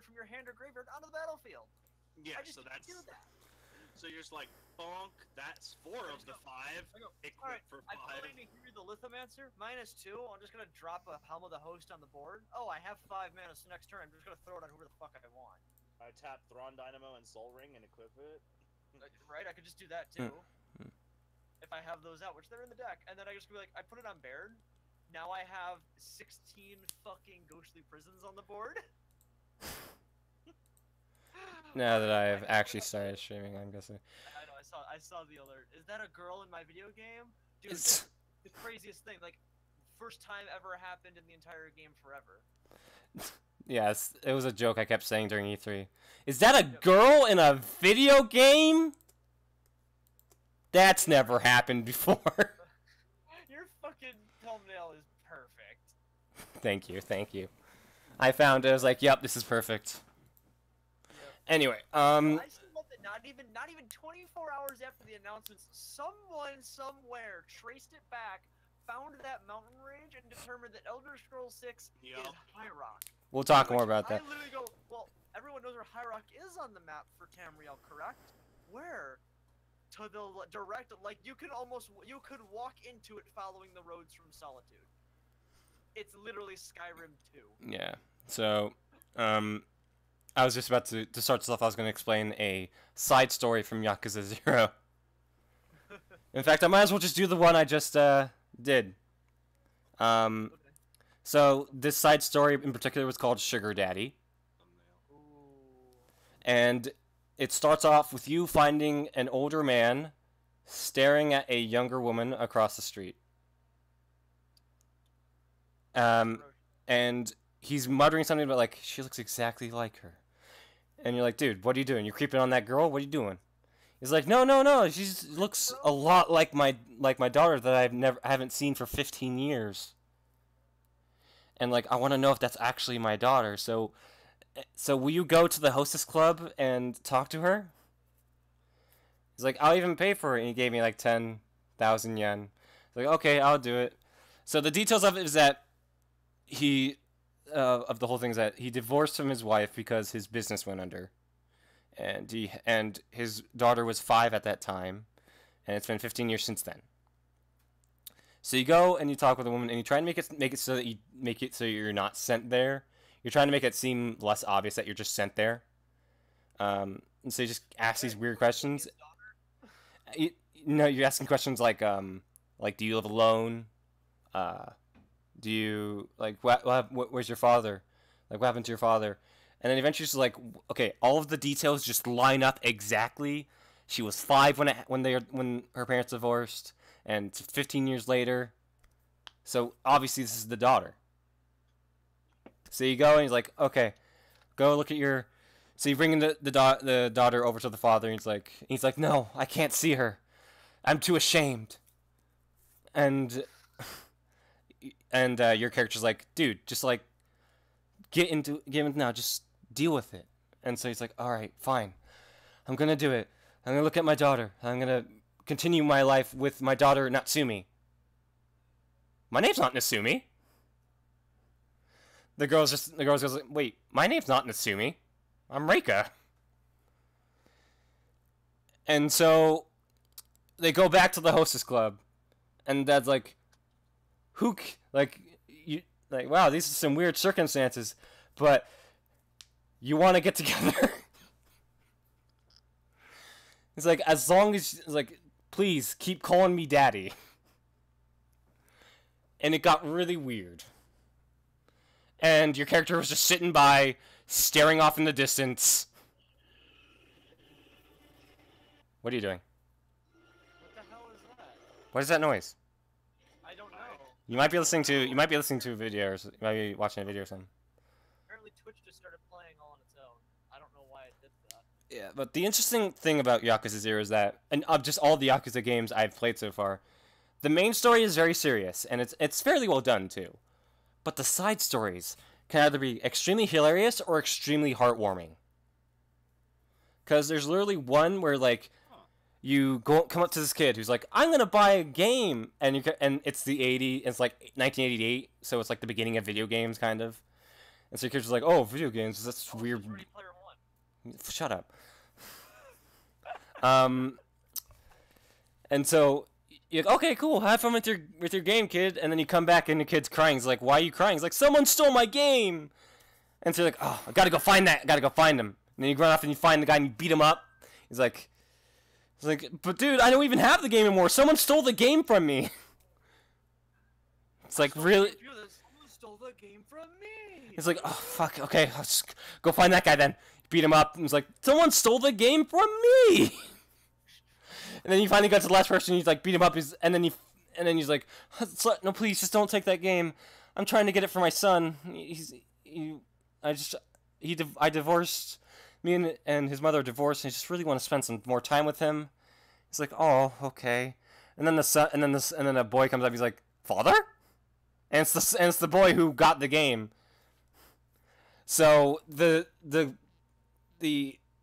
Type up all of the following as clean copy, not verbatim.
card from your hand or graveyard onto the battlefield. Yeah, I just so didn't that's do that. so you're just like bonk. That's 4 of the 5. Equip Alright, for I'm 5. playing to hear the Lithomancer, -2. I'm just gonna drop a Helm of the Host on the board. Oh, I have 5 mana, so next turn I'm just gonna throw it on whoever the fuck I want. I tap Thrawn Dynamo and Soul Ring and equip it. Right? I could just do that too. If I have those out, which they're in the deck, and then I just go like, I put it on Baird. Now I have 16 fucking Ghostly Prisons on the board. Now that I've actually started streaming, I'm guessing. I know, I saw the alert. Is that a girl in my video game? Dude, It's... that's the craziest thing. Like, first time ever happened in the entire game forever. Yes, it was a joke I kept saying during E3. Is that a girl in a video game? That's never happened before. Your fucking thumbnail is perfect. Thank you, thank you. I found it, I was like, yep, this is perfect. Yep. Anyway, I still love that not even 24 hours after the announcements, someone somewhere traced it back, found that mountain range, and determined that Elder Scrolls 6 is High Rock. we'll talk more about that. I literally go, well, everyone knows where High Rock is on the map for Tamriel, correct? Where? To the direct, like, you could walk into it following the roads from Solitude. It's literally Skyrim 2. Yeah, so, I was just about to start stuff. I was going to explain a side story from Yakuza 0. In fact, I might as well just do the one I just, did. Okay. So, this side story in particular was called Sugar Daddy. Ooh. And it starts off with you finding an older man staring at a younger woman across the street. And he's muttering something about, like, she looks exactly like her. And you're like, dude, what are you doing? You're creeping on that girl? What are you doing? He's like, no, no, no. She looks a lot like my daughter that I haven't seen for 15 years. And, like, I want to know if that's actually my daughter. So will you go to the hostess club and talk to her? He's like, I'll even pay for it. And he gave me like 10,000 yen. Like, okay, I'll do it. So the details of it is that he, of the whole thing is that he divorced from his wife because his business went under. And his daughter was 5 at that time. And it's been 15 years since then. So you go and you talk with a woman and you try and make it so that you're not sent there. You're trying to make it seem less obvious that you're just sent there. And so you just ask these weird questions. You're asking questions like, do you live alone? Do you, like, where's your father? Like, what happened to your father? And then eventually she's like, okay, all of the details just line up exactly. She was 5 when her parents divorced, and 15 years later. So obviously this is the daughter. So you go and he's like, okay, go look at your. So you bring in the daughter over to the father, and he's like, no, I can't see her. I'm too ashamed. And your character's like, dude, just like get into now, just deal with it. And so he's like, all right, fine, I'm gonna do it. I'm gonna look at my daughter. I'm gonna continue my life with my daughter Natsumi. My name's not Natsumi. The girl goes like, wait, my name's not Natsumi. I'm Reika. And so they go back to the hostess club, and Dad's like, wow, these are some weird circumstances, but you want to get together? It's like, as long as, like, please keep calling me daddy. And it got really weird. And your character was just sitting by, staring off in the distance. What are you doing? What the hell is that? What is that noise? I don't know. You might be listening to a video, or you might be watching a video or something. Apparently Twitch just started playing all on its own. I don't know why it did that. Yeah, but the interesting thing about Yakuza 0 is that, and of just all the Yakuza games I've played so far, the main story is very serious, and it's fairly well done, too. But the side stories can either be extremely hilarious or extremely heartwarming. Because there's literally one where, like, you come up to this kid who's like, I'm gonna buy a game, and it's the 80s, it's like 1988, so it's like the beginning of video games, kind of. And so your kid's like, oh, video games, that's Oh, weird. Ready Player One. Shut up. And so you're like, okay, cool, have fun with your game, kid. And then you come back and the kid's crying. He's like, why are you crying? He's like, someone stole my game. And so you're like, oh, I gotta go find that. I gotta go find him. And then you run off and you find the guy and you beat him up. He's like, but dude, I don't even have the game anymore. Someone stole the game from me. It's like, really? Someone stole the game from me. He's like, oh, fuck, okay, I'll just go find that guy then. Beat him up, and he's like, someone stole the game from me! And then you finally got to the last person, he's like, beat him up, and then he's like, no, please, just don't take that game. I'm trying to get it for my son. I divorced, me and his mother divorced, and I just really want to spend some more time with him. He's like, oh, okay. And then a boy comes up, he's like, father? And it's the boy who got the game. So the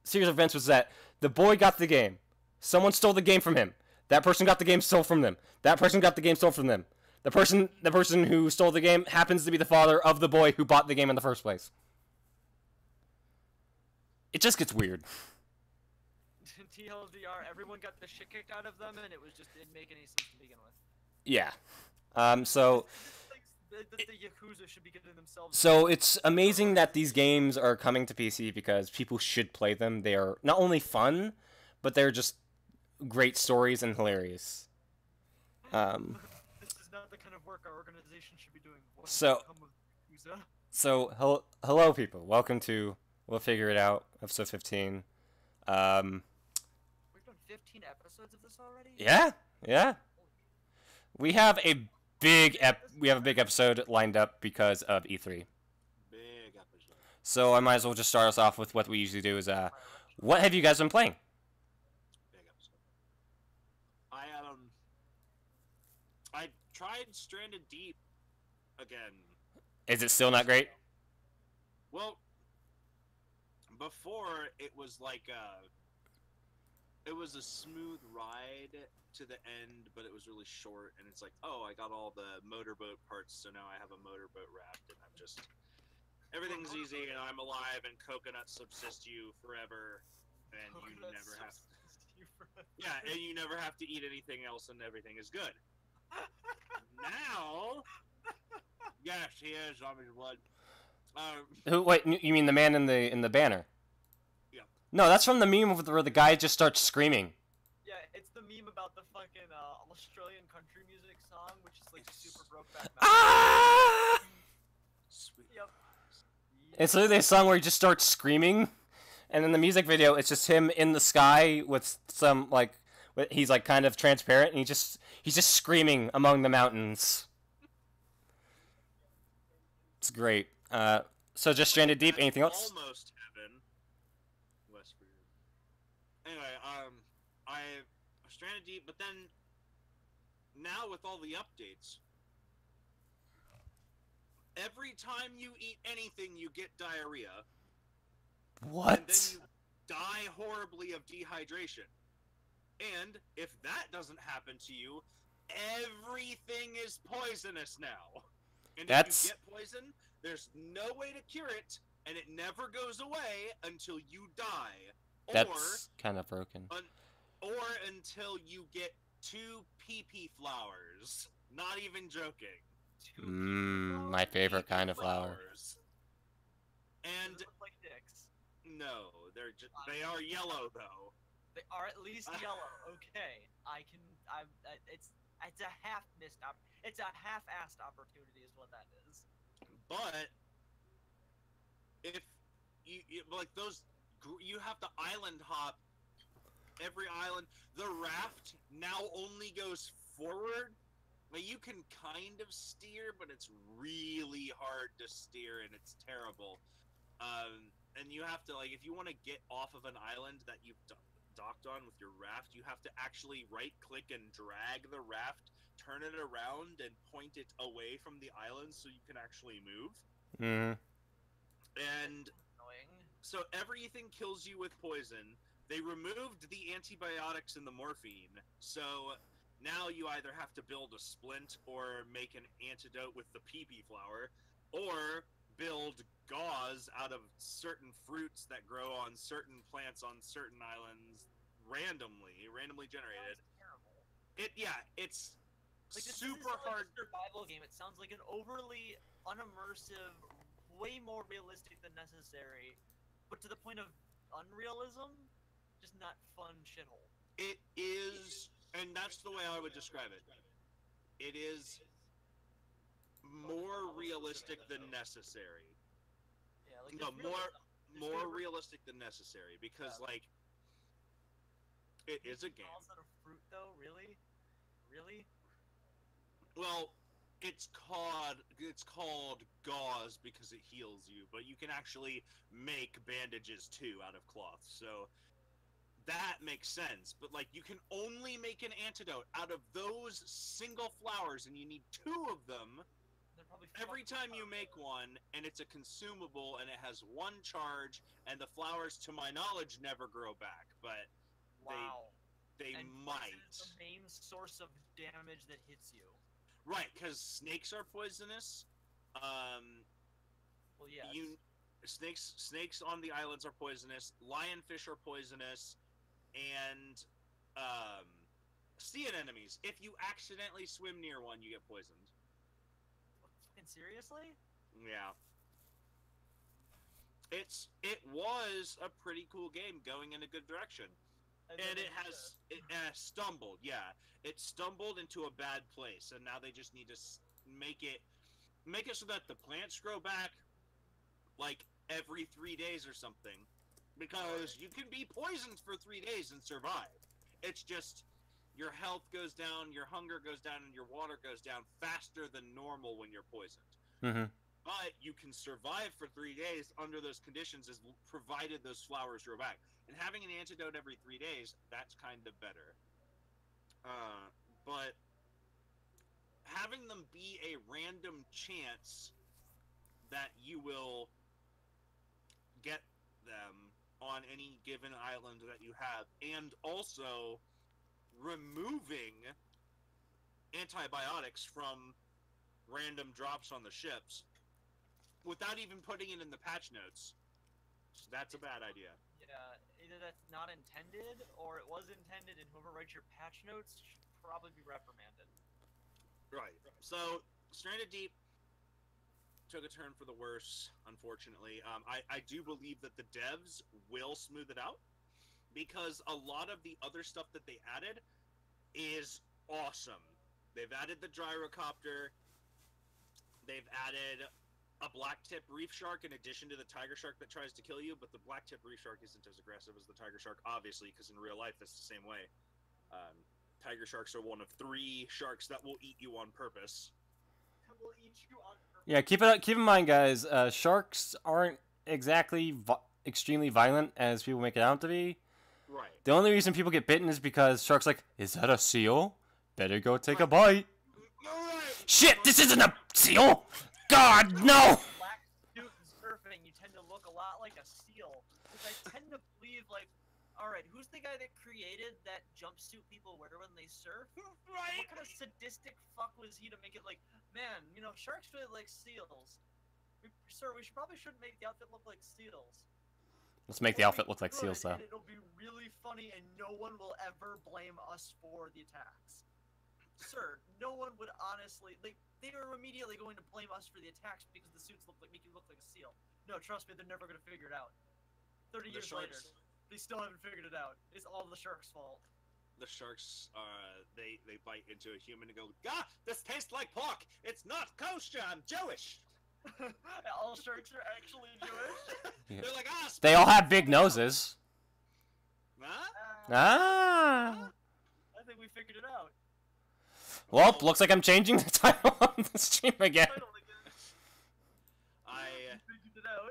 series of events was that the boy got the game. Someone stole the game from him. That person got the game, stole from them. That person got the game, stole from them. The person who stole the game happens to be the father of the boy who bought the game in the first place. It just gets weird. TLDR, everyone got the shit kicked out of them, and it didn't make any sense to begin with. Yeah. So the Yakuza should be getting themselves. So it's amazing that these games are coming to PC because people should play them. They are not only fun, but they're just great stories and hilarious. This is not the kind of work our organization should be doing. Hello people. Welcome to We'll Figure It Out, episode 15. We've done 15 episodes of this already? Yeah. We have a big episode lined up because of E3. Big episode. So I might as well just start us off with what we usually do is what have you guys been playing? Big episode. I tried Stranded Deep again. Is it still not great? Well, before it was like it was a smooth ride to the end, but it was really short, and it's like, oh, I got all the motorboat parts, so now I have a motorboat raft, and I'm just... Everything's easy, and I'm alive, and coconuts subsist you forever, and you never have... Yeah, and you never have to eat anything else, and everything is good. Now... Yes, he is zombie blood. Wait, you mean the man in the banner? Yeah. No, that's from the meme where the guy just starts screaming. Yeah, it's the meme about the fucking Australian country music song, which is like super Brokeback Mountain. Ah! Sweet. Yep. It's literally a song where he just starts screaming, and in the music video, it's just him in the sky with some he's like kind of transparent, and he's just screaming among the mountains. It's great. So just Stranded Deep. Anything else? Almost heaven. Westford. Anyway, I Stranded Deep, but then now with all the updates, every time you eat anything, you get diarrhea. What? And then you die horribly of dehydration. And if that doesn't happen to you, everything is poisonous now. And if you get poison, there's no way to cure it, and it never goes away until you die. That's kind of broken. Or until you get 2 pee-pee flowers. Not even joking. My favorite kind of flower. And they look like dicks. No, they are yellow though. They are at least yellow. Okay, it's a it's a half-assed opportunity, is what that is. But if you like those, you have to island hop every island. The raft now only goes forward. Like, you can kind of steer, but it's really hard to steer, and it's terrible. And you have to, like, if you want to get off of an island that you've docked on with your raft, you have to actually right-click and drag the raft, turn it around, and point it away from the island so you can actually move. Mm-hmm. And so everything kills you with poison. They removed the antibiotics and the morphine, so now you either have to build a splint or make an antidote with the pee-pee flower, or build gauze out of certain fruits that grow on certain plants on certain islands randomly generated. That's terrible. It's Like, this super isn't like hard. a survival game. It sounds like an overly unimmersive, way more realistic than necessary, but to the point of unrealism, just not fun shithole. It is, and that's the way I would describe it. It is more realistic than necessary. Yeah, like No, there's more really- realistic than necessary because Yeah. like it is a game. Balls out of fruit, though, really? Well, it's called gauze because it heals you, but you can actually make bandages too out of cloth. So that makes sense. But like you can only make an antidote out of those single flowers and you need 2 of them They're probably every fucking time you make one, and it's a consumable and it has 1 charge, and the flowers to my knowledge never grow back, but wow. they And might. poison is the main source of damage that hits you. Right, because snakes are poisonous. Well, yeah. Snakes on the islands are poisonous. Lionfish are poisonous, and sea anemones. If you accidentally swim near one, you get poisoned. Fucking seriously? Yeah. It was a pretty cool game going in a good direction. And it has stumbled, yeah. It stumbled into a bad place, and now they just need to make it so that the plants grow back like every 3 days or something, because you can be poisoned for 3 days and survive. It's just your health goes down, your hunger goes down, and your water goes down faster than normal when you're poisoned. Mm-hmm. But you can survive for 3 days under those conditions, as provided those flowers grow back. And having an antidote every 3 days, that's kind of better. But having them be a random chance that you will get them on any given island that you have, and also removing antibiotics from random drops on the ships without even putting it in the patch notes, that's a bad idea. Yeah, either that's not intended, or it was intended, and whoever writes your patch notes should probably be reprimanded. Right. So, Stranded Deep took a turn for the worse, unfortunately. I do believe that the devs will smooth it out, because a lot of the other stuff that they added is awesome. They've added the gyrocopter. They've added a black-tip reef shark in addition to the tiger shark that tries to kill you, but the black-tip reef shark isn't as aggressive as the tiger shark, obviously, because in real life it's the same way. Tiger sharks are one of 3 sharks that will eat you on purpose. Will eat you on purpose. Yeah, keep in mind, guys. Sharks aren't exactly extremely violent as people make it out to be. Right. The only reason people get bitten is because sharks like, is that a seal? Better go take a bite. Right. Shit, this isn't a seal! God, no! Black suit and surfing, you tend to look a lot like a seal. Because I tend to believe, like, alright, who's the guy that created that jumpsuit people wear when they surf? Right. What kind of sadistic fuck was he to make it like, man, you know, sharks really like seals. Sir, we probably shouldn't make the outfit look like seals. Let's make the outfit look like seals, though. And it'll be really funny, and no one will ever blame us for the attacks. Sir, no one would honestly, like, they are immediately going to blame us for the attacks because the suits make you look like a seal. No, trust me, they're never going to figure it out. 30 The years later, sharks- they still haven't figured it out. It's all the sharks' fault. The sharks, they bite into a human and go, "Gah, this tastes like pork! It's not kosher, I'm Jewish!" All sharks are actually Jewish. Yeah. They're like, ah, They all have big noses. Huh? Ah! I think we figured it out. Well, looks like I'm changing the title on the stream again. Title again. We figured it out.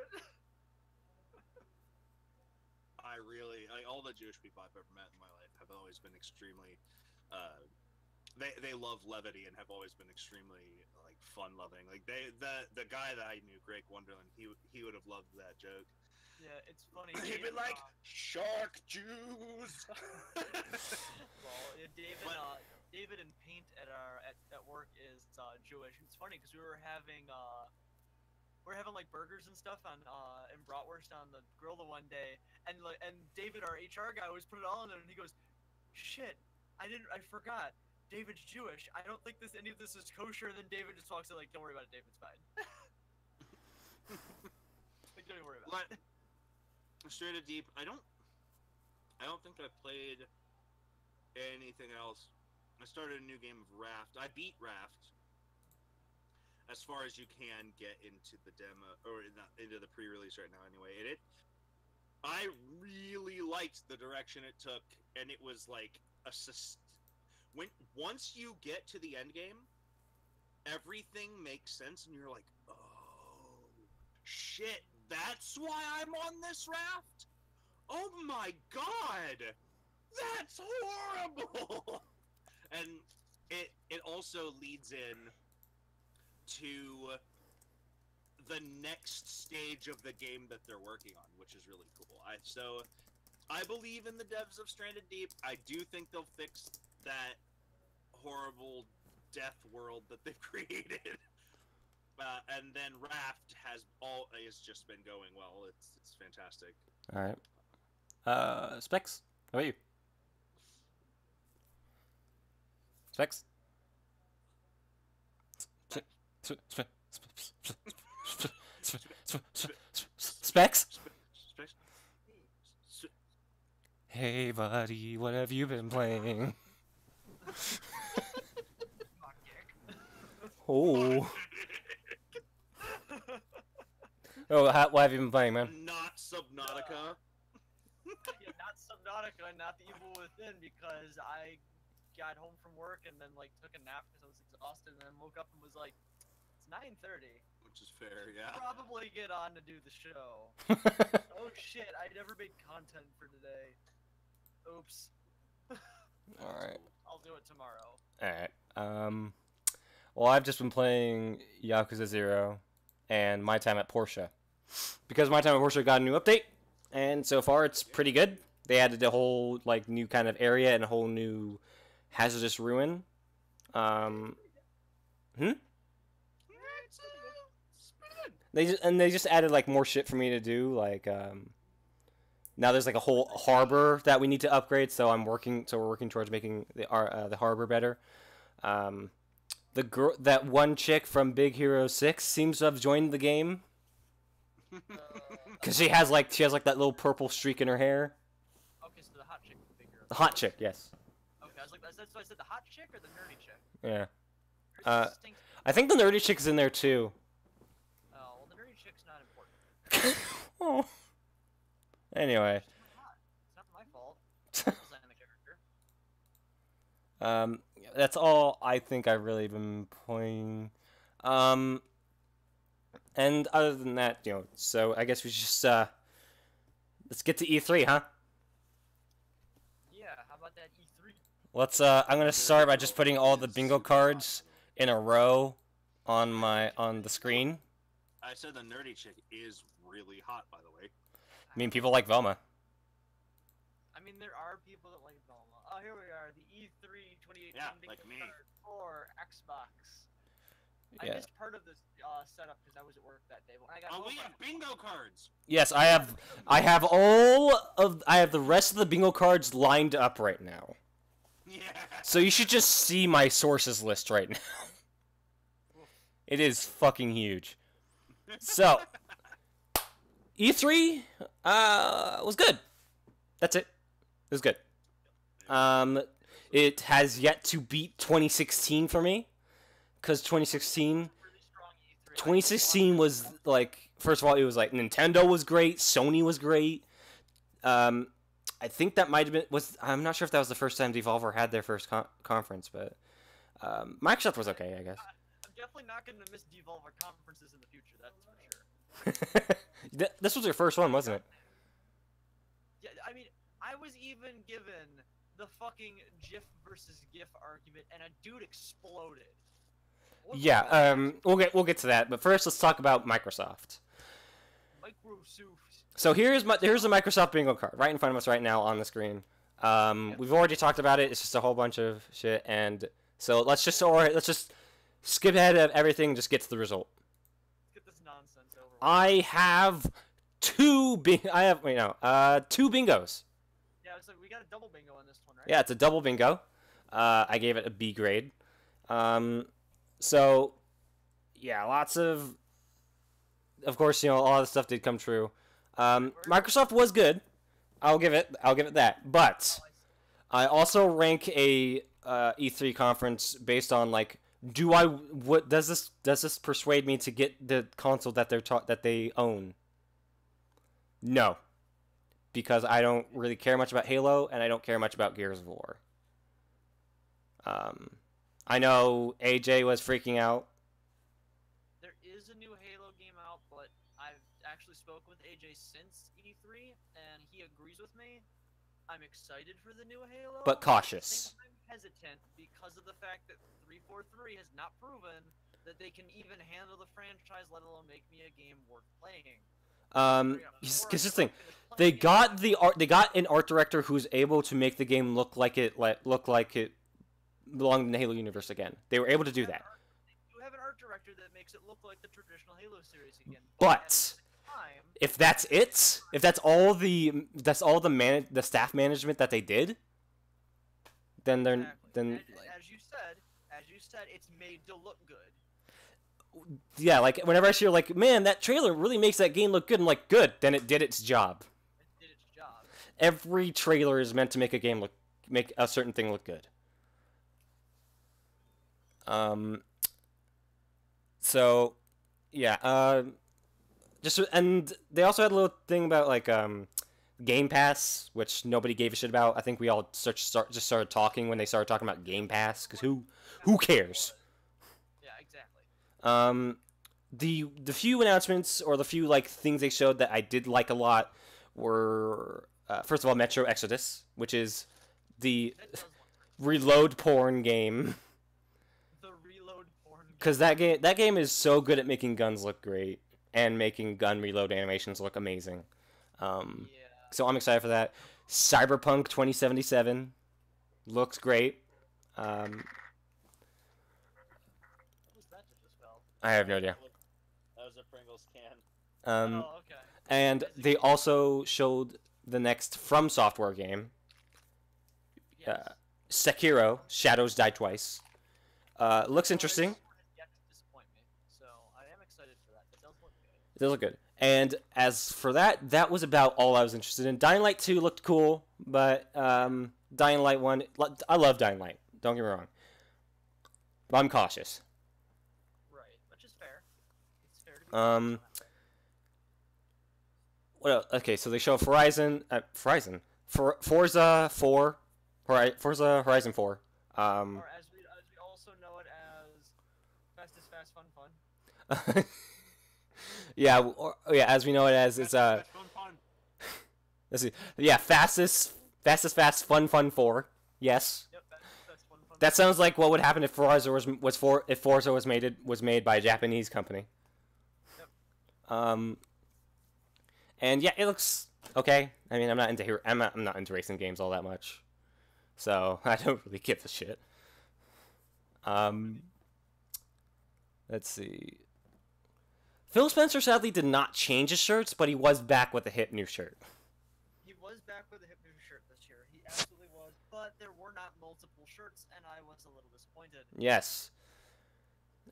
I really, like, all the Jewish people I've ever met in my life have always been extremely, they love levity and have always been extremely, like, fun-loving. Like, the guy that I knew, Greg Wonderland, he would have loved that joke. Yeah, it's funny. He'd be like, "Shark Jews!" well, David, But- David and Paint at work is Jewish. It's funny because we were having we're having like burgers and stuff on and bratwurst on the grill the one day, and David, our HR guy, always put it all in there, and he goes, "Shit, I forgot. David's Jewish. I don't think any of this is kosher." And then David just walks in like, "Don't worry about it, David's fine." Like, don't worry about it. Straight Deep. I don't think I've played anything else. I started a new game of Raft. I beat Raft as far as you can get into the demo or into the pre-release right now. Anyway, I really liked the direction it took, and it was like once you get to the end game, everything makes sense, and you're like, oh shit, that's why I'm on this raft. Oh my god, that's horrible. And it also leads in to the next stage of the game that they're working on, which is really cool. So I believe in the devs of Stranded Deep. I do think they'll fix that horrible death world that they've created. And then Raft has just been going well. It's fantastic. All right. Specs, how about you? Specs? Specs? Hey buddy, what have you been playing? Oh. Oh, what have you been playing, man? Not Subnautica. Yeah, not Subnautica, not The Evil Within, because I got home from work and then like took a nap because I was exhausted, and then woke up and was like, it's 9:30. Which is fair, yeah. Probably get on to do the show. Oh shit, I never made content for today. Oops. Alright. I'll do it tomorrow. Alright. Well, I've just been playing Yakuza 0 and My Time at Porsche. Because My Time at Porsche got a new update, and so far it's pretty good. They added a whole like new kind of area and a whole new hazardous ruin. They just added like more shit for me to do. Like now there's like a whole harbor that we need to upgrade. So we're working towards making the harbor better. The girl, that one chick from Big Hero 6, seems to have joined the game. Cause she has like that little purple streak in her hair. Okay, so the hot chick from Big Hero. The hot chick, yes. Okay, I was like, so I said the hot chick or the nerdy chick? Yeah. Or distinct- I think the nerdy chick's in there too. Oh, well, the nerdy chick's not important. Oh. Anyway. It's not my fault. I design the character. That's all I think I've really been playing. And other than that, so I guess we just let's get to E3, huh? Yeah, how about that E3? Let's I'm gonna start by just putting all the bingo cards in a row on the screen. I said the nerdy chick is really hot, by the way. I mean, people like Velma. I mean, there are people that like Velma. Oh, here we are, the E3 2018 Yeah, bingo like me. card for Xbox. Yeah. I missed part of this setup because I was at work that day. When I got home, Oh, we have bingo cards. Yes, I have the rest of the bingo cards lined up right now. Yeah. So you should just see my sources list right now. It is fucking huge. So, E3 was good. That's it. It was good. It has yet to beat 2016 for me, because 2016 was like, first of all, it was like Nintendo was great, Sony was great. I think that might have been I'm not sure if that was the first time Devolver had their first conference, but Microsoft was okay, I guess. I'm definitely not going to miss Devolver conferences in the future, that's for sure. This was their first one, wasn't it? Yeah, I mean, I was even given the fucking GIF versus GIF argument, and a dude exploded. What the fuck? Yeah, we'll get to that, but first let's talk about Microsoft. Microsoft. So here's the Microsoft bingo card right in front of us right now on the screen. We've already talked about it. It's just a whole bunch of shit, and so let's just skip ahead of everything and just get to the result. Let's get this nonsense I have two two bingos. Yeah, it's like we got a double bingo on this one, right? Yeah, it's a double bingo. I gave it a B grade. So yeah, lots of course, a lot of the stuff did come true. Microsoft was good. I'll give it that. But I also rank a E3 conference based on like, does this persuade me to get the console that they own? No, because I don't really care much about Halo and I don't care much about Gears of War. I know AJ was freaking out. There is a new Halo game out, but I've actually spoken with AJ since E3, and he agrees with me. I'm excited for the new Halo, But cautious. I'm hesitant because of the fact that 343 has not proven that they can even handle the franchise, let alone make me a game worth playing. Because this thing, they got an art director who's able to make the game look like it belonged in the Halo universe again. They were able to do that. You have an art director that makes it look like the traditional Halo series again. But if that's it, if that's all the staff management that they did, then they're exactly. As you said, it's made to look good. Yeah, like whenever I hear like, man, that trailer really makes that game look good, I'm like, good, then it did its job. It did its job. Every trailer is meant to make make a certain thing look good. So yeah, and they also had a little thing about like Game Pass, which nobody gave a shit about. I think we all just started talking when they started talking about Game Pass, because who cares? Yeah, exactly. The few announcements or the few like things they showed that I did like a lot were first of all Metro Exodus, which is the reload porn game. The reload porn game. Because that game is so good at making guns look great and making gun reload animations look amazing. Yeah. So I'm excited for that. Cyberpunk 2077 looks great. What was that just spelled? I have no idea. That was a Pringles can. Oh, okay. And they also showed the next From Software game, Yes. Sekiro: Shadows Die Twice. Looks interesting. Yet to disappoint me, so I am excited for that. It does look good. It does look good. And as for that was about all I was interested in. Dying Light 2 looked cool, but Dying Light 1, I love Dying Light. Don't get me wrong. But I'm cautious. Right, which is fair. It's fair to be What else? Okay, so they show Forza 4, Forza Horizon 4. Or as we also know it as Fast is Fast, Fun Fun. Yeah, as we know it as it's Fun. let's see. Yeah, fastest fast fun 4. Yes. Yep, that's Fun Fun. That sounds like what would happen if Forza was made by a Japanese company. Yep. And yeah, it looks okay. I mean, I'm not into racing games all that much, so I don't really give a shit. Let's see. Phil Spencer sadly did not change his shirts, but he was back with a hip new shirt. He was back with a hip new shirt this year. He absolutely was, but there were not multiple shirts, and I was a little disappointed. Yes.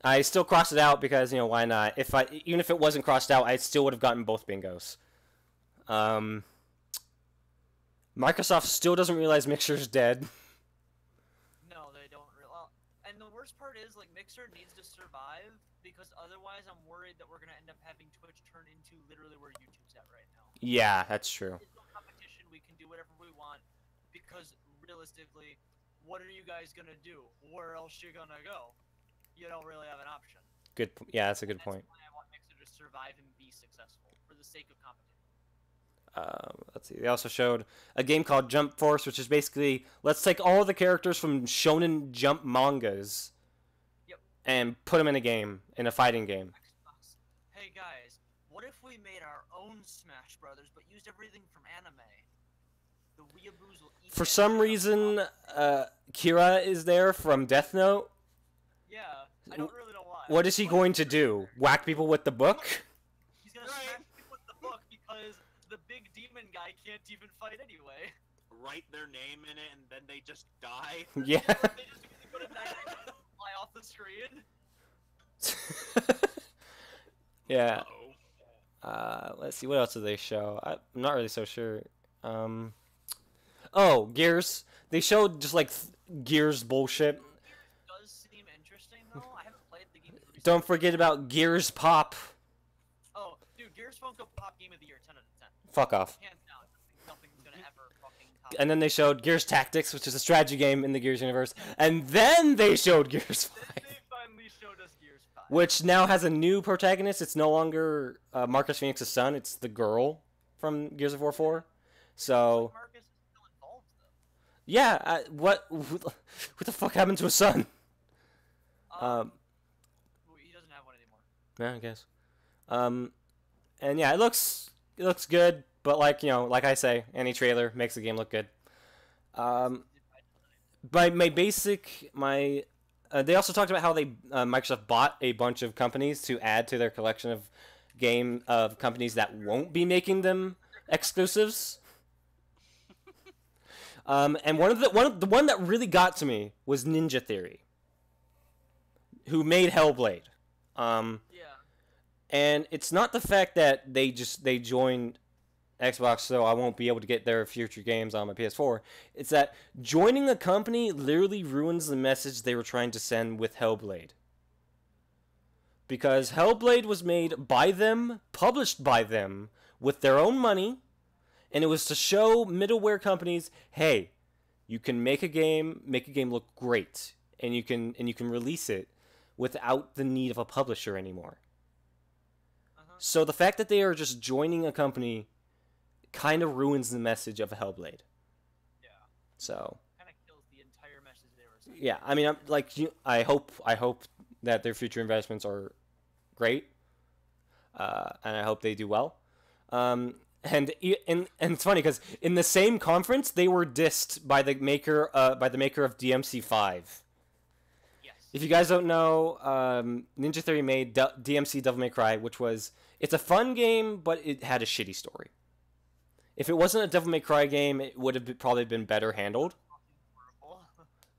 I still crossed it out because, why not? Even if it wasn't crossed out, I still would have gotten both bingos. Microsoft still doesn't realize Mixer's dead. No, they don't realize. And the worst part is, like, Mixer needs to survive, because otherwise I'm worried that we're going to end up having Twitch turn into literally where YouTube's at right now. Yeah, that's true. There's no competition, we can do whatever we want, because realistically, what are you guys going to do? Where else you going to go? You don't really have an option. Yeah, that's a good point. That's why I want Mixer to survive and be successful, for the sake of competition. Let's see. They also showed a game called Jump Force, which is basically, let's take all the characters from Shonen Jump mangas and put them in a fighting game. Hey guys, what if we made our own Smash Brothers, but used everything from anime? The weeaboos will eat For that some shit up. reason, Kira is there from Death Note. Yeah, I don't really know why. What is he going to do? Whack people with the book? He's gonna can't even fight anyway. write their name in it and then they just die. Yeah. Like, they just go to night and fly off the screen. Yeah. Uh-oh. Let's see, what else did they show? I'm not really so sure. Oh, Gears. They showed just like Gears bullshit. Does seem interesting though. I haven't played the game. Recently. Don't forget about Gears Pop. Oh, dude, Gears Funko Pop Game of the Year, 10 out of 10. Fuck off. Hands down, nothing's gonna ever fucking top. And then they showed Gears Tactics, which is a strategy game in the Gears universe. And then they showed Gears 5. Then they finally showed us Gears 5. Which now has a new protagonist. It's no longer Marcus Phoenix's son. It's the girl from Gears of War 4. So, Marcus is still involved though. yeah, what the fuck happened to his son? He doesn't have one anymore. Yeah, I guess. And yeah, it looks good, but like, you know, like I say, any trailer makes the game look good. They also talked about how they Microsoft bought a bunch of companies to add to their collection of companies that won't be making them exclusives. And the one that really got to me was Ninja Theory, who made Hellblade. Yeah. And it's not the fact that they joined Xbox, so I won't be able to get their future games on my PS4. It's that joining a company literally ruins the message they were trying to send with Hellblade. Because Hellblade was made by them, published by them, with their own money, and it was to show middleware companies, hey, you can make a game look great, and you can release it without the need of a publisher anymore. So the fact that they are just joining a company kind of ruins the message of Hellblade. Yeah. So. Kind of kills the entire message they were saying. Yeah, I mean, I hope that their future investments are great, and I hope they do well. And it's funny because in the same conference they were dissed by the maker of DMC5. Yes. If you guys don't know, Ninja Theory made DMC Devil May Cry, it's a fun game, but it had a shitty story. If it wasn't a Devil May Cry game, it would have probably been better handled.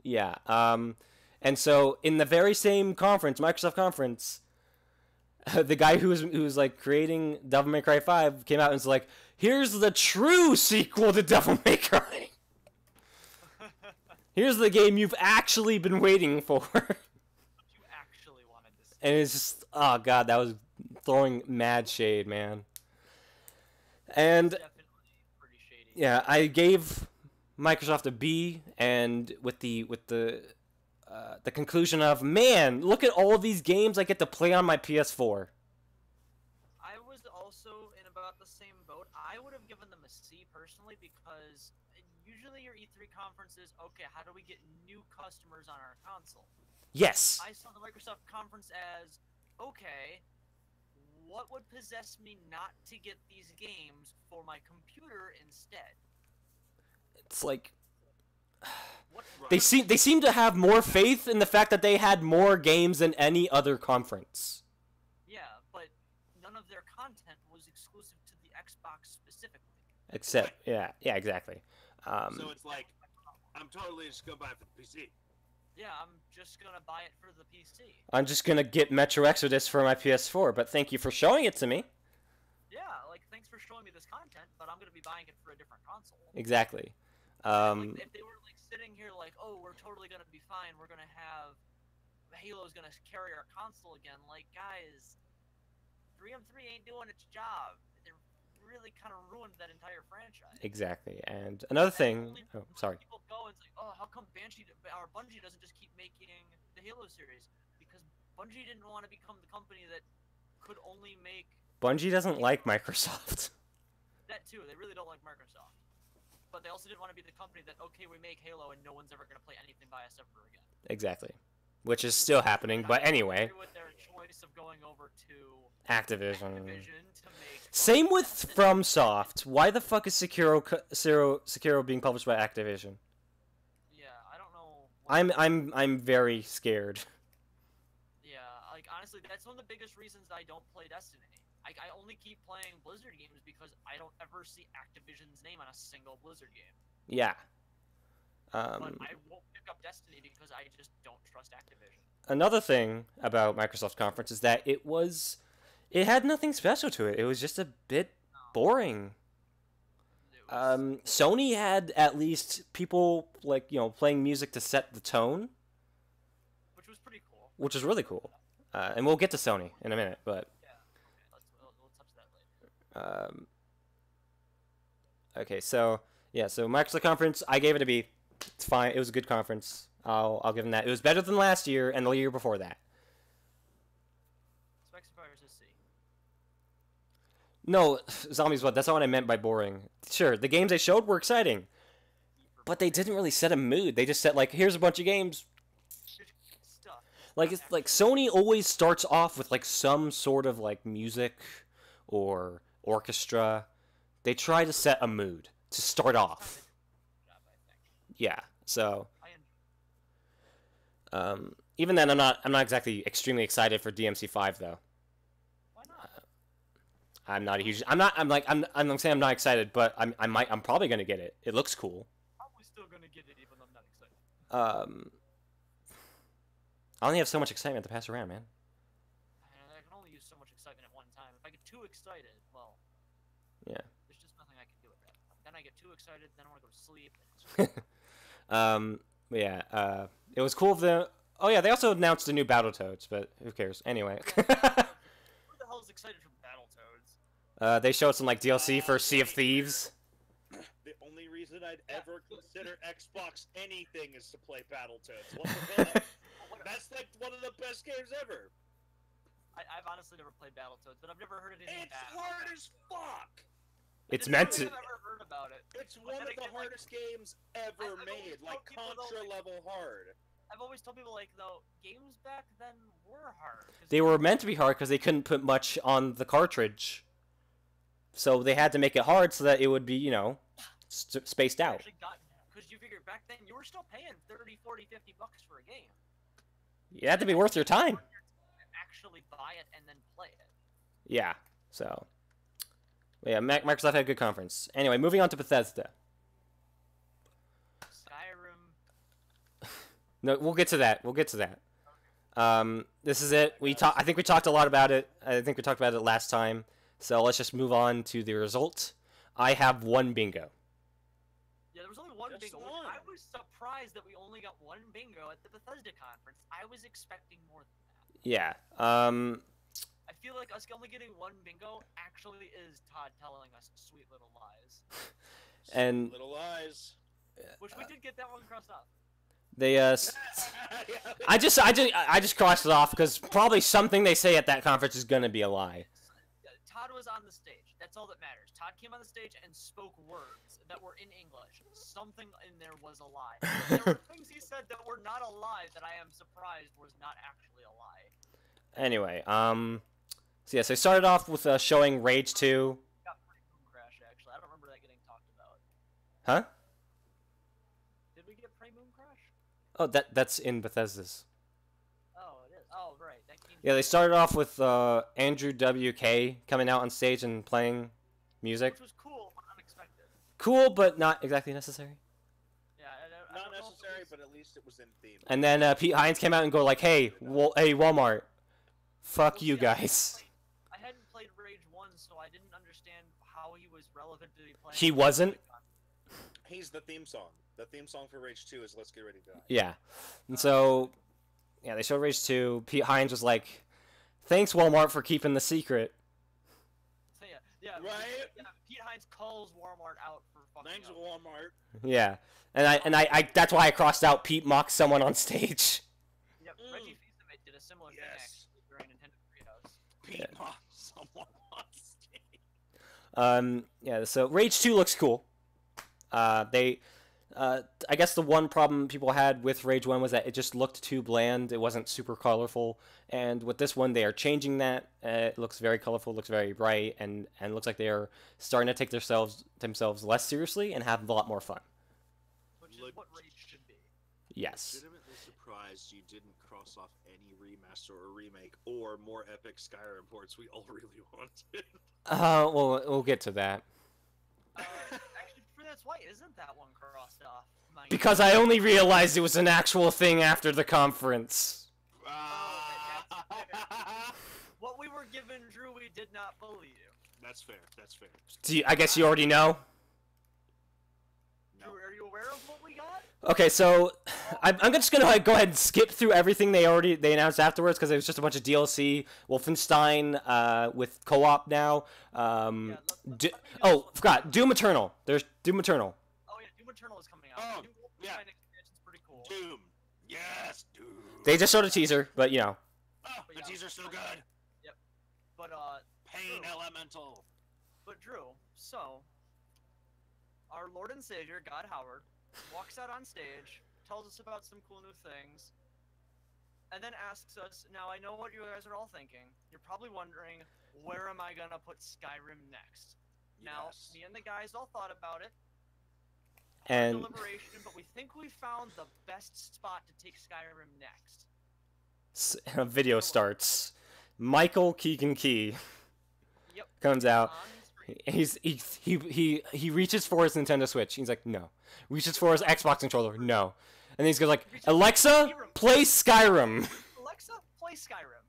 Yeah. And so in the very same conference, Microsoft conference, the guy who was like creating Devil May Cry 5 came out and was like, "Here's the true sequel to Devil May Cry. Here's the game you've actually been waiting for." You actually wanted to see. And it's just, oh god, that was throwing mad shade, man. And Definitely pretty shady. yeah, I gave Microsoft a B, and with the conclusion of, man, look at all these games I get to play on my PS4. I was also in about the same boat. I would have given them a C personally because usually your E3 conference is, okay, how do we get new customers on our console? Yes. I saw the Microsoft conference as, okay, what would possess me not to get these games for my computer instead? It's like What? they seem to have more faith in the fact that they had more games than any other conference. Yeah, but none of their content was exclusive to the Xbox specifically. Except, yeah, exactly. So it's like, I'm totally just gonna buy it for the PC. Yeah, I'm just gonna buy it for the PC. I'm just gonna get Metro Exodus for my PS4, but thank you for showing it to me. Yeah, like, thanks for showing me this content, but I'm gonna be buying it for a different console. Exactly. Like, if they were like sitting here like, oh, we're totally gonna be fine, we're gonna have Halo's gonna carry our console again. Like, guys, 3M3 ain't doing its job. They really kind of ruined that entire franchise. Exactly. And another thing. Only Oh, sorry. People go and say, oh, how come Bungie doesn't just keep making the Halo series? Because Bungie didn't want to become the company that could only make Bungie doesn't like Microsoft. that too. They really don't like Microsoft. But they also didn't want to be the company that, okay, we make Halo and no one's ever going to play anything by us ever again. Exactly. Which is still happening, but anyway. With their choice of going over to Activision. to make Same with FromSoft. Why the fuck is Sekiro being published by Activision? Yeah, I don't know. I'm very scared. Yeah, like honestly, that's one of the biggest reasons I don't play Destiny. I only keep playing Blizzard games because I don't ever see Activision's name on a single Blizzard game. Yeah. But I won't pick up Destiny because I just don't trust Activision. Another thing about Microsoft conference is that it had nothing special to it. It was just a bit boring. Sony had at least people like playing music to set the tone, which was pretty cool. Which is really cool. And we'll get to Sony in a minute, but yeah, okay, we'll touch that later. Okay, so Microsoft conference, I gave it a B. It's fine. It was a good conference. I'll give them that. It was better than last year and the year before that. Specs and Fires is C. No, Zombies Blood. That's not what I meant by boring. Sure, the games they showed were exciting, but they didn't really set a mood. They just said like, here's a bunch of games. Stuff. Like it's like Sony always starts off with like some sort of like music or orchestra. They try to set a mood to start off. Yeah, so even then, I'm not exactly extremely excited for DMC5 though. Why not? I'm saying I'm not excited, but I'm probably gonna get it. It looks cool. Probably still gonna get it, even though I'm not excited. I only have so much excitement to pass around, man. I can only use so much excitement at one time. If I get too excited, well, yeah. There's just nothing I can do with that. Then I get too excited, then I want to go to sleep. But yeah, it was cool of them. Oh yeah, they also announced a new Battletoads, but who cares? Anyway. Who the hell is excited for Battletoads? They showed some like DLC for Sea of Thieves. The only reason I'd ever consider Xbox anything is to play Battletoads. What the hell? That's like one of the best games ever. I've honestly never played Battletoads, but I've never heard anything It's bad. hard as fuck. It's meant to. I've ever heard about it. It's one of the hardest games ever I've made, always like told people, Contra though, level hard. I've always told people like though games back then were hard. They were meant to be hard because they couldn't put much on the cartridge, so they had to make it hard so that it would be spaced out. Because you figure back then you were still paying 30, 40, 50 bucks for a game. It had to be worth your time. Actually buy it and then play it. Yeah. So. Yeah, Microsoft had a good conference. Anyway, moving on to Bethesda. Skyrim. No, we'll get to that. This is it. I think we talked a lot about it. I think we talked about it last time. So let's just move on to the result. I have one bingo. Yeah, there was only one Just bingo. one. I was surprised that we only got one bingo at the Bethesda conference. I was expecting more than that. Yeah. I feel like us only getting one bingo actually is Todd telling us sweet little lies. And Little lies. Which we did get that one crossed off. they I just crossed it off because probably something they say at that conference is gonna be a lie. Todd was on the stage. That's all that matters. Todd came on the stage and spoke words that were in English. Something in there was a lie. There were things he said that were not a lie that I am surprised was not actually a lie. Anyway, so I started off with showing Rage 2. Got pretty Boom Crash actually. I don't remember that getting talked about. Huh? Did we get Prey Moon Crash? Oh, that's in Bethesda's. Oh, it is. Oh, right. That came. Yeah, they started off with Andrew WK coming out on stage and playing music. Which was cool, but unexpected. Cool, but not exactly necessary. Yeah, I Not don't know if it necessary, was- but at least it was in theme. And then Pete Hines came out and go like, "Hey, hey Walmart, fuck you guys." I hadn't played Rage 1, so I didn't understand how he was relevant to be playing. He wasn't? He's the theme song. The theme song for Rage 2 is Let's Get Ready to Die. Yeah, and so yeah, they showed Rage 2. Pete Hines was like, "Thanks Walmart for keeping the secret." So, yeah, Right? Yeah, Pete Hines calls Walmart out for fucking Thanks, up. Walmart. Yeah, and I that's why I crossed out Pete mocked someone on stage. Yep, Reggie Fils-Aimé did a similar thing Yes. actually during Nintendo Treehouse. Pete mocked someone on stage. Yeah, so Rage 2 looks cool. I guess the one problem people had with Rage 1 was that it just looked too bland. It wasn't super colorful. And with this one, they are changing that. It looks very colorful, looks very bright, and looks like they are starting to take themselves less seriously and have a lot more fun. Which is what Rage should be. Yes. Legitimately surprised you didn't cross off any remaster or remake or more epic Skyrim ports we all really wanted. Well, we'll get to that. Actually, that's why isn't that one crossed off? Mind Because I only realized it was an actual thing after the conference. What we were given, Drew, we did not believe. That's fair. That's fair. I guess you already know? Drew, are you aware of what we got? Okay, so I'm just gonna like, go ahead and skip through everything they announced afterwards because it was just a bunch of DLC. Wolfenstein with co-op now. Forgot Doom Eternal. There's Doom Eternal. Oh yeah, Doom Eternal is coming out. Oh, New yeah. Wolfenstein expansion's pretty cool. Doom. Yes, Doom. They just showed a teaser, but you know. Oh, the teaser's so good. But Pain Drew. Elemental. But Drew, so our Lord and Savior, God Howard, walks out on stage, tells us about some cool new things, and then asks us, now I know what you guys are all thinking. You're probably wondering, where am I gonna put Skyrim next? Now, Yes. me and the guys all thought about it. And Deliberation, but we think we found the best spot to take Skyrim next. a video starts. Michael Keegan Key Yep. comes out. On screen. He reaches for his Nintendo Switch. He's like, no. Reaches for his Xbox controller. No. And then he's goes like, Alexa, play Skyrim. Alexa, play Skyrim.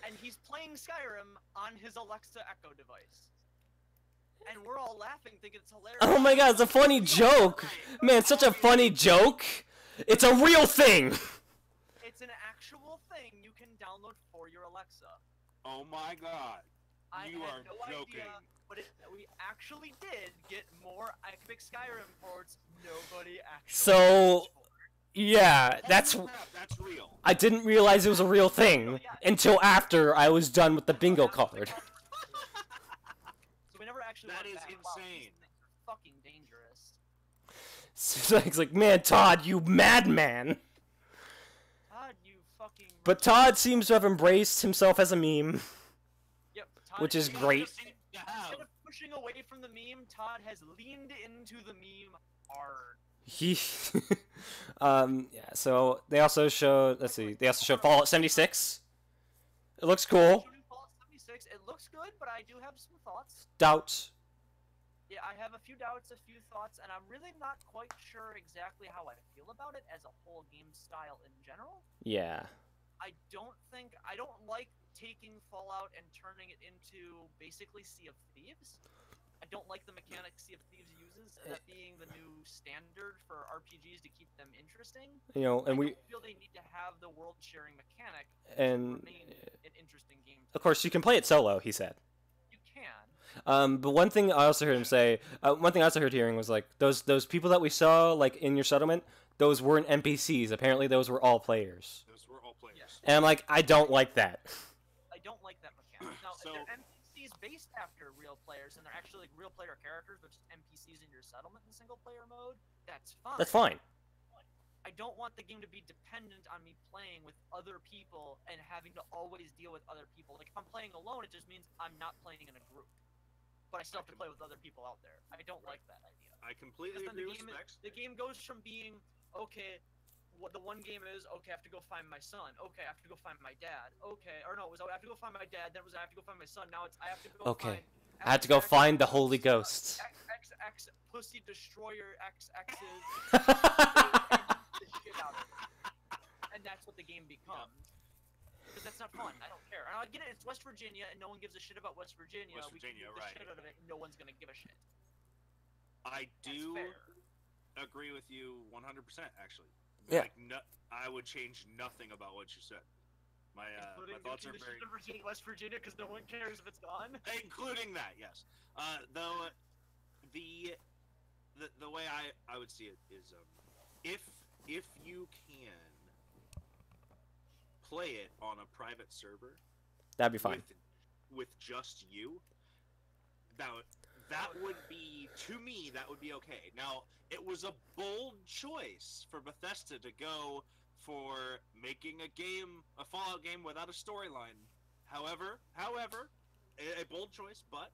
And he's playing Skyrim on his Alexa Echo device. And we're all laughing, thinking it's hilarious. Oh my god, it's a funny joke. Man, it's such a funny joke. It's a real thing. It's an actual thing you can download for your Alexa. Oh my god. I You had are no joking. idea, but we actually did get more epic Skyrim ports. Nobody actually. So, asked for. yeah, that's. Holy crap, that's real. I didn't realize it was a real thing until after I was done with the bingo card. So we never actually. That went is back. Wow, these insane. things are fucking dangerous. So it's like, man, Todd, you madman. Todd, you fucking. But Todd seems to have embraced himself as a meme. Yep, Todd which is has- great. Instead of pushing away from the meme, Todd has leaned into the meme hard. He, yeah. So they also showed. Let's see. They also showed Fallout 76. It looks cool. Shooting Fallout 76, it looks good, but I do have some thoughts. Doubts. Yeah, I have a few doubts, a few thoughts, and I'm really not quite sure exactly how I feel about it as a whole game style in general. Yeah. I don't like taking Fallout and turning it into basically Sea of Thieves. I don't like the mechanic Sea of Thieves uses, and that being the new standard for RPGs to keep them interesting. You know, and I we, don't feel they need to have the world sharing mechanic and to remain an interesting game. of course you can play it solo. He said. You can. But one thing I also heard him say, one thing I also heard hearing was like those people that we saw like in your settlement, those weren't NPCs. Apparently, those were all players. Those were all players. Yes. And I'm like, I don't like that. I don't like that mechanic. Now, So- if they're NPCs based after real players, and they're actually like real player characters, but just NPCs in your settlement in single player mode, that's fine. That's fine. I don't want the game to be dependent on me playing with other people and having to always deal with other people. Like, if I'm playing alone, it just means I'm not playing in a group. But I still have to play with other people out there. I don't like that idea. I completely Because then agree with Specs. the game goes from being, okay, what the one game is, okay, I have to go find my son. Okay, I have to go find my dad. Okay, or no, it was I have to go find my dad. Then it was I have to go find my son. Now it's I have to go Okay. find. I had to go XX, find the Holy Ghost. XXX pussy destroyer XX's. the shit out of it. And that's what the game becomes. Because that's not fun. I don't care. And I get it. It's West Virginia, and no one gives a shit about West Virginia. West We can Virginia, beat the right. shit out of it. And no one's gonna give a shit. I That's do fair. agree with you 100%. Actually, Yeah. Like, I would change nothing about what you said. My Including thoughts are the very, shit of West Virginia, because no one cares if it's gone. including that. Yes. Though the way I would see it is if you can play it on a private server That'd be fine. with just you, that would be, to me, that would be okay. Now, it was a bold choice for Bethesda to go for making a Fallout game without a storyline. However, a bold choice, but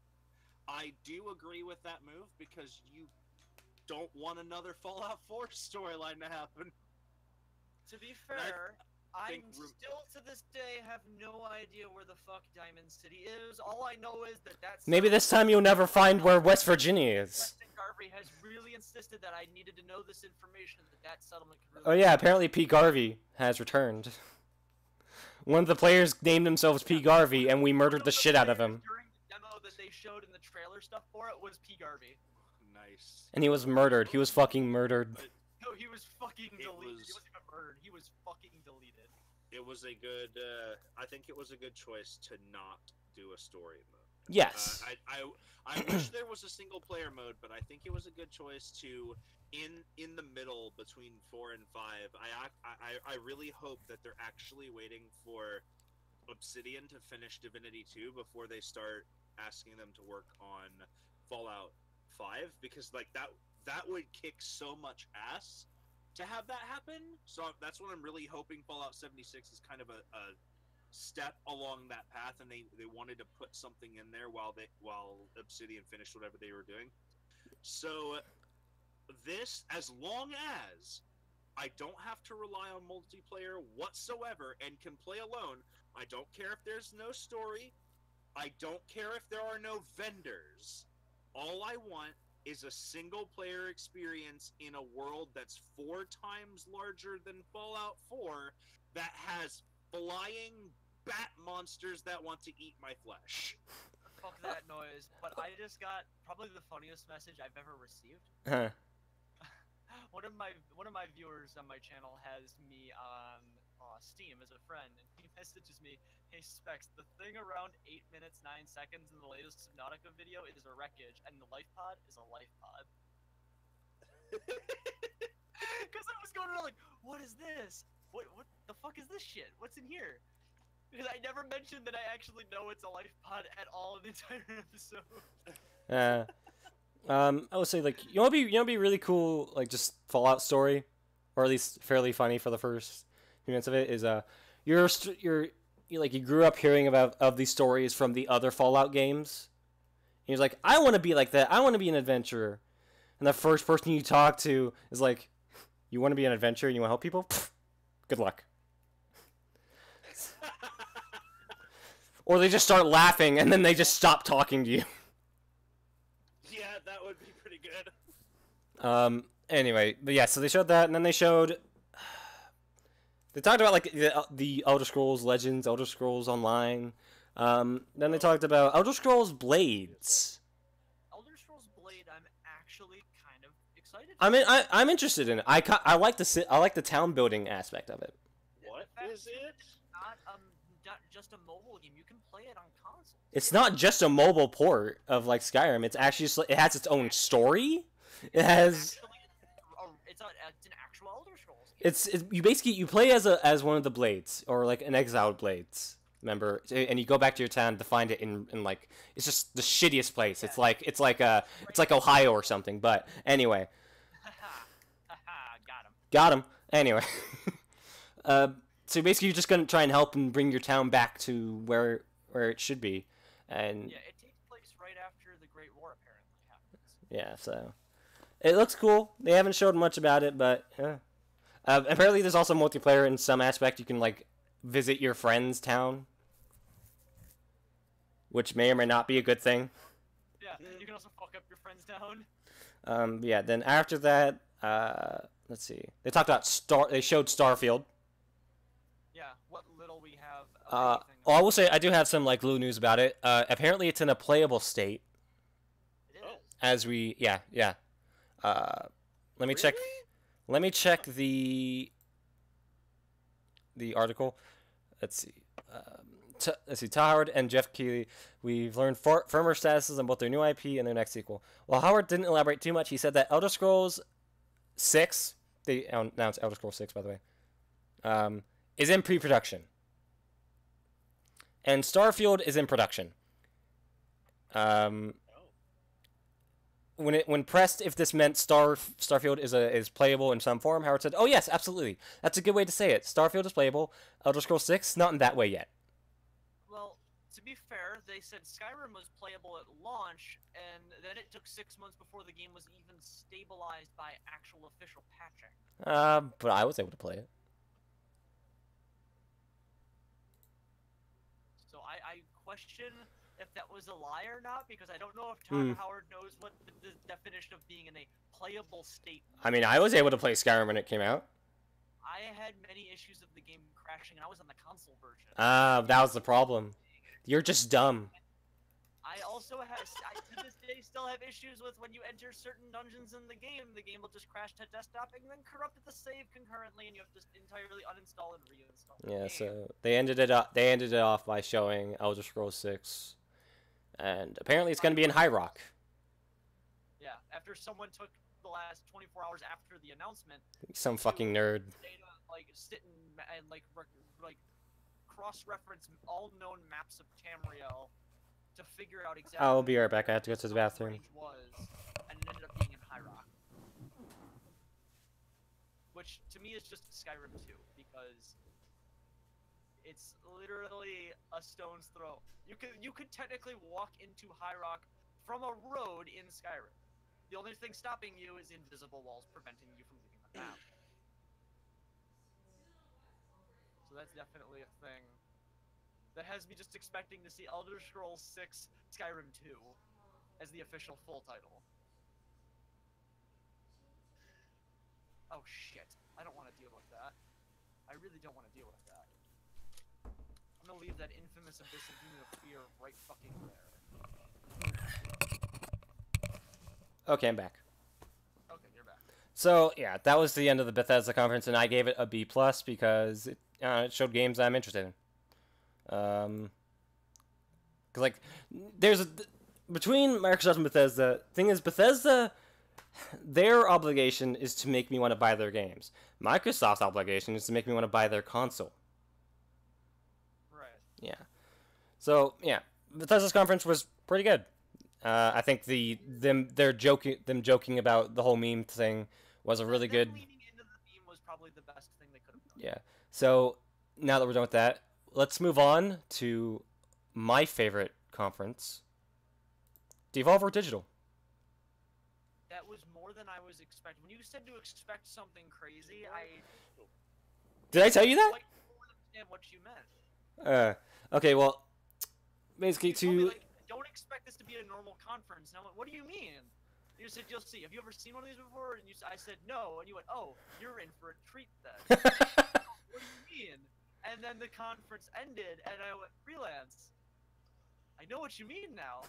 I do agree with that move because you don't want another Fallout 4 storyline to happen. To be fair, I think still to this day have no idea where the fuck Diamond City is. All I know is that that's Maybe this time you'll never find where West Virginia is. Weston Garvey has really insisted that I needed to know this information, that settlement could Oh really yeah, apparently P. Garvey has returned. One of the players named themselves P. Garvey, and we murdered the shit out of him. During the demo that they showed in the trailer stuff for it was P. Garvey. Nice. And he was murdered. He was fucking murdered. No, he was fucking deleted. He was- wasn't even murdered. He was fucking deleted. It was a good. I think it was a good choice to not do a story mode. Yes. I wish there was a single player mode, but I think it was a good choice to in the middle between 4 and 5. I really hope that they're actually waiting for Obsidian to finish Divinity 2 before they start asking them to work on Fallout 5, because like that would kick so much ass to have that happen. So that's what I'm really hoping. Fallout 76 is kind of a step along that path, and they wanted to put something in there while Obsidian finished whatever they were doing. So this, as long as I don't have to rely on multiplayer whatsoever and can play alone, I don't care if there's no story, I don't care if there are no vendors. All I want is a single player experience in a world that's 4 times larger than Fallout 4 that has flying bat monsters that want to eat my flesh. Fuck that noise. But I just got probably the funniest message I've ever received. Huh. One of my viewers on my channel has me on Steam as a friend, and he messages me, "Hey Specs, the thing around 8 minutes 9 seconds in the latest Subnautica video is a wreckage, and the life pod is a life pod." Because I was going around like, "What is this? What the fuck is this shit? What's in here?" Because I never mentioned that I actually know it's a life pod at all in the entire episode. I would say like you know what'd be really cool, like just Fallout story, or at least fairly funny for the first few minutes of it, is you grew up hearing of these stories from the other Fallout games. And you're like, I want to be like that. I want to be an adventurer. And the first person you talk to is like, you want to be an adventurer and you want to help people? Pfft, good luck. Or they just start laughing and then they just stop talking to you. Yeah, that would be pretty good. Anyway, but yeah, so they showed that, and then they talked about like the Elder Scrolls Legends, Elder Scrolls Online. Then they talked about Elder Scrolls Blades. Elder Scrolls Blade, I'm actually kind of excited. I'm interested in it. I like the town building aspect of it. What is it? Not just a mobile game. You can play it on consoles. It's not just a mobile port of like Skyrim. It's actually it has its own story. It has. It's an actual Elder Scrolls game. It's you play as one of the Blades, or like an exiled Blades member, and you go back to your town to find it in like it's just the shittiest place. Yeah. It's like Ohio or something. But anyway, got him. Anyway, so basically you're just gonna try and help and bring your town back to where it should be, and Yeah, it takes place right after the Great War apparently happens. yeah, so it looks cool. They haven't showed much about it, but apparently there's also multiplayer in some aspect. You can like visit your friend's town, which may or may not be a good thing. Yeah, you can also fuck up your friends down. Yeah. Then after that, let's see. They talked about They showed Starfield. Yeah, what little we have. Of anything. I will say I do have some like little news about it. Apparently it's in a playable state. It is. As we yeah. Let me check. Let me check the article. Let's see. Let's see. Todd Howard and Jeff Keighley. We've learned firmer statuses on both their new IP and their next sequel. While Howard didn't elaborate too much, he said that Elder Scrolls 6. They announced Elder Scrolls 6, by the way. Is in pre-production. And Starfield is in production. When pressed if this meant Starfield is playable in some form, Howard said, "Oh yes, absolutely. That's a good way to say it. Starfield is playable. Elder Scrolls 6, not in that way yet." Well, to be fair, they said Skyrim was playable at launch, and then it took 6 months before the game was even stabilized by actual official patching. But I was able to play it. question if that was a lie or not, because I don't know if Todd Hmm. Howard knows what the definition of being in a playable state. I mean, I was able to play Skyrim when it came out. I had many issues of the game crashing, and I was on the console version. Ah, that was the problem. You're just dumb. I also have, to this day, still have issues with when you enter certain dungeons in the game will just crash to desktop and then corrupt the save concurrently, and you have to entirely uninstall and reinstall. the Yeah, game. so they ended it up. They ended it off by showing Elder Scrolls 6, and apparently it's gonna be in High Rock. Yeah, after someone took the last 24 hours after the announcement, Some fucking nerd. data, like sit and like cross-reference all known maps of Tamriel to figure out exactly. I'll be right back. I have to go to the what bathroom. range was, and it ended up being in High Rock, which to me is just Skyrim 2 because it's literally a stone's throw. You could technically walk into High Rock from a road in Skyrim. The only thing stopping you is invisible walls preventing you from leaving the map. So that's definitely a thing. That has me just expecting to see Elder Scrolls 6 Skyrim 2 as the official full title. Oh shit. I don't want to deal with that. I really don't want to deal with that. I'm gonna leave that infamous Abyss of Doom of Fear right fucking there. Okay, I'm back. Okay, you're back. So yeah, that was the end of the Bethesda conference, and I gave it a B+ because it showed games I'm interested in. Cause like, between Microsoft and Bethesda, thing is Bethesda, their obligation is to make me want to buy their games. Microsoft's obligation is to make me want to buy their console. Right. Yeah. So yeah, Bethesda's conference was pretty good. I think them joking about the whole meme thing was a really Them good. leaning into the theme was probably the best thing they could have done. Yeah. So now that we're done with that, let's move on to my favorite conference, Devolver Digital. That was more than I was expecting. When you said to expect something crazy, I Did I tell you that? quite don't understand what you meant. Okay. Well, basically You told me, to like, don't expect this to be a normal conference. And I'm like, what do you mean? You said you'll see. Have you ever seen one of these before? And I said no, and you went, oh, you're in for a treat then. What do you mean? And then the conference ended, and I went, freelance. I know what you mean now.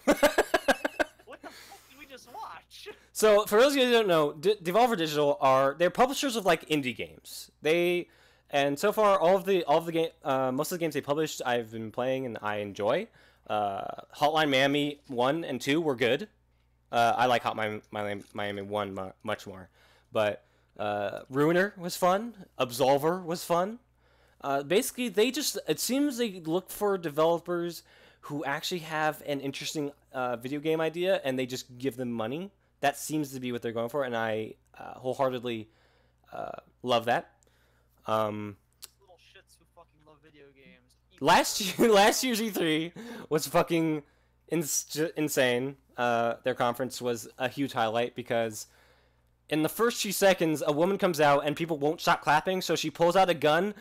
What the fuck did we just watch? So, for those of you who don't know, Devolver Digital they're publishers of like indie games. And so far all of the game most of the games they published I've been playing and I enjoy. Hotline Miami 1 and 2 were good. I like Hotline Miami 1 much more. But Ruiner was fun. Absolver was fun. Basically, it seems they look for developers who actually have an interesting video game idea, and they just give them money. That seems to be what they're going for, and I wholeheartedly love that. Little shits who fucking love video games. Last year's E3 was fucking insane. Their conference was a huge highlight because in the first few seconds, a woman comes out and people won't stop clapping, so she pulls out a gun,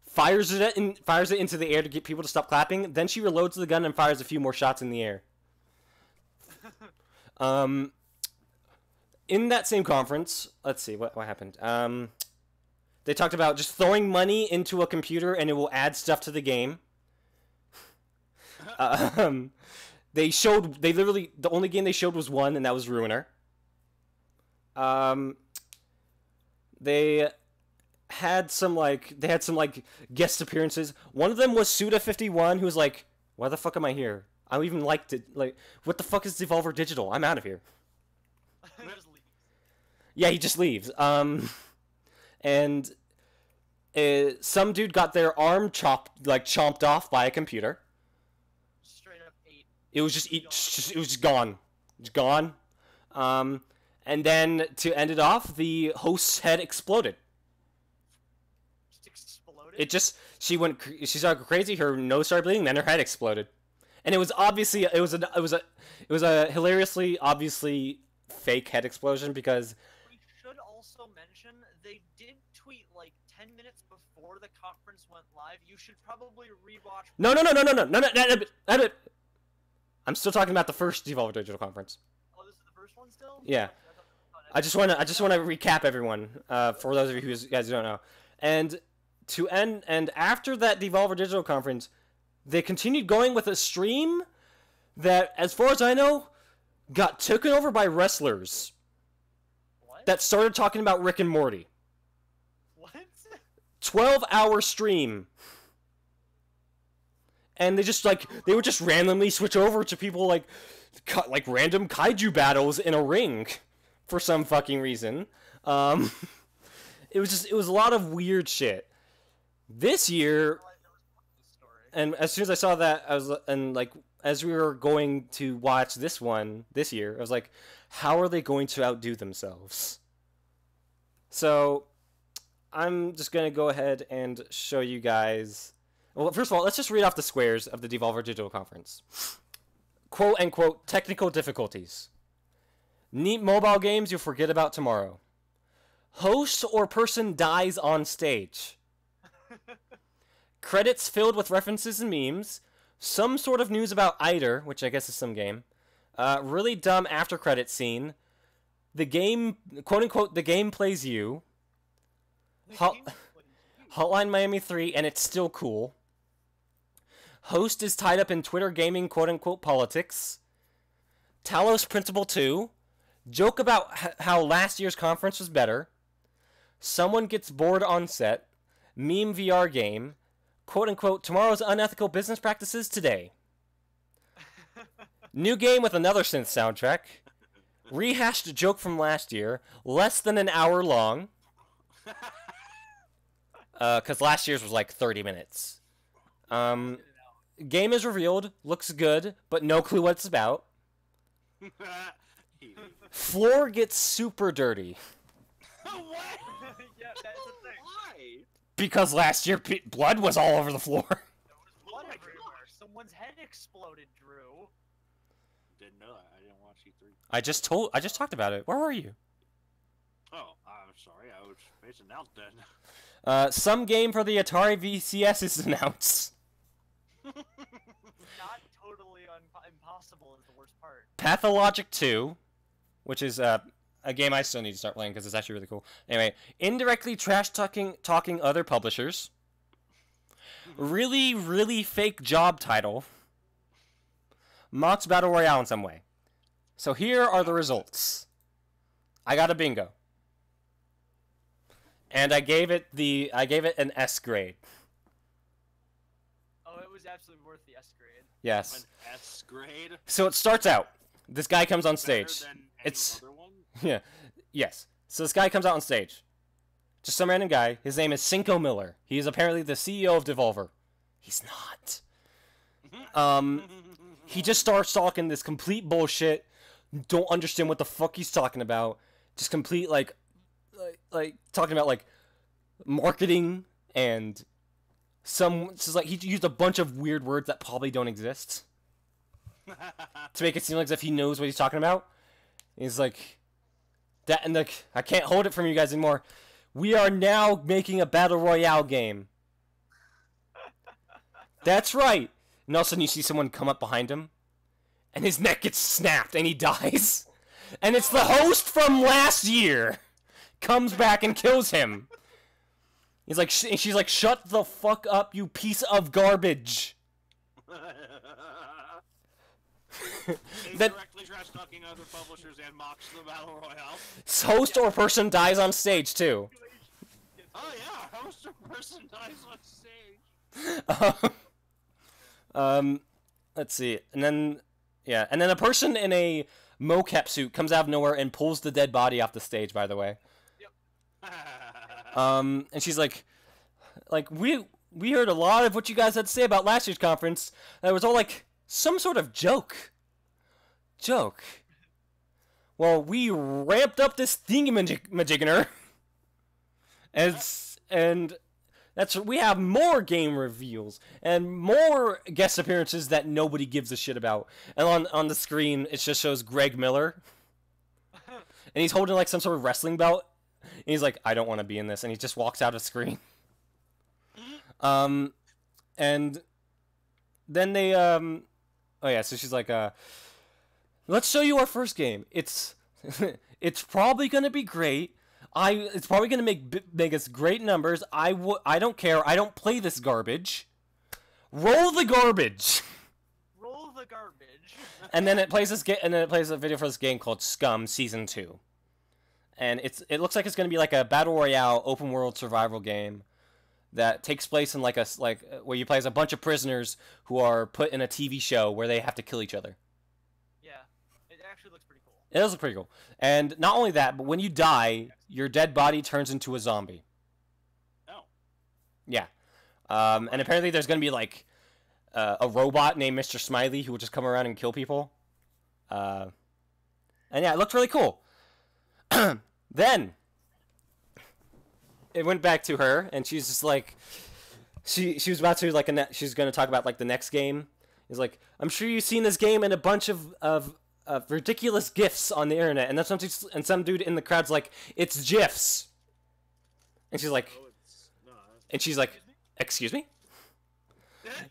fires it into the air to get people to stop clapping. Then she reloads the gun and fires a few more shots in the air. In that same conference, let's see what happened. They talked about just throwing money into a computer and it will add stuff to the game. The only game they showed was one, and that was Ruiner. They had some guest appearances. One of them was Suda51, who was like, "Why the fuck am I here? I even liked it. Like, what the fuck is Devolver Digital? I'm out of here." He just leaves. Yeah, he just leaves. And some dude got their arm chomped off by a computer. Straight up ate. It was it was just gone. Just gone. And then to end it off, the host's head exploded. Just exploded. She started crazy, her nose started bleeding, then her head exploded. And it was obviously it was a hilariously obviously fake head explosion because We should also mention they did tweet like 10 minutes before the conference went live. You should probably rewatch. No. I'm still talking about the first Devolver Digital conference. Oh, this is the first one still? Yeah. I just want to recap everyone for those of you who guys don't know. And after that Devolver Digital conference, they continued going with a stream that, as far as I know, got taken over by wrestlers. What? That started talking about Rick and Morty. What? 12-hour stream. And they would just randomly switch over to people like random kaiju battles in a ring for some fucking reason. It was a lot of weird shit. This year, and as soon as I saw that, as we were going to watch this one this year, I was like, how are they going to outdo themselves? So, I'm just going to go ahead and show you guys. Well, first of all, let's just read off the squares of the Devolver Digital Conference. Quote, unquote, technical difficulties. Neat mobile games you'll forget about tomorrow. Host or person dies on stage. Credits filled with references and memes. Some sort of news about Eider, which I guess is some game. Really dumb after credit scene. The game, quote unquote, the game plays you. Hotline Miami 3, and it's still cool. Host is tied up in Twitter gaming, quote unquote, politics. Talos Principle 2. Joke about how last year's conference was better. Someone gets bored on set. Meme VR game. Quote unquote, tomorrow's unethical business practices today. New game with another synth soundtrack. Rehashed joke from last year. Less than an hour long. Because last year's was like 30 minutes. Game is revealed. Looks good, but no clue what it's about. Floor gets super dirty. What? Yeah, that's the thing. Why? Because last year blood was all over the floor. There was blood everywhere. Someone's head exploded, Drew. Didn't know that. I didn't watch E3. I just talked about it. Where were you? Oh, I'm sorry. I was facing out then. Some game for the Atari VCS is announced. Not totally impossible is the worst part. Pathologic 2, which is a game I still need to start playing because it's actually really cool. Anyway, indirectly talking other publishers. Really, really fake job title. Mocks Battle Royale in some way. So here are the results. I got a bingo. And I gave it an S grade. Oh, it was absolutely worth the S grade. Yes. An S grade. So it starts out. This guy comes on stage. Better than any It's other one? yeah. Yes. So this guy comes out on stage. Just some random guy. His name is Cinco Miller. He is apparently the CEO of Devolver. He's not. He just starts talking this complete bullshit. Don't understand what the fuck he's talking about. Just complete like talking about like marketing and just like he used a bunch of weird words that probably don't exist to make it seem like as if he knows what he's talking about. He's like that, and like I can't hold it from you guys anymore. We are now making a battle royale game. That's right. And all of a sudden you see someone come up behind him, and his neck gets snapped, and he dies. And it's the host from last year comes back and kills him. He's like, she's like, shut the fuck up, you piece of garbage. Directly trash talking other publishers and mocks the battle royale. Host or person dies on stage too. Oh yeah, host or person dies on stage. Let's see, and then a person in a mocap suit comes out of nowhere and pulls the dead body off the stage. By the way, and she's like we heard a lot of what you guys had to say about last year's conference. It was all like some sort of joke. Well, we ramped up this thingamajigger, and we have more game reveals and more guest appearances that nobody gives a shit about. And on the screen, it just shows Greg Miller, and he's holding like some sort of wrestling belt. he's like, I don't want to be in this, and he just walks out of screen. And then they oh yeah, so she's like, let's show you our first game. It's it's probably gonna be great. It's probably gonna make us great numbers. I don't care. I don't play this garbage. Roll the garbage. Roll the garbage. And then it plays a video for this game called Scum Season 2. And it looks like it's gonna be like a battle royale open world survival game that takes place in like where you play as a bunch of prisoners who are put in a TV show where they have to kill each other. Yeah, it actually looks pretty cool. It does look pretty cool. And not only that, but when you die, your dead body turns into a zombie. Oh. Yeah. And apparently there's going to be, like, a robot named Mr. Smiley who will just come around and kill people. And yeah, it looked really cool. Then, it went back to her, and she's just like... She was about to, like, she's going to talk about, like, the next game. It's like, I'm sure you've seen this game and a bunch of ridiculous GIFs on the internet, and then some dude in the crowd's like, it's GIFs. And she's like... Oh, it's not. And she's like, excuse me?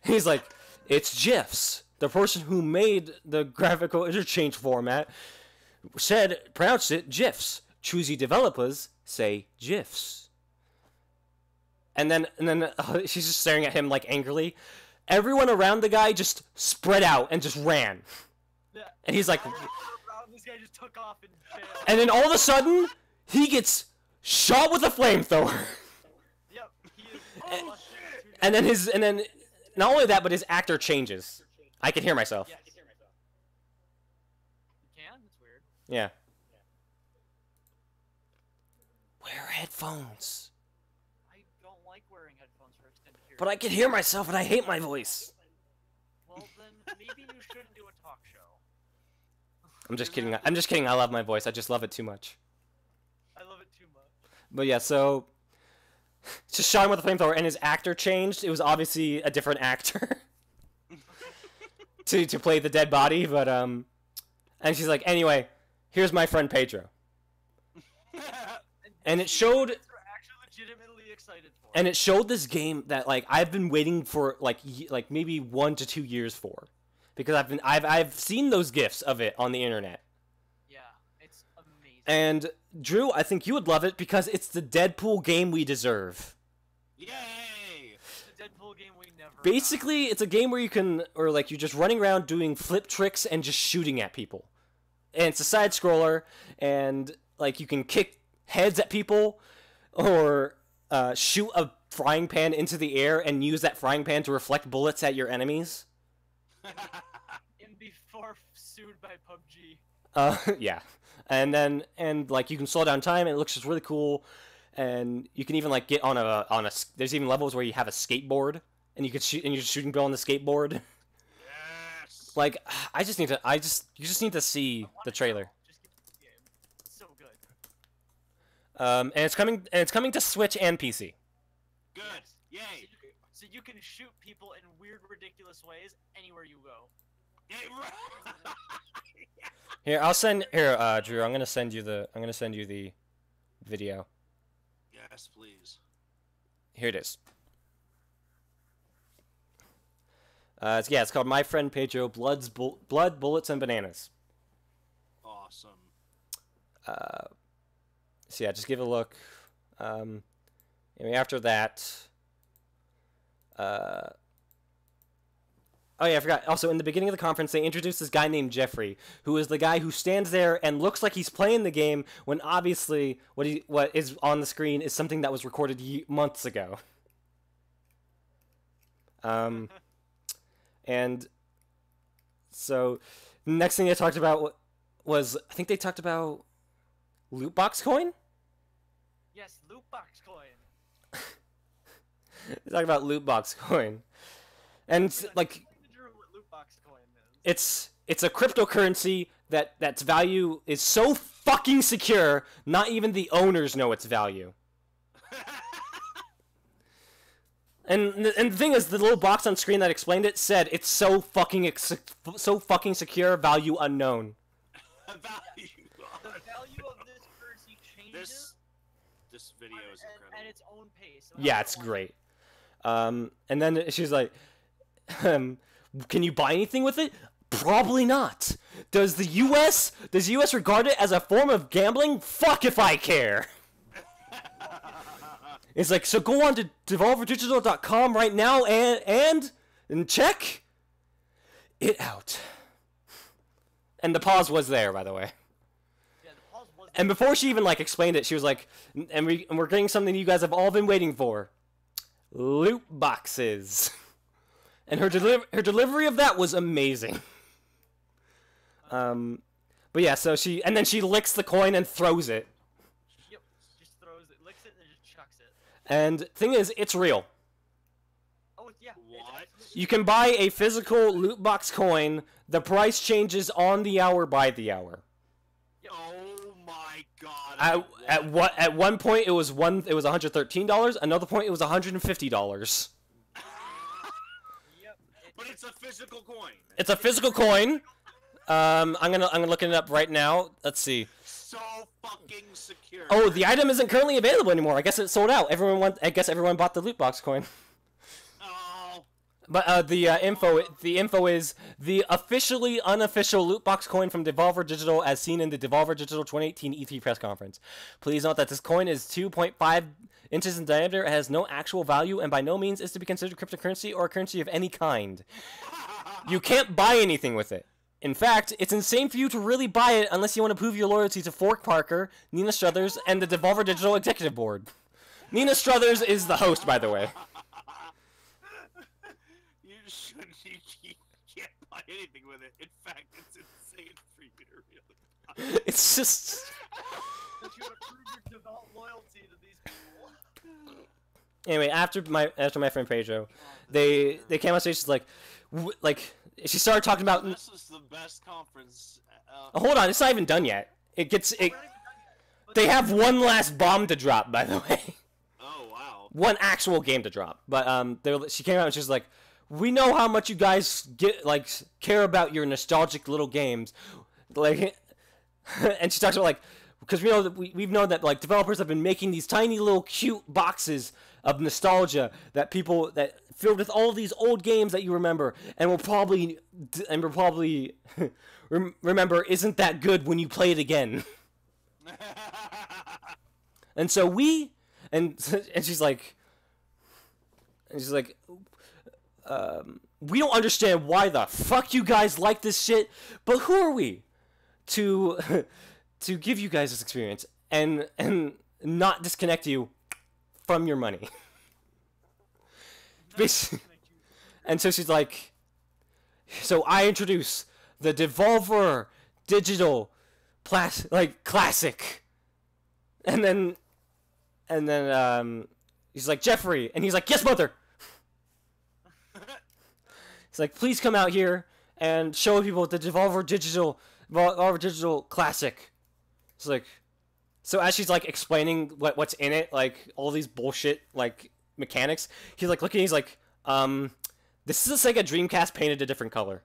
He's like, it's GIFs. The person who made the graphical interchange format pronounced it GIFs. Choosy developers say GIFs. And then she's just staring at him like angrily. Everyone around the guy just spread out and just ran. Yeah. And he's like, This guy just took off in jail. and then all of a sudden, he gets shot with a flamethrower. Yep. He is. And then not only that, but his actor changes. I can hear myself. Yes. You can? It's weird. Yeah. Wear headphones. I don't like wearing headphones for extended periods. But I can hear myself and I hate my voice. Well, then maybe you shouldn't do a talk show. I'm just kidding. I'm just kidding. I love my voice. I just love it too much. I love it too much. But yeah, so just shot him with a flamethrower, and his actor changed. It was obviously a different actor to play the dead body. But and she's like, anyway, here's my friend Pedro, and it showed. We're actually legitimately excited for. And it showed this game that like I've been waiting for like maybe 1 to 2 years for, because I've seen those GIFs of it on the internet. Yeah, it's amazing. And Drew, I think you would love it because it's the Deadpool game we deserve. Yay! It's the Deadpool game we never got. Basically, it's a game where you're just running around doing flip tricks and just shooting at people. And it's a side scroller, and like you can kick heads at people, or shoot a frying pan into the air and use that frying pan to reflect bullets at your enemies. And before sued by PUBG. Yeah. And like you can slow down time, and it looks just really cool. And you can even like get on a there's even levels where you have a skateboard, and you could shoot, and you're shooting people on the skateboard. Yes! Like you just need to see the trailer. Just get the game. It's so good. And it's coming to Switch and PC. Good! Yes. Yay! So you can shoot people in weird, ridiculous ways anywhere you go. Yay! Here, Drew, I'm gonna send you the video. Yes, please. Here it is. It's called My Friend Pedro, Blood, Bullets, and Bananas. Awesome. So yeah, just give it a look. After that... Oh yeah, I forgot. Also, in the beginning of the conference, they introduced this guy named Jeffrey, who is the guy who stands there and looks like he's playing the game, when obviously what is on the screen is something that was recorded months ago. And so, the next thing they talked about was, I think they talked about loot box coin? Yes, loot box coin. They talked about loot box coin. And like, What loot box coin is. it's a cryptocurrency that's value is so fucking secure, not even the owners know its value. And the thing is, the little box on screen that explained it said it's so fucking secure, value unknown. Value. The value of this currency changes This video is incredible. And its own pace. So Yeah, however it's long- great. And then she's like, can you buy anything with it? Probably not. Does the U.S. regard it as a form of gambling? Fuck if I care. It's like, so go on to devolverdigital.com right now and check it out. And the pause was there, by the way. Yeah, the pause was. And before she even like explained it, she was like, and we're getting something you guys have all been waiting for. Loot boxes. And her delivery of that was amazing. But yeah, so she licks the coin and throws it. Yep, just throws it, licks it, and then just chucks it. And thing is, it's real. Oh yeah. What? You can buy a physical loot box coin. The price changes on the hour by the hour. Oh my god. At one point it was $113. Another point it was $150. Yep. But it's a physical coin. It's a physical coin. I'm gonna look it up right now. Let's see. So fucking secure. Oh, the item isn't currently available anymore. I guess it sold out. I guess everyone bought the loot box coin. Oh. But the info is the officially unofficial loot box coin from Devolver Digital as seen in the Devolver Digital 2018 E3 press conference. Please note that this coin is 2.5 inches in diameter, it has no actual value, and by no means is to be considered cryptocurrency or a currency of any kind. You can't buy anything with it. In fact, it's insane for you to really buy it unless you want to prove your loyalty to Fork Parker, Nina Struthers, and the Devolver Digital Executive Board. Nina Struthers is the host, by the way. You can't buy anything with it. In fact, it's insane for you to really. It's just... But you gotta prove your devout loyalty to these people. Anyway, after my friend Pedro, they came on stage. She's like, she started talking about. This was the best conference. Hold on, it's not even done yet. They have one last bomb to drop, by the way. Oh wow. One actual game to drop. But she came out and she was like, we know how much you guys care about your nostalgic little games, like, and she talks about because we know that we've known that developers have been making these tiny little cute boxes of nostalgia that filled with all these old games that you remember and will probably remember isn't that good when you play it again. And so we she's like we don't understand why the fuck you guys like this shit, but who are we to give you guys this experience and not disconnect you from your money. And so she's like, so I introduce the Devolver Digital Classic. And then he's like, Jeffrey, and he's like, yes, mother. He's like, please come out here and show people the Devolver Digital Classic. It's like, so as she's explaining what's in it, all these bullshit mechanics, he's looking, he's like, this is a Sega Dreamcast painted a different color.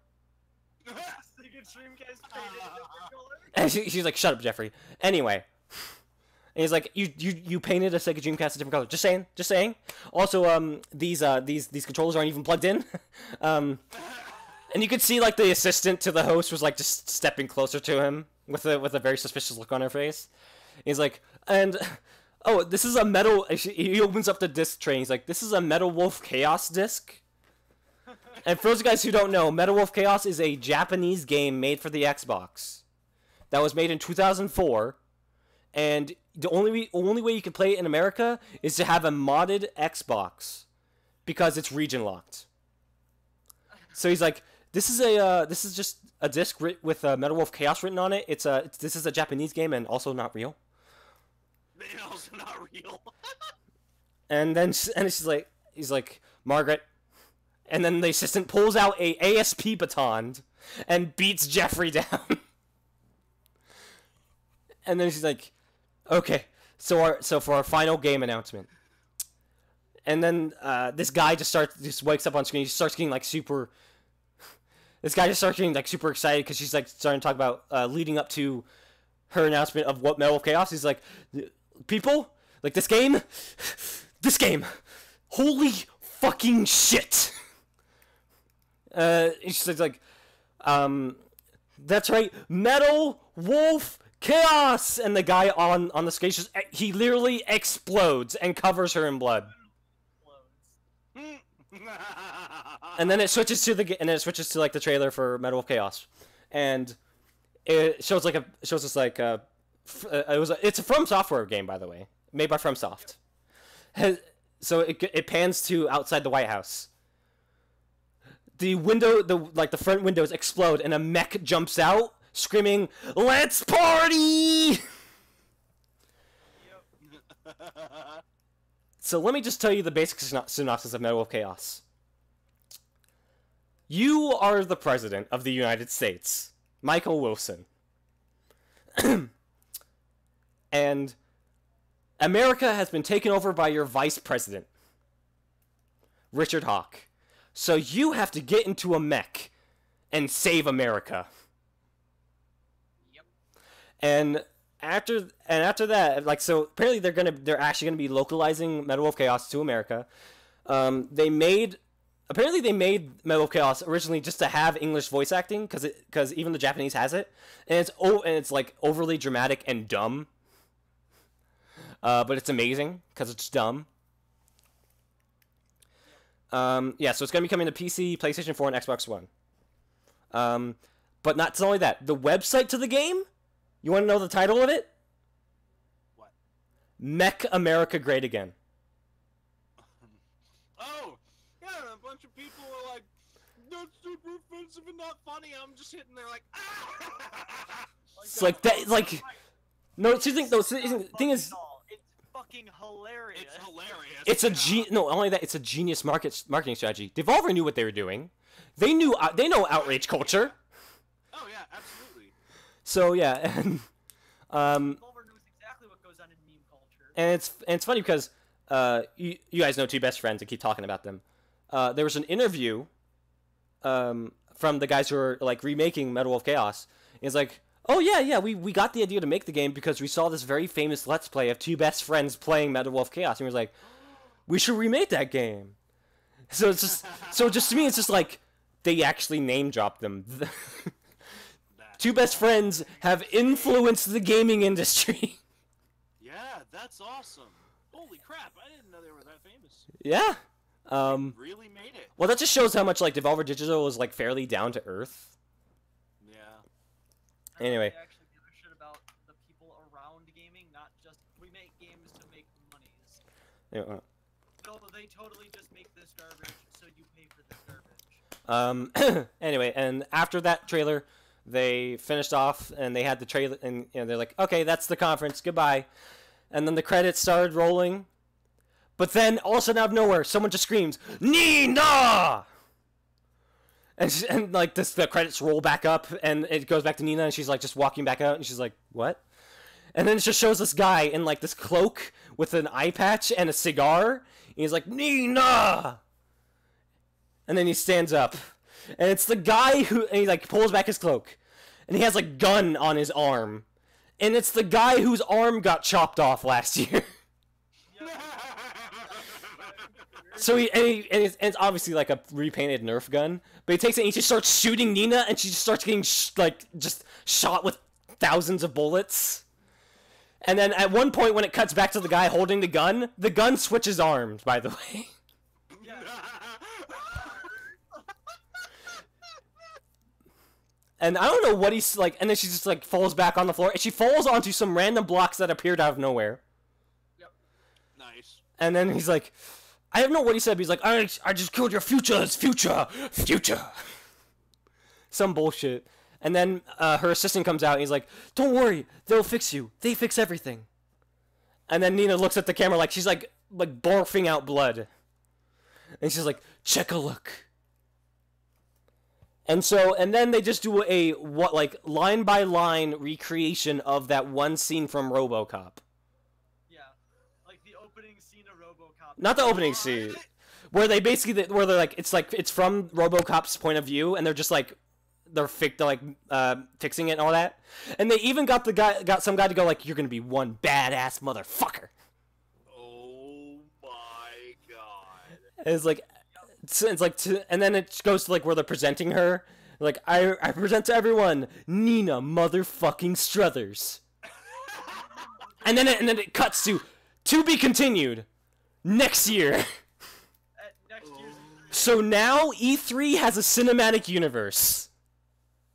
Sega Dreamcast painted a different color? And she's like, shut up, Jeffrey. Anyway. And he's like, you painted a Sega Dreamcast a different color. Just saying. Also, these controllers aren't even plugged in. And you could see the assistant to the host was just stepping closer to him with a very suspicious look on her face. He's like, and oh, this is a metal. He opens up the disc tray. He's like, this is a Metal Wolf Chaos disc. And for those guys who don't know, Metal Wolf Chaos is a Japanese game made for the Xbox that was made in 2004. And the only way you can play it in America is to have a modded Xbox because it's region locked. So he's like, this is just a disc with Metal Wolf Chaos written on it. This is a Japanese game and also not real. And also not real. And he's like, Margaret. And then the assistant pulls out a ASP baton and beats Jeffrey down. And then she's like, okay, so for our final game announcement. And then this guy just wakes up on screen. He starts getting super. This guy just starts getting super excited because she's starting to talk about leading up to her announcement of what Metal of Chaos. He's like, people, Like this game, holy fucking shit. She's like, that's right, Metal Wolf Chaos, and the guy on the skate just he literally explodes and covers her in blood. And then it switches to like the trailer for Metal Wolf Chaos, and it shows us like it's a From Software game, by the way, made by FromSoft. So it pans to outside the White House. The front windows explode and a mech jumps out, screaming, "Let's party!" So let me just tell you the basic synopsis of Metal Wolf Chaos. You are the president of the United States, Michael Wilson. And America has been taken over by your vice president, Richard Hawke. So you have to get into a mech and save America. Yep. And after that, like, so apparently they're actually gonna be localizing Metal Wolf Chaos to America. They made Metal Wolf Chaos originally just to have English voice acting, because even the Japanese has it, and it's like overly dramatic and dumb. But it's amazing because it's dumb. Yeah, so it's gonna be coming to PC, PlayStation 4, and Xbox One. But not only that, the website to the game. You want to know the title of it? What? Mech America Great Again. Oh, yeah, a bunch of people are like, that's super offensive and not funny. I'm just hitting there like, ah! It's like that, like, no. See, the thing is, it's fucking hilarious. It's hilarious. it's no, only that, it's a genius marketing strategy. Devolver knew what they were doing. They know outrage culture. Oh yeah, absolutely. So yeah, and Devolver knows exactly what goes on in meme culture. and it's funny because you guys know Two Best Friends and keep talking about them. There was an interview from the guys who are like remaking Metal Wolf Chaos. It's like, oh yeah, we got the idea to make the game because we saw this very famous Let's Play of two best friends playing Metal Wolf Chaos, and we was like, we should remake that game. So it's just to me, it's just like they actually name dropped them. Two best friends have influenced the gaming industry. Yeah, that's awesome. Holy crap! I didn't know they were that famous. Yeah. Really made it. Well, that just shows how much like Devolver Digital is like fairly down to earth. Yeah. Anyway. They actually give a shit about the people around gaming, not just we make games to make monies. Yeah. No, they totally just make this garbage, so you pay for this garbage. Anyway, and after that trailer, they finished off and they had the trailer, and they're like, okay, that's the conference, goodbye. And then the credits started rolling, but then all of a sudden out of nowhere, someone just screams, Nina! And like the credits roll back up, and it goes back to Nina, and she's like just walking back out, and she's like, what? And then it just shows this guy in like this cloak with an eye patch and a cigar, and he's like, Nina! And then he stands up, and it's the guy and he like pulls back his cloak, and he has a gun on his arm, and it's the guy whose arm got chopped off last year. So it's obviously like a repainted Nerf gun, but he takes it and he just starts shooting Nina, and she just starts getting just shot with thousands of bullets. And then at one point when it cuts back to the guy holding the gun switches arms, by the way. Yeah. And I don't know what he's like, and then she just like falls back on the floor, and she falls onto some random blocks that appeared out of nowhere. Yep. Nice. And then he's like, I don't know what he said, but he's like, I just killed your future. Some bullshit. And then her assistant comes out, and he's like, don't worry, they'll fix you. They fix everything. And then Nina looks at the camera like she's like barfing out blood. And she's like, check a look. And then they just do a line by line recreation of that one scene from RoboCop. Yeah. Like the opening scene of RoboCop. Not the opening scene, where they're like it's from RoboCop's point of view, and they're just like fixing it and all that. And they even got some guy to go like, you're gonna be one badass motherfucker. It's like, and then it goes to like where they're presenting her. Like, I present to everyone, Nina motherfucking Struthers. And then it cuts to be continued next year. At next year's So now E3 has a cinematic universe.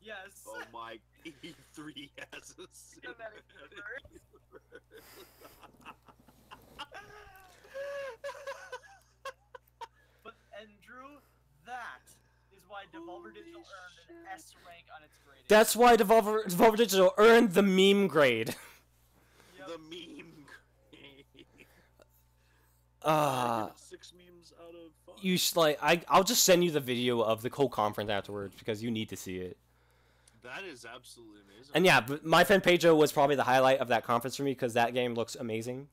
yes. Oh my, E3 has a Cinematic universe. But and Drew, that is why Devolver Digital earned an S rank on its grading. That's why Devolver Digital earned the meme grade. Yep. The meme grade. 6 memes out of 5. You should, like, I'll just send you the video of the whole conference afterwards because you need to see it. That is absolutely amazing. And yeah, but My Friend Pedro was probably the highlight of that conference for me because that game looks amazing.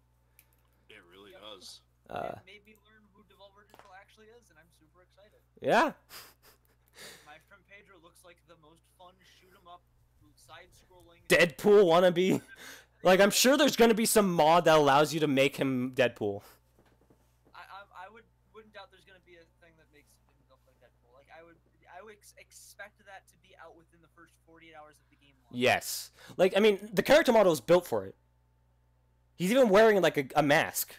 It really does. It made me learn who Devolver Digital actually is, and I'm super excited. Yeah. My Friend Pedro looks like the most fun shoot 'em up, side-scrolling. Deadpool wannabe. Like, I'm sure there's gonna be some mod that allows you to make him Deadpool. I wouldn't doubt there's gonna be a thing that makes him look like Deadpool. Like I would expect that to be out within the first 48 hours of the game launch. Yes. Like, I mean, the character model is built for it. He's even wearing, like, a mask.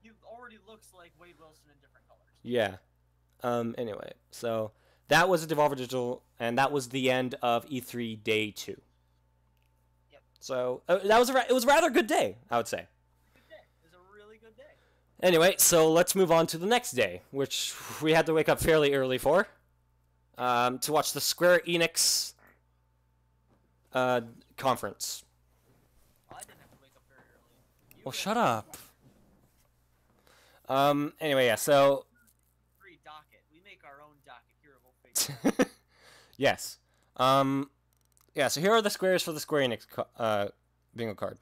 He already looks like Wade Wilson in different colors. Yeah. Anyway, so that was Devolver Digital, and that was the end of E3 Day 2. Yep. So, it was a rather good day, I would say. Good day. It was a really good day. Anyway, so let's move on to the next day, which we had to wake up fairly early for, to watch the Square Enix conference. Well, I didn't have to wake up very early. You Well, had shut to up. watch Anyway, yeah, so, free docket. We make our own docket here at Wolf yes. Yeah, so here are the squares for the Square Enix bingo card.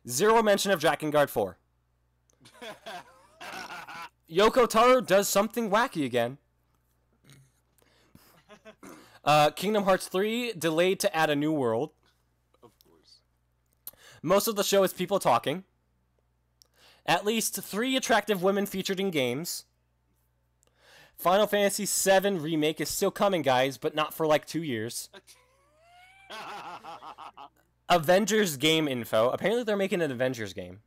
Zero mention of Drakengard 4. Yoko Taro does something wacky again. Kingdom Hearts 3 delayed to add a new world. Of course. Most of the show is people talking. At least 3 attractive women featured in games. Final Fantasy VII Remake is still coming, guys, but not for like 2 years. Avengers game info. Apparently they're making an Avengers game.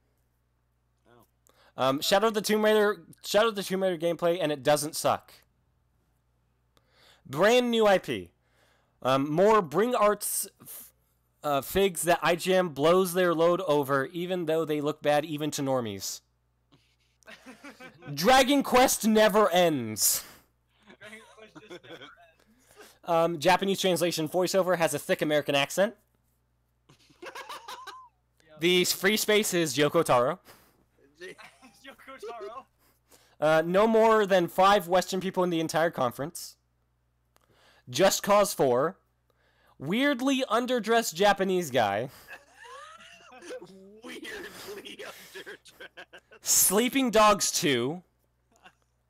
Shadow of the Tomb Raider gameplay, and it doesn't suck. Brand new IP. More Bring Arts figs that IGM blows their load over, even though they look bad even to normies. Dragon Quest never ends. Dragon Quest just never ends. Japanese translation voiceover has a thick American accent. The free space is Yoko Taro. Yoko Taro. No more than 5 Western people in the entire conference. Just Cause 4. Weirdly underdressed Japanese guy. Weirdly underdressed. Sleeping Dogs 2.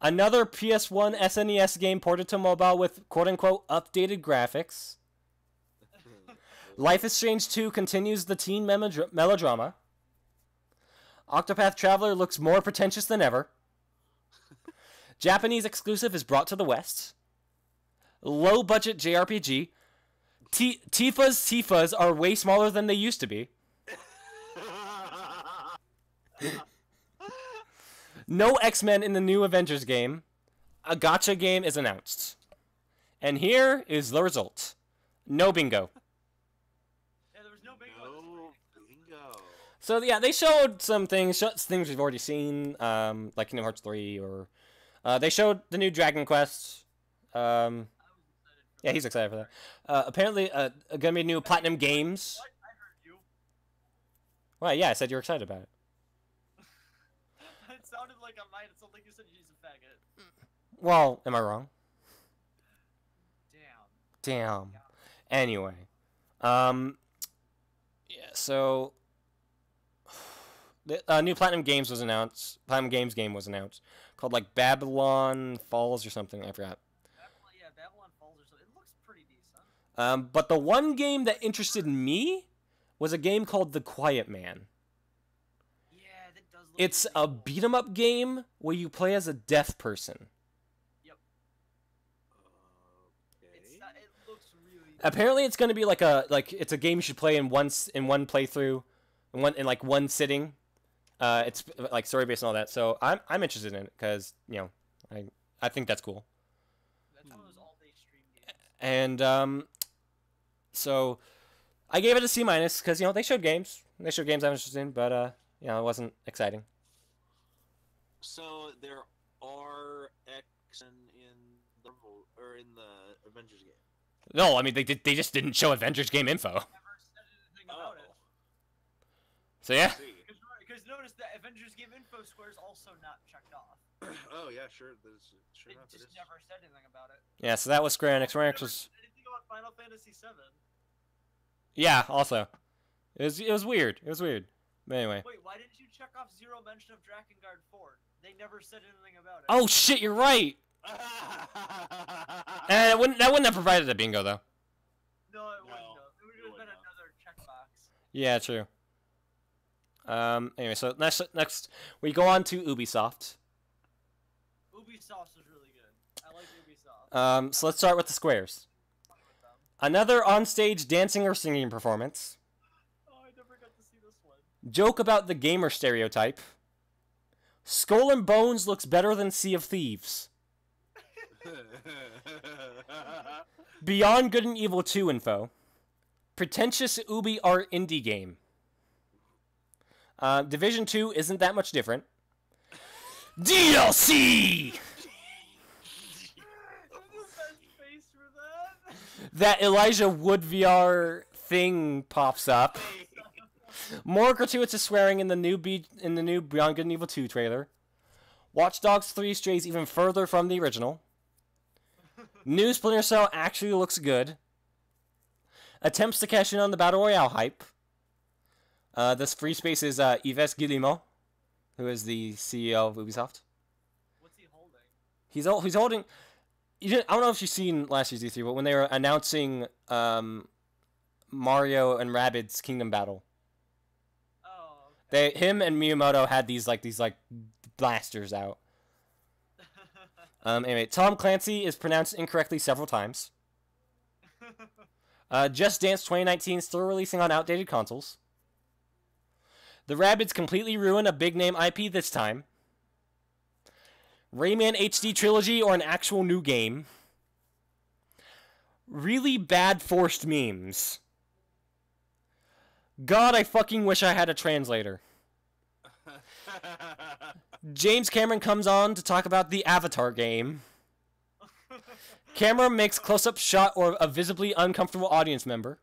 Another PS1 SNES game ported to mobile with quote-unquote updated graphics. Life is Strange 2 continues the teen melodrama. Octopath Traveler looks more pretentious than ever. Japanese exclusive is brought to the West. Low-budget JRPG. Tifas are way smaller than they used to be. No X-Men in the new Avengers game. A gacha game is announced. And here is the result. No bingo. Yeah, there was no bingo. No bingo. So yeah, they showed some things we've already seen, like Kingdom Hearts 3, or they showed the new Dragon Quest. I was excited for Yeah, he's excited for that. Apparently, gonna be new Platinum Games. What? I heard you. Well, yeah, I said you're excited about it. It sounded like I might. It sounded like you said he's a faggot. Well, am I wrong? Damn. Damn. Anyway, yeah. So, the new Platinum Games was announced. Platinum Games game was announced, called like Babylon Falls or something. I forgot. Babylon Falls or something. It looks pretty decent. But the one game that interested me was a game called The Quiet Man. Yeah, that does look It's really a cool. beat 'em up game where you play as a deaf person. It looks really Apparently, it's going to be like it's a game you should play in one playthrough, in like one sitting. It's like story based and all that. So I'm interested in it because I think that's cool. That's one of those all-day stream games. And so I gave it a C minus because they showed games. They showed games I'm interested in, but it wasn't exciting. So there are X in the Avengers game. No, I mean they just didn't show Avengers game info. Never said anything about it. So yeah. Because notice that Avengers game info square is also not checked off. Oh yeah, sure. Sure It enough, it just is. never said anything about it. Yeah, so that was Square Enix. Square Enix Never was said anything about Final Fantasy VII. yeah. Also, it was weird. It was weird. But anyway. Wait, why didn't you check off zero mention of Drakengard 4? They never said anything about it. Oh shit, you're right. And that wouldn't have provided a bingo though. No, it wouldn't have. It would it have been wouldn't have. another checkbox. Yeah, true. Anyway, so next we go on to Ubisoft. Ubisoft is really good. I like Ubisoft. So let's start with the squares. Fun with them. Another onstage dancing or singing performance. Oh, I never got to see this one. Joke about the gamer stereotype. Skull and Bones looks better than Sea of Thieves. Beyond Good and Evil 2 info. Pretentious Ubi art indie game. Division 2 isn't that much different. DLC! The best face for that. That Elijah Wood VR thing pops up. More gratuitous swearing in the new Beyond Good and Evil 2 trailer. Watch Dogs 3 strays even further from the original. New Splinter Cell actually looks good. Attempts to cash in on the Battle Royale hype. This free space is Yves Guillemot, who is the CEO of Ubisoft. What's he holding? He's holding. I don't know if you've seen last year's E3, but when they were announcing Mario and Rabbids Kingdom Battle, Oh, okay. him and Miyamoto had these blasters out. Anyway, Tom Clancy is pronounced incorrectly several times. Just Dance 2019 still releasing on outdated consoles. The Rabbids completely ruin a big name IP this time. Rayman HD Trilogy or an actual new game. Really bad forced memes. God, I fucking wish I had a translator. James Cameron comes on to talk about the Avatar game. Camera makes close-up shot or a visibly uncomfortable audience member.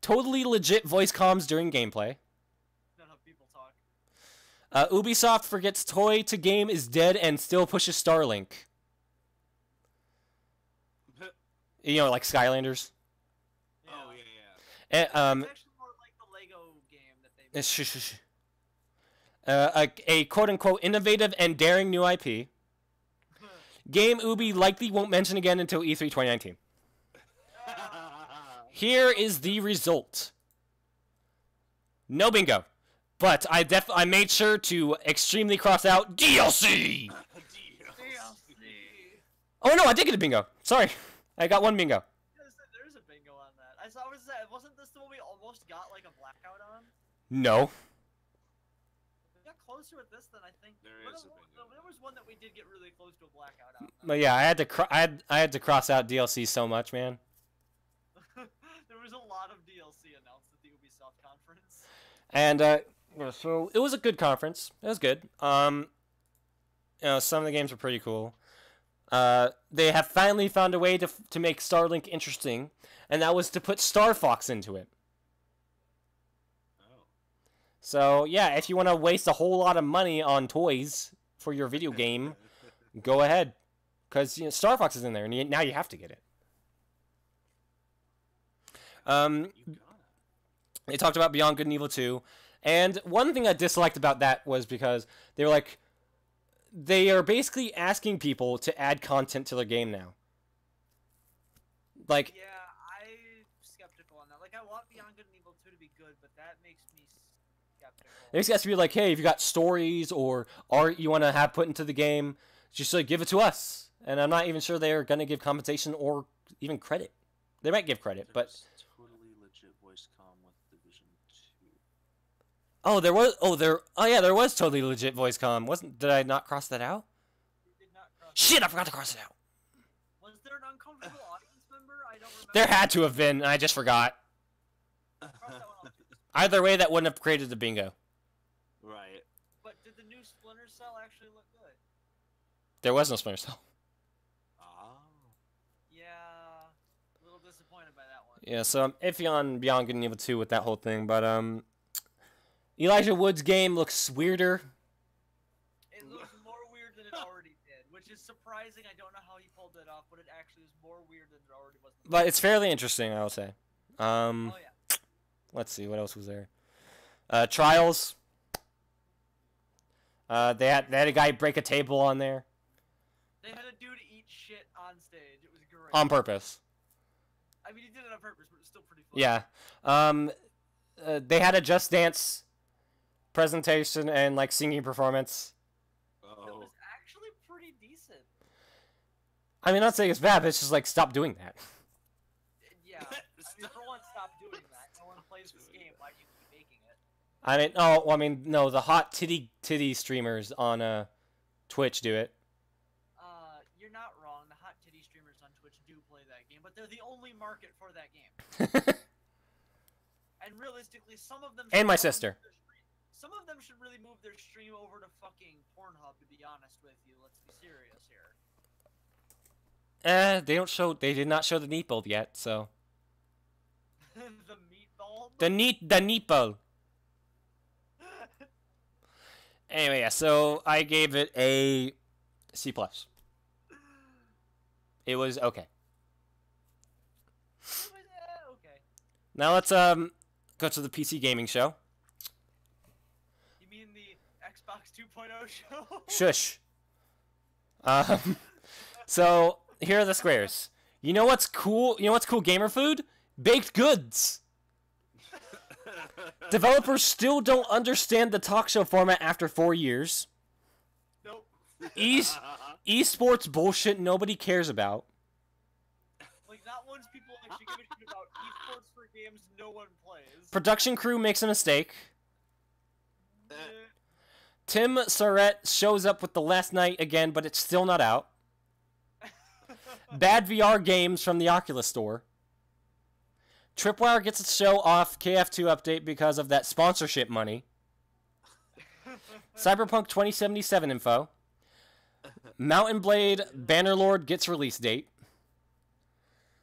Totally legit voice comms during gameplay. Not how people talk. Ubisoft forgets toy to game is dead and still pushes Starlink. Like Skylanders. Yeah. Oh yeah. And, It's actually more like the Lego game that they made. a quote-unquote innovative and daring new IP. Game Ubi likely won't mention again until E3 2019. Here is the result. No bingo. But I made sure to extremely cross out DLC! DLC. Oh no, I did get a bingo. Sorry. I got one bingo. There is a bingo on that. Wasn't this the one we almost got like a blackout on? No. We got closer with this than I think. There What is a the- bingo. There was one that we did get really close to a blackout on. But yeah, I had to cross out DLC so much, man. There was a lot of DLC announced at the Ubisoft conference. And so it was a good conference. It was good. Some of the games were pretty cool. They have finally found a way to make Starlink interesting, and that was to put Star Fox into it. Oh. So yeah, if you want to waste a whole lot of money on toys for your video game, go ahead, because Star Fox is in there, and now you have to get it. You got it. They talked about Beyond Good and Evil 2, and one thing I disliked about that was because they were like, they are basically asking people to add content to their game now. Like, Yeah, I'm skeptical on that. Like, I want Beyond Good and Evil 2 to be good, but that makes me skeptical. It has to be like, hey, if you got stories or art you want to have put into the game, just like give it to us. And I'm not even sure they're gonna give compensation or even credit. They might give credit, but There's totally legit voice comm with Division 2. there was totally legit voice comm. Did I not cross that out? You did not cross. Shit, I forgot to cross it out. Was there an uncomfortable audience member? I don't remember. There had to have been, and I just forgot. Cross that one off. Either way, that wouldn't have created the bingo. Right. But did the new Splinter Cell actually look good? There was no Splinter Cell. Ah. Yeah, a little disappointed by that one. Yeah, so I'm iffy on Beyond Good and Evil 2 with that whole thing, but Elijah Wood's game looks weirder. It looks more weird than it already did, which is surprising. I don't know how he pulled it off, but it actually is more weird than it already was. But it's fairly interesting, I would say. Oh yeah. Let's see, what else was there? Trials. They had a guy break a table on there. They had a dude eat shit on stage. It was great. On purpose. I mean, he did it on purpose, but it's still pretty funny. Yeah. They had a Just Dance presentation and like singing performance. It Oh. was actually pretty decent. I mean, not saying it's bad, but it's just like stop doing that. Yeah. I mean, for one, stop doing that. No one plays this game. Why do you keep making it? The hot titty streamers on Twitch do it. You're not wrong. The hot titty streamers on Twitch do play that game, but they're the only market for that game. And realistically, some of them. And my should sister. move their stream- Some of them should really move their stream over to fucking Pornhub. To be honest with you, let's be serious here. They did not show the nipple yet, so. The meatball. The nipple. Anyway, yeah, so I gave it a C+. It was okay. Okay. Now let's go to the PC gaming show. You mean the Xbox 2.0 show? Shush. So here are the squares. You know what's cool? You know what's cool gamer food? Baked goods. Developers still don't understand the talk show format after 4 years. Nope. Esports bullshit nobody cares about. Like, not once people actually give a shit about esports for games no one plays. Production crew makes a mistake. Eh. Tim Surratt shows up with The Last Night again, but it's still not out. Bad VR games from the Oculus Store. Tripwire gets its show off KF2 update because of that sponsorship money. Cyberpunk 2077 info. Mountain Blade Bannerlord gets release date.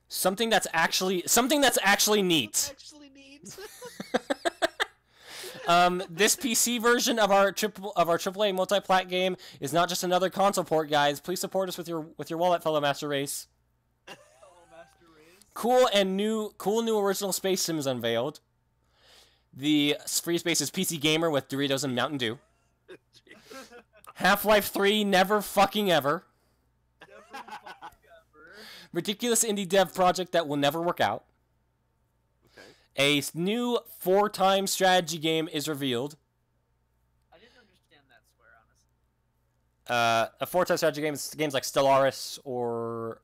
Something that's actually neat. Actually neat. This PC version of our AAA multi-plat game is not just another console port, guys. Please support us with your wallet, fellow Master Race. Hello, Master Race. Cool new original Space Sims unveiled. The Free Space is PC Gamer with Doritos and Mountain Dew. Half-Life 3 never fucking ever. Never fucking ever. Ridiculous indie dev project that will never work out. Okay. A new 4-time strategy game is revealed. I didn't understand that swear, honestly. A 4-time strategy game is games like Stellaris or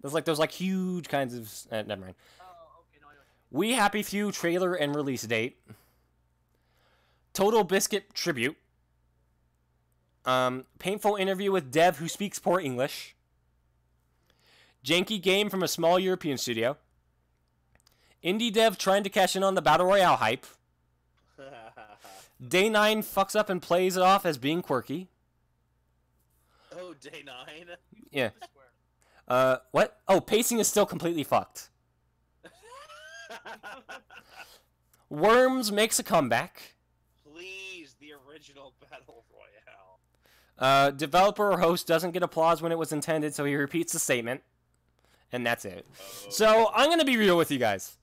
those huge kinds of never mind. Oh, okay, no, I know what you We Happy Few trailer and release date. Total Biscuit tribute. Painful interview with dev who speaks poor English. Janky game from a small European studio. Indie dev trying to cash in on the Battle Royale hype. Day 9 fucks up and plays it off as being quirky. Oh, day 9. Yeah. mean. Swear. What? Oh, pacing is still completely fucked. Worms makes a comeback. Please, the original Battle Royale. Developer or host doesn't get applause when it was intended, so he repeats the statement. And that's it. Oh. So, I'm gonna be real with you guys.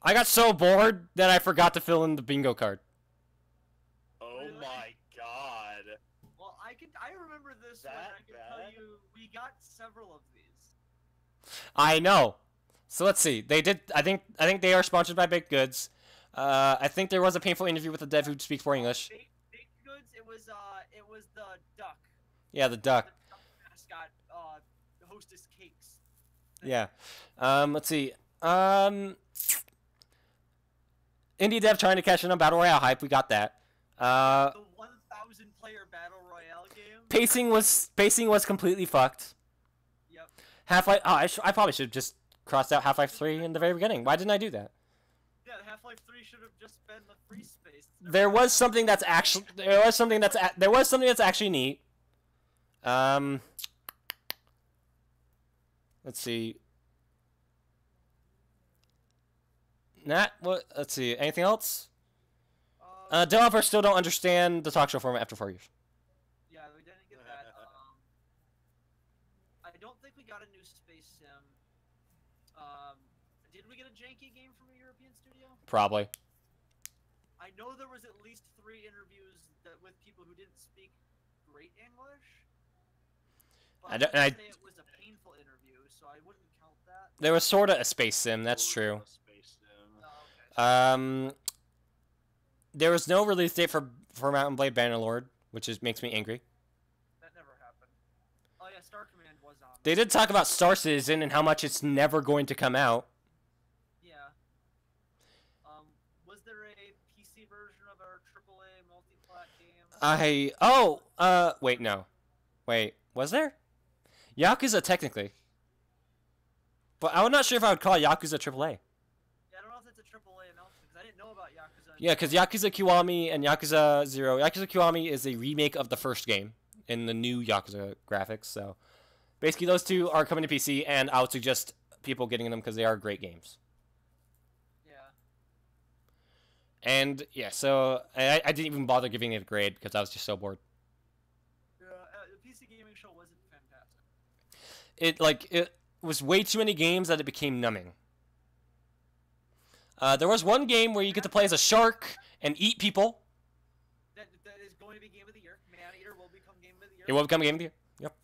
I got so bored that I forgot to fill in the bingo card. Oh Really? my god. Well, I remember this one. That I can tell bad? you, we got several of these. I know. So let's see. They did. I think they are sponsored by Baked Goods. I think there was a painful interview with a dev who speaks poor English. Baked goods. It was the duck. Yeah, the duck. The duck mascot. Hostess cakes. Yeah. Let's see. Indie dev trying to cash in on Battle Royale hype. We got that. The 1,000 player battle royale game. Pacing was completely fucked. Yep. Half-Life. Oh, I probably should have just crossed out Half-Life 3 in the very beginning. Why didn't I do that? Yeah, Half-Life 3 should have just been the free space. There was something that's actually actually neat. Let's see. Let's see. Anything else? Developers still don't understand the talk show format after 4 years. Yeah, we didn't get that. I don't think we got a new Space Sim. Did we get a janky game from a European studio? Probably. I know there was at least 3 interviews with people who didn't speak great English. But I don't- would I- say it was a painful interview, so I wouldn't count that. There was sort of a space sim. That's true. Space Sim. Oh, okay. There was no release date for Mountain Blade Bannerlord, which makes me angry. That never happened. Oh yeah, Star Command was on. They did talk about Star Citizen and how much it's never going to come out. Yeah. Was there a PC version of our AAA multi-plat game? Wait, no. Wait, was there? Yakuza, technically. But I'm not sure if I would call Yakuza AAA. Yeah, I don't know if that's a AAA announcement, because I didn't know about Yakuza. Yeah, because Yakuza Kiwami and Yakuza 0. Yakuza Kiwami is a remake of the first game in the new Yakuza graphics, so... Basically, those two are coming to PC, and I would suggest people getting them because they are great games. Yeah. And, yeah, so I didn't even bother giving it a grade because I was just so bored. The PC gaming show wasn't fantastic. It was way too many games that it became numbing. There was one game where you get to play as a shark and eat people. That is going to be Game of the Year. Maneater will become Game of the Year. It will become a game of the year. Yep.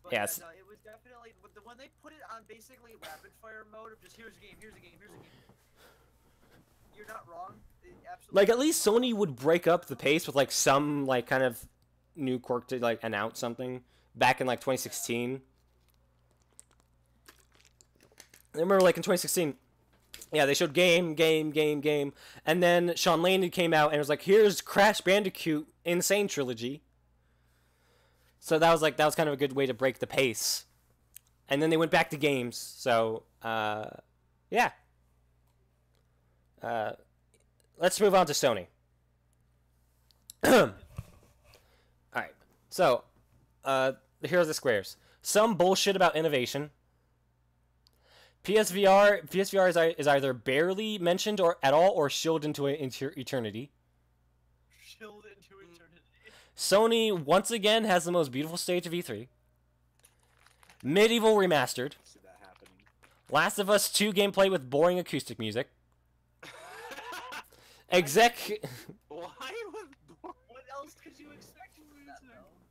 But Yes. yeah, no, it was definitely when they put it on basically rapid fire mode of just here's a game, here's a game, here's a game. You're not wrong. It absolutely. Like, at least Sony would break up the pace with, like, some, like, kind of new quirk to, like, announce something back in, like, 2016. I remember, like, in 2016, yeah, they showed game, and then Sean Lane came out and was like, here's Crash Bandicoot Insane Trilogy. So that was kind of a good way to break the pace. And then they went back to games, so, yeah. Let's move on to Sony. Alright, so, here are the squares. Some bullshit about innovation. PSVR is either barely mentioned or at all or shilled into eternity. Chilled into eternity. Sony once again has the most beautiful stage of E3. Medieval remastered. See that happening. Last of Us 2 gameplay with boring acoustic music. Exec. Why would What else could you expect from that,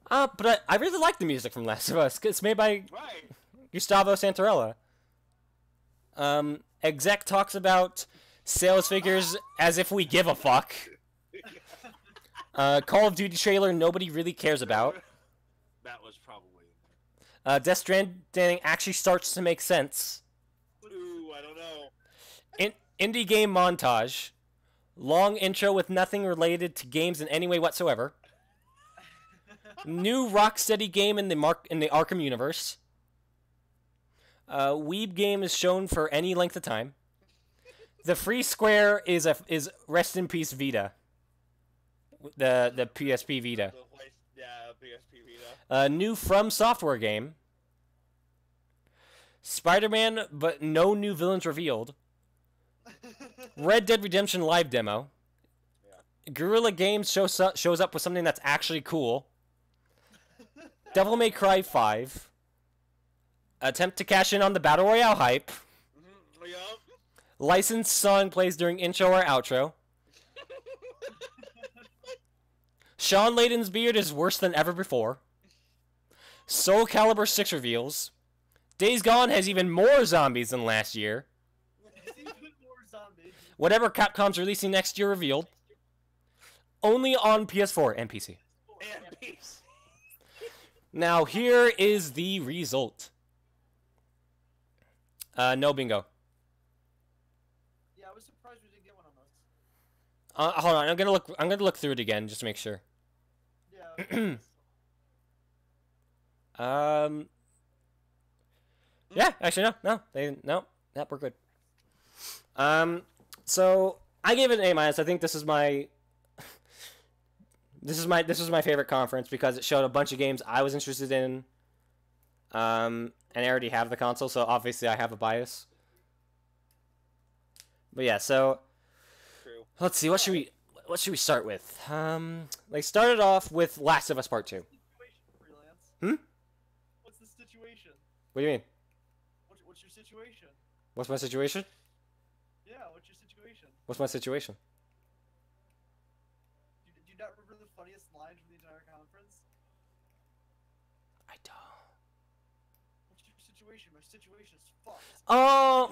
though? But I really like the music from Last of Us. 'Cause it's made by right? Gustavo Santarella. Exec talks about sales figures as if we give a fuck. Call of Duty trailer nobody really cares about. That was probably. Death Stranding actually starts to make sense. Ooh, I don't know. Indie game montage. Long intro with nothing related to games in any way whatsoever. New Rocksteady game in the Arkham universe. Weeb game is shown for any length of time. The free square is rest in peace Vita. The PSP Vita. Yeah, PSP Vita. New From Software game. Spider-Man, but no new villains revealed. Red Dead Redemption live demo. Guerrilla Games shows up with something that's actually cool. Devil May Cry 5. Attempt to cash in on the Battle Royale hype. Yup. Licensed song plays during intro or outro. Sean Layden's beard is worse than ever before. Soul Calibur 6 reveals. Days Gone has even more zombies than last year. Even more zombies. Whatever Capcom's releasing next year revealed. Only on PS4 and PC. And peace. Now, here is the result. No bingo. Yeah, I was surprised we didn't get one on this. Hold on, I'm gonna look through it again just to make sure. Yeah. Yeah, actually no, yep, we're good. So I gave it an A-. I think this is my this is my favorite conference because it showed a bunch of games I was interested in. And I already have the console, so obviously I have a bias. But yeah, so True. let's see, what should we start with? They started off with Last of Us Part 2. Hmm? What's the situation? What do you mean? What's your situation? What's my situation? Yeah, what's your situation? What's my situation? Do you not remember the funniest line from the entire conference? I don't. What's your situation? My situation is fucked. Oh,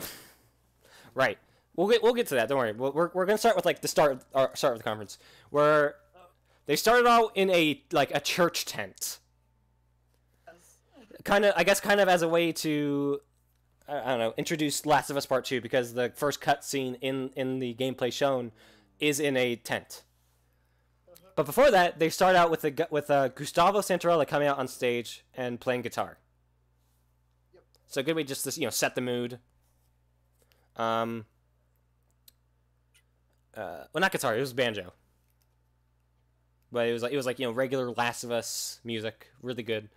right. We'll get to that. Don't worry. We're gonna start with like the start of the conference, where they started out in a church tent. Kind of as a way to, I don't know, introduce Last of Us Part 2, because the first cutscene in the gameplay shown is in a tent. But before that, they start out with Gustavo Santarella coming out on stage and playing guitar. Yep. So a good way just to set the mood. Well, not guitar, it was banjo. But it was like regular Last of Us music, really good.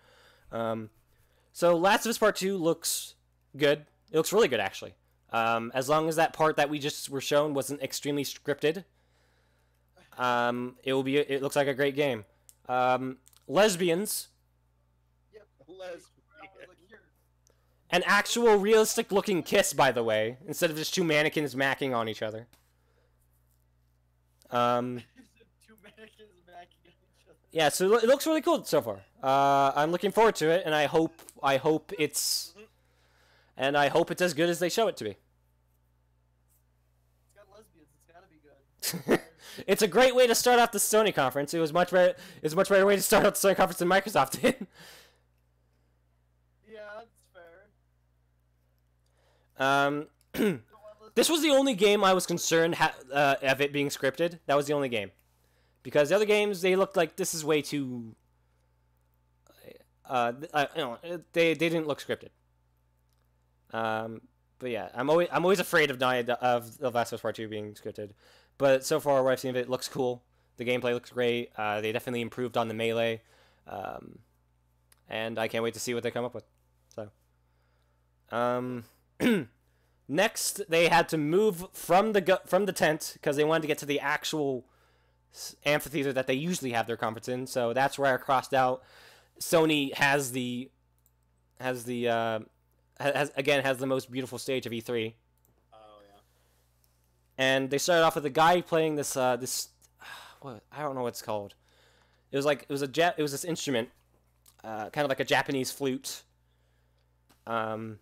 So Last of Us Part 2 looks good. It looks really good, actually. As long as that part that we just were shown wasn't extremely scripted, it looks like a great game. Lesbians, Yep. Lesbian. Like, here. an actual realistic looking kiss, by the way, instead of just two mannequins macking on each other. Two mannequins backing at each other. Yeah, so it looks really cool so far. I'm looking forward to it, and I hope it's as good as they show it to be. It's got lesbians. It's gotta be good. It's a great way to start off the Sony conference. It was much better. It's a much better way to start off the Sony conference than Microsoft did. Yeah, that's fair. This was the only game I was concerned of it being scripted. That was the only game, because the other games, they looked like this is way too. They didn't look scripted. But yeah, I'm always afraid of Last of Us Part 2 being scripted. But so far, what I've seen of it looks cool. The gameplay looks great. They definitely improved on the melee, and I can't wait to see what they come up with. So, next they had to move from the tent because they wanted to get to the actual amphitheater that they usually have their conference in. So that's where I crossed out. Sony has the most beautiful stage of E3. Oh yeah. And they started off with a guy playing this what, I don't know what it's called. It was this instrument, kind of like a Japanese flute. It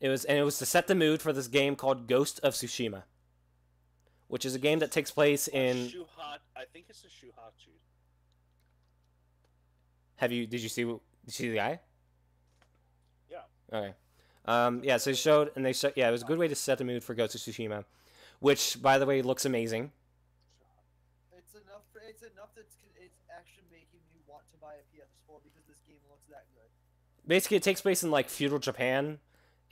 was to set the mood for this game called Ghost of Tsushima, which is a game that takes place in. I think it's a Shuhachi. Did you see the guy? Yeah. Okay. Yeah, so it was a good way to set the mood for Ghost of Tsushima, which, by the way, looks amazing. It's enough that it's actually making me want to buy a PS4 because this game looks that good. Basically, it takes place in like feudal Japan,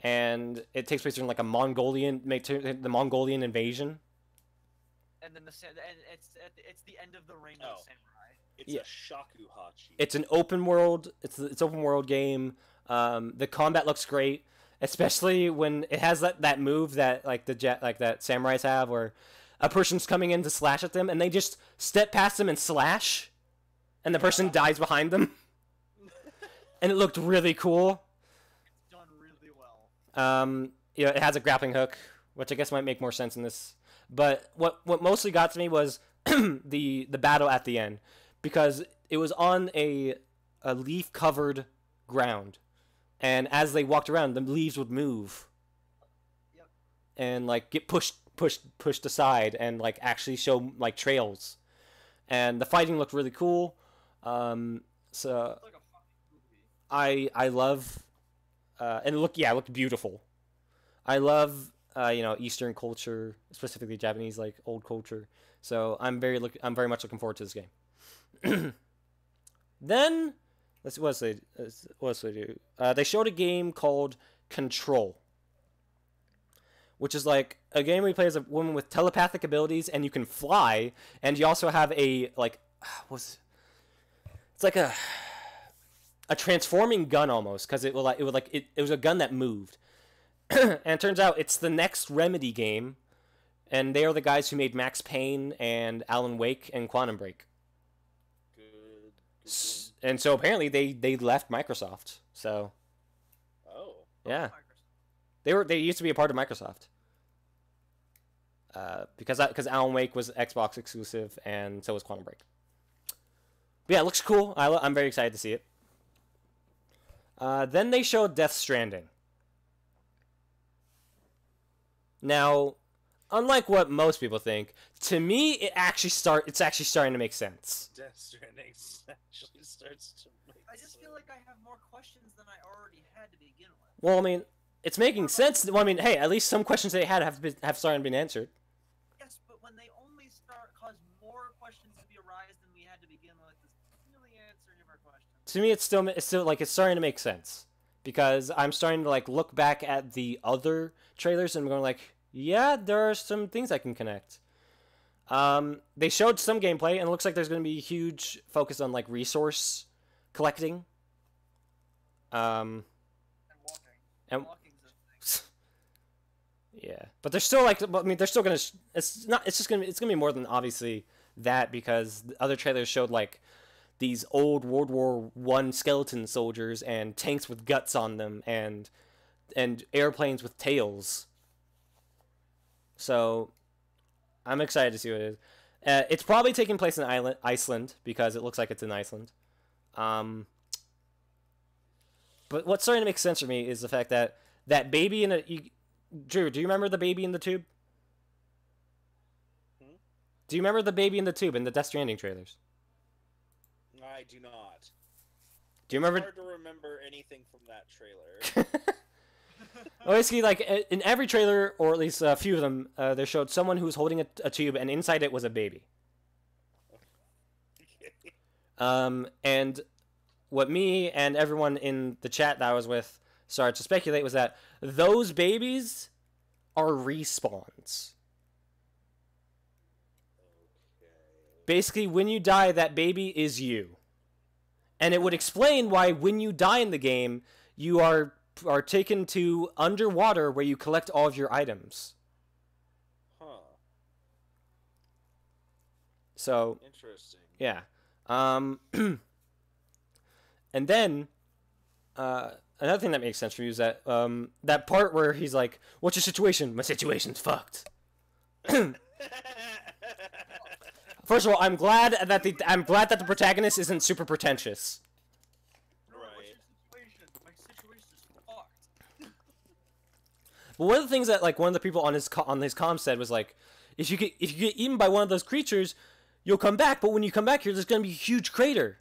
and it takes place during like the Mongolian invasion. And then it's the end of the reign Oh. of samurai. It's Yeah. a shakuhachi. It's an open world. It's open world game. The combat looks great, especially when it has that move that that samurais have, where a person's coming in to slash at them, and they just step past them and slash, and the person dies behind them. And it looked really cool. It's done really well. It has a grappling hook, which I guess might make more sense in this. But what mostly got to me was the battle at the end, because it was on a leaf covered ground, and as they walked around, the leaves would move. Yep. And like get pushed pushed aside and like actually show like trails, and the fighting looked really cool. So It's like a fucking movie. I love and it looked beautiful. I love Eastern culture, specifically Japanese like old culture. So I'm very much looking forward to this game. Then what else they do? They showed a game called Control, which is like a game where you play as a woman with telepathic abilities and you can fly, and you also have a like it's like a transforming gun almost, because it was a gun that moved. And it turns out it's the next Remedy game, and they are the guys who made Max Payne and Alan Wake and Quantum Break. Good. And so apparently they left Microsoft. So Oh. yeah, Microsoft. they used to be a part of Microsoft. Because Alan Wake was Xbox exclusive, and so was Quantum Break. But yeah, it looks cool. I'm very excited to see it. Then they showed Death Stranding. Now, unlike what most people think, to me it's actually starting to make sense. Death Stranding actually starts to make I just feel like I have more questions than I already had to begin with. Well, I mean, it's making sense. Well, I mean, hey, at least some questions they had have started to be answered. Yes, but when they only cause more questions to be arise than we had to begin with, it's really answering of our questions. To me, it's still like it's starting to make sense, because I'm starting to like look back at the other trailers and I'm going like, yeah, there are some things I can connect. They showed some gameplay, and it looks like there's going to be a huge focus on like resource collecting. And walking. And- Walking's a thing. Yeah, but they're still like, I mean, they're still gonna. It's gonna be more than obviously that, because the other trailers showed like these old World War I skeleton soldiers and tanks with guts on them and airplanes with tails. So I'm excited to see what it is. It's probably taking place in Iceland, because it looks like it's in Iceland. But what's starting to make sense for me is the fact that baby in Drew, do you remember the baby in the tube? Hmm? Do you remember the baby in the tube in the Death Stranding trailers? I do not. Do you remember? It's hard to remember anything from that trailer. Well, basically, like in every trailer, or at least a few of them, they showed someone who was holding a tube, and inside it was a baby. Okay. And what me and everyone in the chat that I was with started to speculate was that those babies are respawns. Basically, when you die, that baby is you. And it would explain why when you die in the game, you are taken to underwater where you collect all of your items. Huh. So, Interesting. yeah. And then, another thing that makes sense for you is that, that part where he's like, what's your situation? My situation's fucked. First of all, I'm glad that the protagonist isn't super pretentious. No, Right. what's your situation? My situation's fucked. But one of the things that like one of the people on his comm said was like, if you get eaten by one of those creatures, you'll come back. But when you come back here, there's gonna be a huge crater.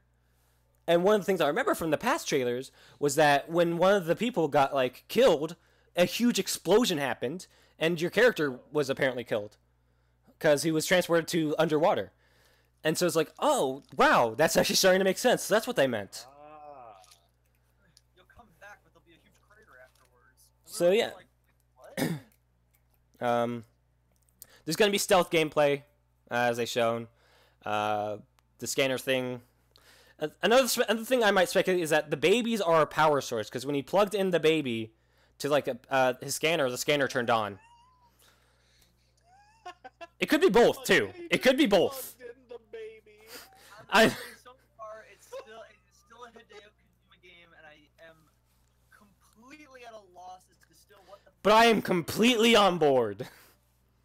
And one of the things I remember from the past trailers was that when one of the people got like killed, a huge explosion happened, and your character was apparently killed because he was transported to underwater. And so it's like, oh wow, that's actually starting to make sense. So that's what they meant. Ah. You'll come back, but there'll be a huge crater afterwards. And So, we're yeah. like, what? There's gonna be stealth gameplay, as they shown. The scanner thing. Another thing I might speculate is that the babies are a power source, because when he plugged in the baby to like his scanner, the scanner turned on. It could be both too. It could be both. Plugged in the baby. I- So far, it's still a Hideo Kojima game, and I am completely at a loss as to still what the. But I am completely on board.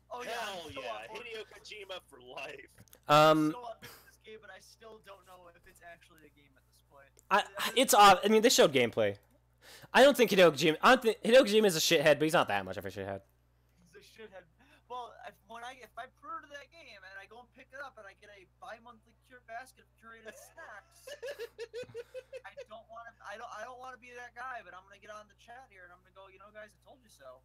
Oh yeah, Hell I'm still yeah, on board. Hideo Kojima for life. I'm still on board with this game, but I still don't know if it's actually a game at this point. It's odd. I mean, they showed gameplay. I don't think Hideo Kojima is a shithead, but he's not that much of a shithead. He's a shithead. Well, I if I pre-order that game and I go and pick it up and I get a bi-monthly basket of curated snacks, I don't want to be that guy, but I'm gonna get on the chat here and I'm gonna go, you know, guys, I told you so.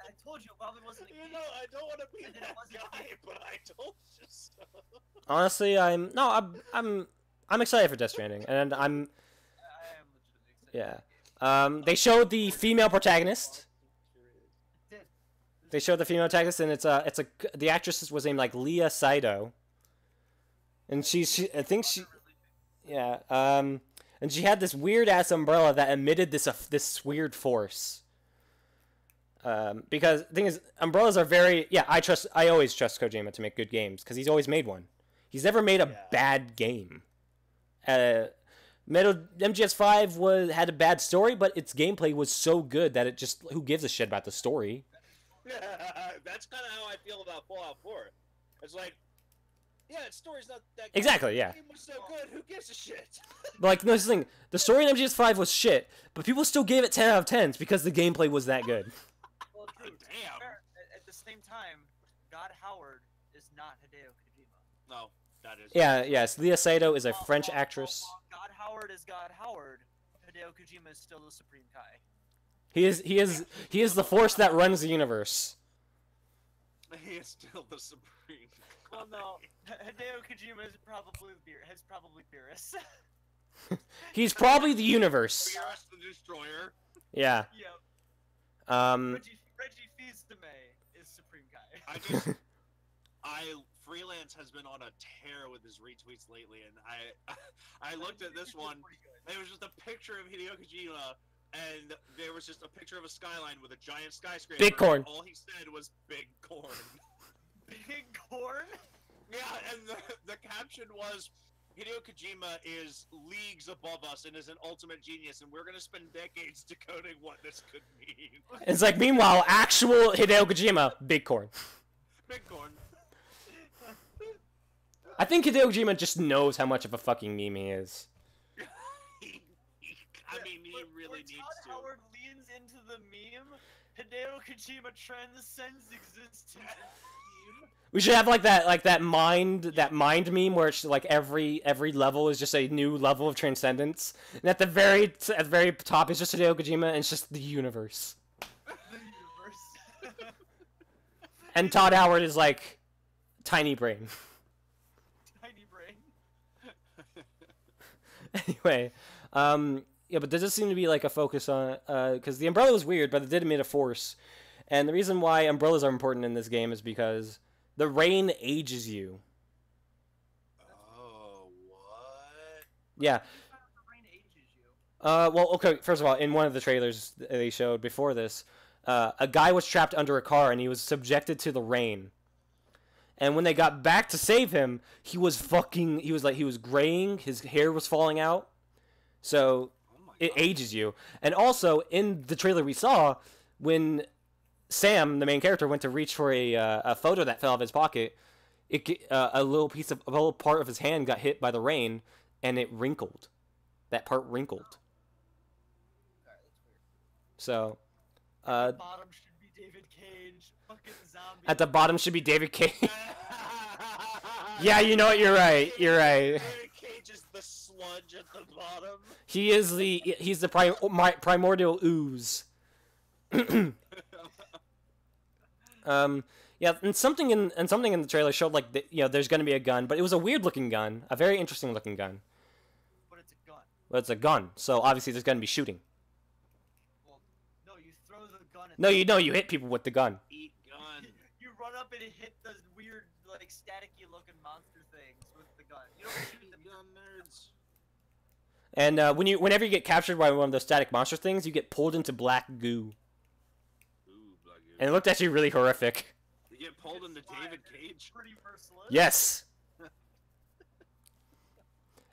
I told you it probably wasn't a game. You know, I don't want to be And then it that wasn't guy, but I told you so. Honestly, I'm excited for Death Stranding, and I am legitimately excited. yeah. They showed the female protagonist. It did. They showed the female protagonist, and the actress was named like Leah Saido, and she I think she, yeah, and she had this weird ass umbrella that emitted this weird force. Because the thing is, umbrellas are very, yeah, I always trust Kojima to make good games because he's always made one. He's never made a bad game. MGS5 had a bad story, but its gameplay was so good that it just, who gives a shit about the story? That's kind of how I feel about Fallout 4. It's like, yeah, its story's not that good. Exactly, yeah. The game was so good, who gives a shit? But like, no, this thing, the story in MGS5 was shit, but people still gave it 10 out of 10s because the gameplay was that good. Well, dude, to be Damn. fair, at the same time, God Howard is not Hideo Kojima. No, that is. Yeah, yes, Leah Saido is a French While actress. God Howard is God Howard, Hideo Kojima is still the Supreme Kai. He is the force that runs the universe. He is still the supreme. Well, no, Hideo Kojima is probably Beerus. He's probably the universe. Beerus the Destroyer. Yeah. Yep. Reggie Fils-Aimé is Supreme Kai. Freelance has been on a tear with his retweets lately, and I looked at this one. It was just a picture of Hideo Kojima, and there was just a picture of a skyline with a giant skyscraper. Big corn. And all he said was "big corn." Big corn? Yeah, and the caption was, Hideo Kojima is leagues above us and is an ultimate genius, and we're gonna spend decades decoding what this could mean. It's like, meanwhile, actual Hideo Kojima, big corn. Big corn. I think Hideo Kojima just knows how much of a fucking meme he is. I mean, he really when needs Todd to. Howard leans into the meme, Hideo Kojima transcends existence in the meme. We should have like that mind meme where it's like every level is just a new level of transcendence, and at the very top is just Hideo Kojima, and it's just the universe. The universe. And Todd Howard is like tiny brain. Tiny brain. Anyway, yeah, but there does seem to be like a focus on because the umbrella was weird, but it did emit a force, and the reason why umbrellas are important in this game is because the rain ages you. Oh, what? Yeah. The brain ages you. Well, okay. First of all, in one of the trailers they showed before this, a guy was trapped under a car and he was subjected to the rain. And when they got back to save him, he was graying. His hair was falling out. So it ages you. And also in the trailer we saw, when Sam, the main character, went to reach for a photo that fell out of his pocket, a little part of his hand got hit by the rain, and it wrinkled. That part wrinkled. Alright, that's weird. So, At the bottom should be David Cage. Fucking zombie. at the bottom should be David Cage. Yeah, you know what? You're right. You're right. David Cage is the sludge at the bottom. He's the primordial ooze. Yeah, and something in the trailer showed like there's gonna be a gun, but it was a weird looking gun, a very interesting looking gun. But it's a gun. But it's a gun, so obviously there's gonna be shooting. Well, no, you throw the gun at No, you hit people with the gun. Eat gun. You run up and hit those weird, like, staticky looking monster things with the gun. You don't shoot them. Eat gun nerds. And whenever you get captured by one of those static monster things, you get pulled into black goo, Ooh, blood goo. and it looked actually really horrific. You get pulled into Fine, David it's Cage. Pretty merciless. Yes.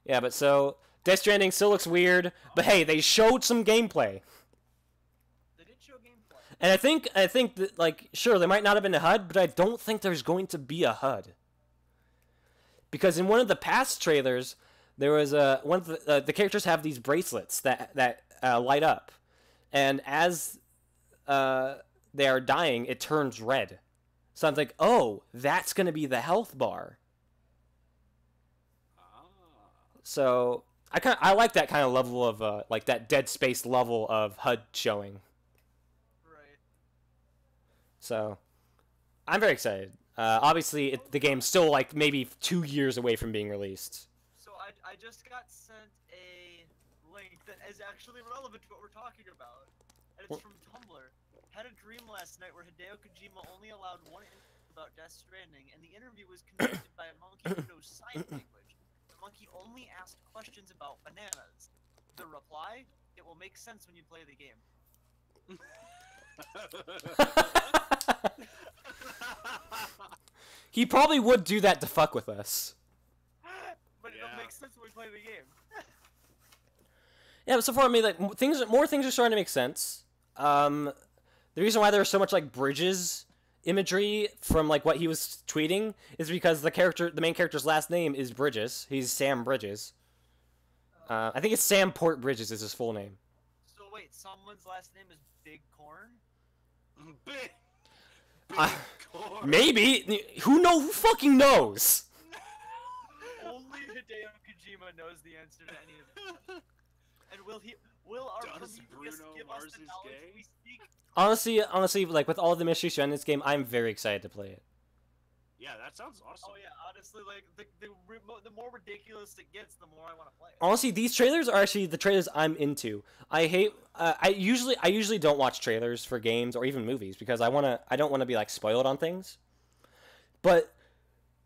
Yeah, but so Death Stranding still looks weird, but hey, they showed some gameplay. They did show gameplay. And I think that, like, sure, there might not have been a HUD, but I don't think there's going to be a HUD. Because in one of the past trailers, there was one of the characters have these bracelets that light up, and as the they are dying, it turns red. So I'm like, oh, that's gonna be the health bar. So I like that kind of level of like that Dead Space level of HUD showing. Right. So I'm very excited. Obviously, the game's still like maybe 2 years away from being released. So I just got sent a link that is actually relevant to what we're talking about, and it's from Tumblr. Had a dream last night where Hideo Kojima only allowed one interview about Death Stranding, and the interview was conducted by a monkey who knows sign language. The monkey only asked questions about bananas. The reply: "It will make sense when you play the game." He probably would do that to fuck with us. But it'll make sense when we play the game. Yeah, but so far, I mean, like more things are starting to make sense. The reason why there was so much like Bridges imagery from like what he was tweeting is because the main character's last name is Bridges. He's Sam Bridges. I think it's Sam Port Bridges is his full name. So wait, someone's last name is Big Corn? Big core. Maybe. Who fucking knows? Only Hideo Kojima knows the answer to any of them. And will our Does Prometheus Bruno give Mars us the is knowledge gay? we seek? Honestly, like with all the mystery surrounding this game, I'm very excited to play it. Yeah, that sounds awesome. Oh yeah, honestly, like the more ridiculous it gets, the more I want to play it. Honestly, these trailers are actually the trailers I'm into. I usually don't watch trailers for games or even movies because I don't want to be like spoiled on things. But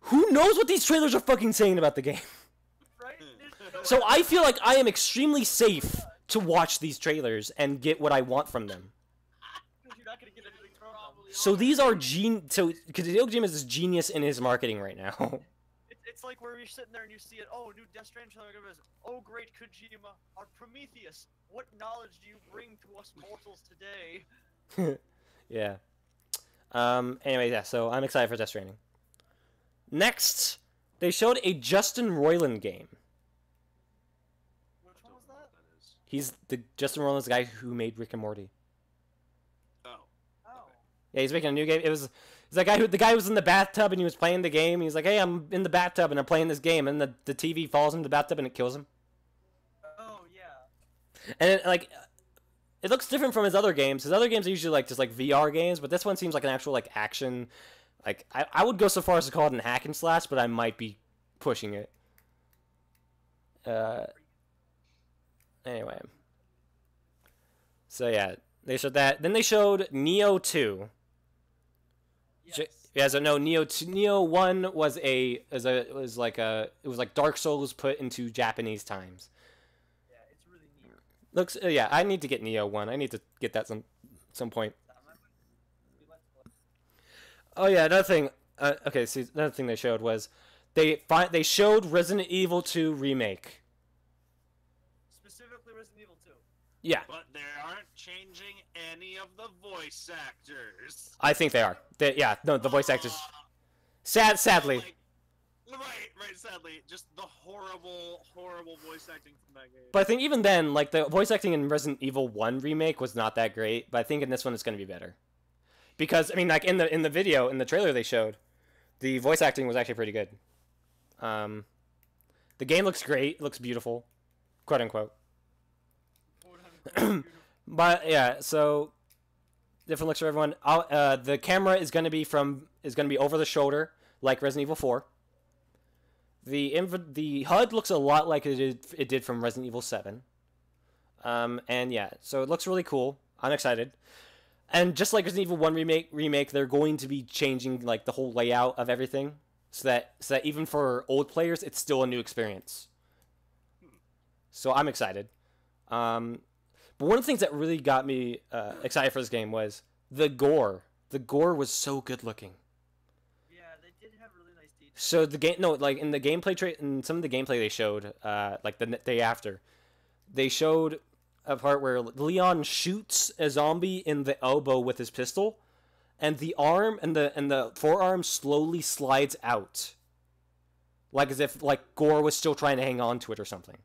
who knows what these trailers are fucking saying about the game? Right? So I feel like I am extremely safe to watch these trailers and get what I want from them. You're not gonna get anything from them. So these are because Hideo Kojima is this genius in his marketing right now. It's like where you're sitting there and you see it. Oh, new Death Stranding trailer. Oh, great Kojima, our Prometheus. What knowledge do you bring to us mortals today? Yeah. Anyway, yeah. So I'm excited for Death Stranding. Next, they showed a Justin Roiland game. Which one was that? He's Justin Roiland's the guy who made Rick and Morty. Oh. Oh. Yeah, he's making a new game. It's the guy who was in the bathtub and he was playing the game. He's like, hey, I'm in the bathtub and I'm playing this game, and the TV falls into the bathtub and it kills him. Oh yeah. And it looks different from his other games. His other games are usually like just like VR games, but this one seems like an actual like action. Like I would go so far as to call it an hack and slash, but I might be pushing it. Anyway. So yeah, they showed that. Then they showed Neo 2. Yes. Yeah, so no, Neo 1 was like Dark Souls put into Japanese times. Yeah, it's really neat. Looks yeah, I need to get Neo 1. I need to get that some point. Oh yeah, another thing. Okay, see, another thing they showed was they showed Resident Evil 2 remake. Specifically Resident Evil 2. Yeah, But they aren't changing any of the voice actors. I think they are. The voice actors. Sadly. Right, sadly. Just the horrible voice acting from that game. But I think even then, like, the voice acting in Resident Evil 1 remake was not that great, but I think in this one it's going to be better. Because, I mean, like, in the video, in the trailer they showed, the voice acting was actually pretty good. The game looks great, it looks beautiful, quote unquote. But yeah, so different looks for everyone. The camera is going to be over the shoulder, like Resident Evil 4. The HUD looks a lot like it did from Resident Evil 7. And yeah, so it looks really cool. I'm excited. And just like Resident Evil 1 remake, they're going to be changing like the whole layout of everything, so that even for old players, it's still a new experience. So I'm excited. But one of the things that really got me excited for this game was the gore. The gore was so good looking. Yeah, they did have really nice details. So in the gameplay in some of the gameplay they showed, like the day after, they showed a part where Leon shoots a zombie in the elbow with his pistol, and the arm and the forearm slowly slides out, like as if like Gore was still trying to hang on to it or something.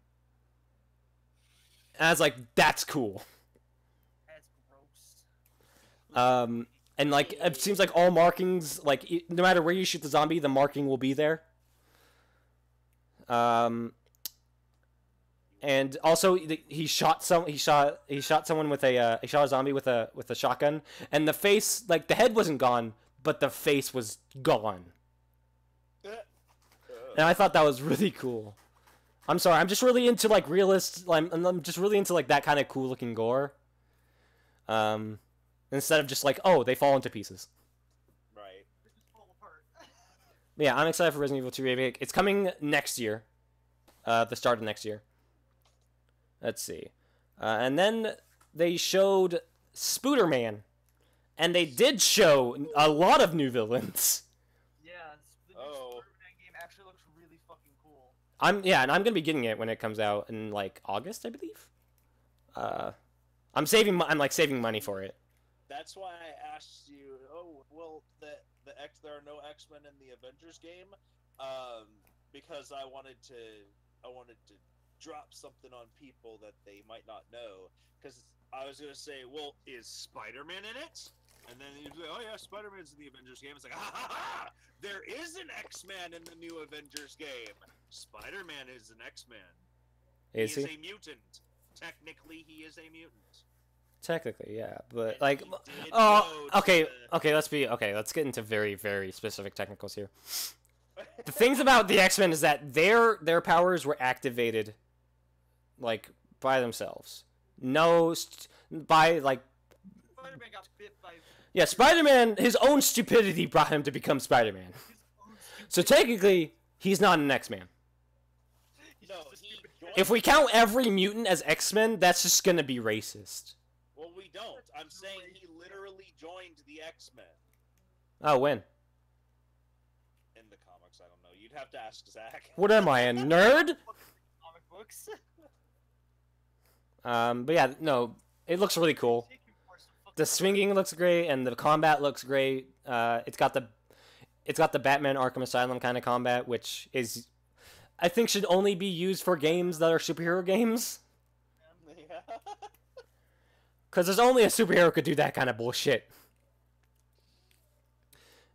And I was like, that's cool. That's gross. And like it seems like all markings, like no matter where you shoot the zombie, the marking will be there. And also he shot someone with a zombie with a shotgun, and the face, like the head wasn't gone, but the face was gone. And I thought that was really cool. I'm sorry, I'm just really into like I'm just really into like that kind of cool looking gore. Instead of just like, oh, they fall into pieces. Right. They just fall apart. Yeah, I'm excited for Resident Evil 2 remake. It's coming next year. The start of next year. Let's see. And then they showed Spooderman. And they did show a lot of new villains. Yeah, the new Oh. Spider-Man game actually looks really fucking cool. And I'm gonna be getting it when it comes out in like August, I believe. I'm saving money for it. That's why I asked you. Oh, well, there are no X-Men in the Avengers game, because I wanted to drop something on people that they might not know. Because I was gonna say, well, Is Spider-Man in it? And then you'd be like, oh yeah, Spider-Man's in the Avengers game. It's like, ha ha ha! There is an X-Man in the new Avengers game. Spider-Man is an X-Man. Is He he? is a mutant. Technically, he is a mutant. Technically, yeah, but And like, he did oh, go to okay, the- let's get into very, very specific technicals here. The things about the X-Men is that their powers were activated, like, by themselves. By, like, Spider-Man got bit by yeah, Spider-Man, his own stupidity brought him to become Spider-Man. his own So technically, he's not an X-Man. He's no, just a he. stupid joined- If we count every mutant as X-Men, that's just gonna be racist. Well, we don't. I'm saying he literally joined the X-Men Oh, when? in the comics. I don't know. You'd have to ask Zach. What am I, a nerd? comic books. But yeah, no, it looks really cool. Take you for some fucking- The swinging looks great, and the combat looks great. It's got the Batman Arkham Asylum kind of combat, which is, I think, should only be used for games that are superhero games. Yeah. Because there's only a superhero who could do that kind of bullshit.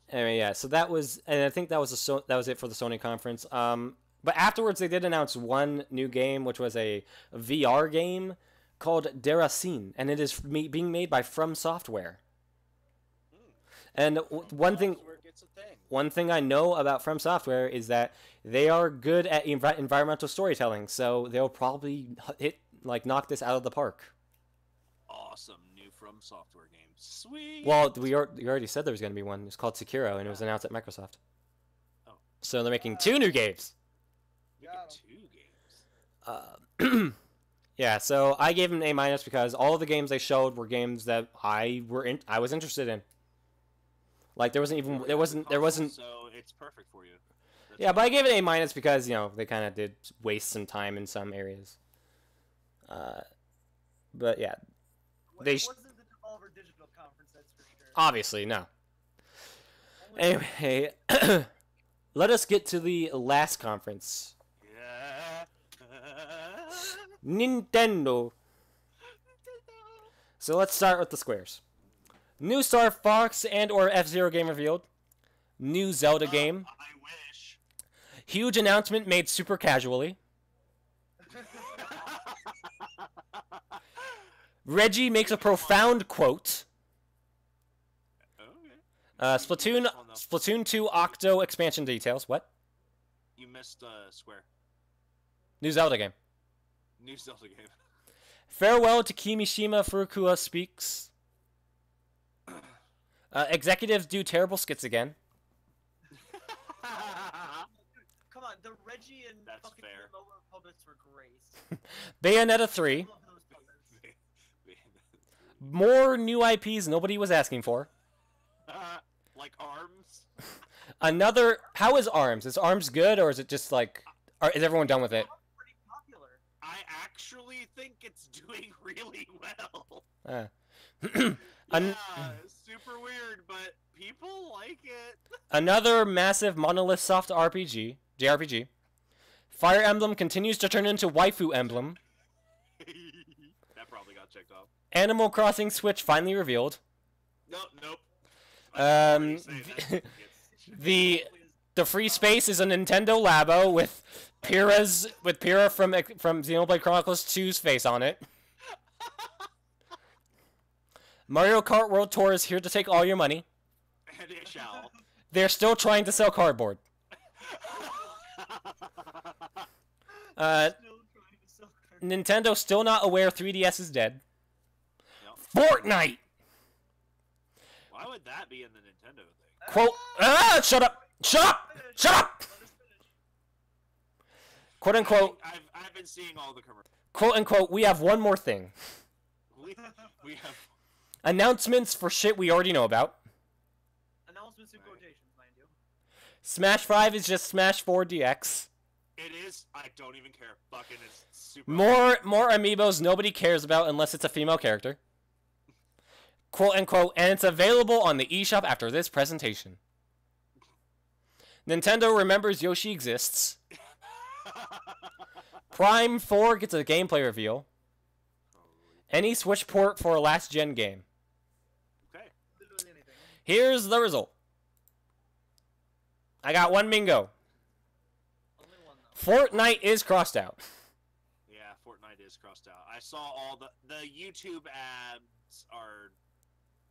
Anyway, yeah. So that was, and I think that was it for the Sony conference. But afterwards, they did announce one new game, which was a VR game called Deracine, and it is being made by From Software. And one thing. Software gets a thing. One thing I know about From Software is that they are good at environmental storytelling, so they'll probably knock this out of the park. Awesome new From Software game. Sweet. Well, we already said there was going to be one. It's called Sekiro, and it was announced at Microsoft. Oh. So they're making 2 new games. We Got get 2 games. Yeah, so I gave them an A- because all of the games they showed were games that I was interested in. Like there wasn't. So it's perfect for you. That's Yeah, but I gave it an A- because they kind of did waste some time in some areas. But yeah, Well, they it sh- wasn't the Devolver Digital Conference, that's for sure. obviously no. Only- Anyway, let us get to the last conference. Yeah. Nintendo. So let's start with the squares. New Star Fox and/or F-Zero game revealed. New Zelda game. I wish. Huge announcement made super casually. Reggie makes a profound quote. Okay. Splatoon Oh, no. Splatoon 2 Octo expansion details. What? You missed Square. New Zelda game. New Zelda game. Farewell to Kimishima Furukawa speaks. Executives do terrible skits again. Come on, the Reggie and That's fucking fair. Lower puppets were great. Bayonetta 3. I love those puppets. More new IPs nobody was asking for. Like arms. Another. How is ARMS? Is ARMS good, or is it just like? Is everyone done with it? Pretty popular. I actually think it's doing really well. An- Yeah, super weird, but people like it. Another massive Monolith Soft RPG, JRPG. Fire Emblem continues to turn into Waifu Emblem. That probably got checked off. Animal Crossing Switch finally revealed. Nope. already say that gets- The free space is a Nintendo Labo with Pyrrha from Xenoblade Chronicles 2's face on it. Mario Kart World Tour is here to take all your money. And it shall. They're still trying to sell cardboard. Still trying to sell cards. Nintendo's still not aware 3DS is dead. Yep. Fortnite! Why would that be in the Nintendo thing? Quote, shut up! Shut up! Shut up! Let us finish. Quote unquote, I've been seeing all the commercials. quote unquote, we have one more thing. We have. Announcements for shit we already know about. Announcements in quotations, mind you. Smash 5 is just Smash 4 DX. It is. I don't even care. Fucking it's super. More amiibos nobody cares about unless it's a female character. Quote unquote, and it's available on the eShop after this presentation. Nintendo remembers Yoshi exists. Prime 4 gets a gameplay reveal. Any Switch port for a last gen game. Okay. Literally anything. Here's the result. I got one bingo. Only one though. Fortnite is crossed out. Yeah, Fortnite is crossed out. I saw all the YouTube ads are.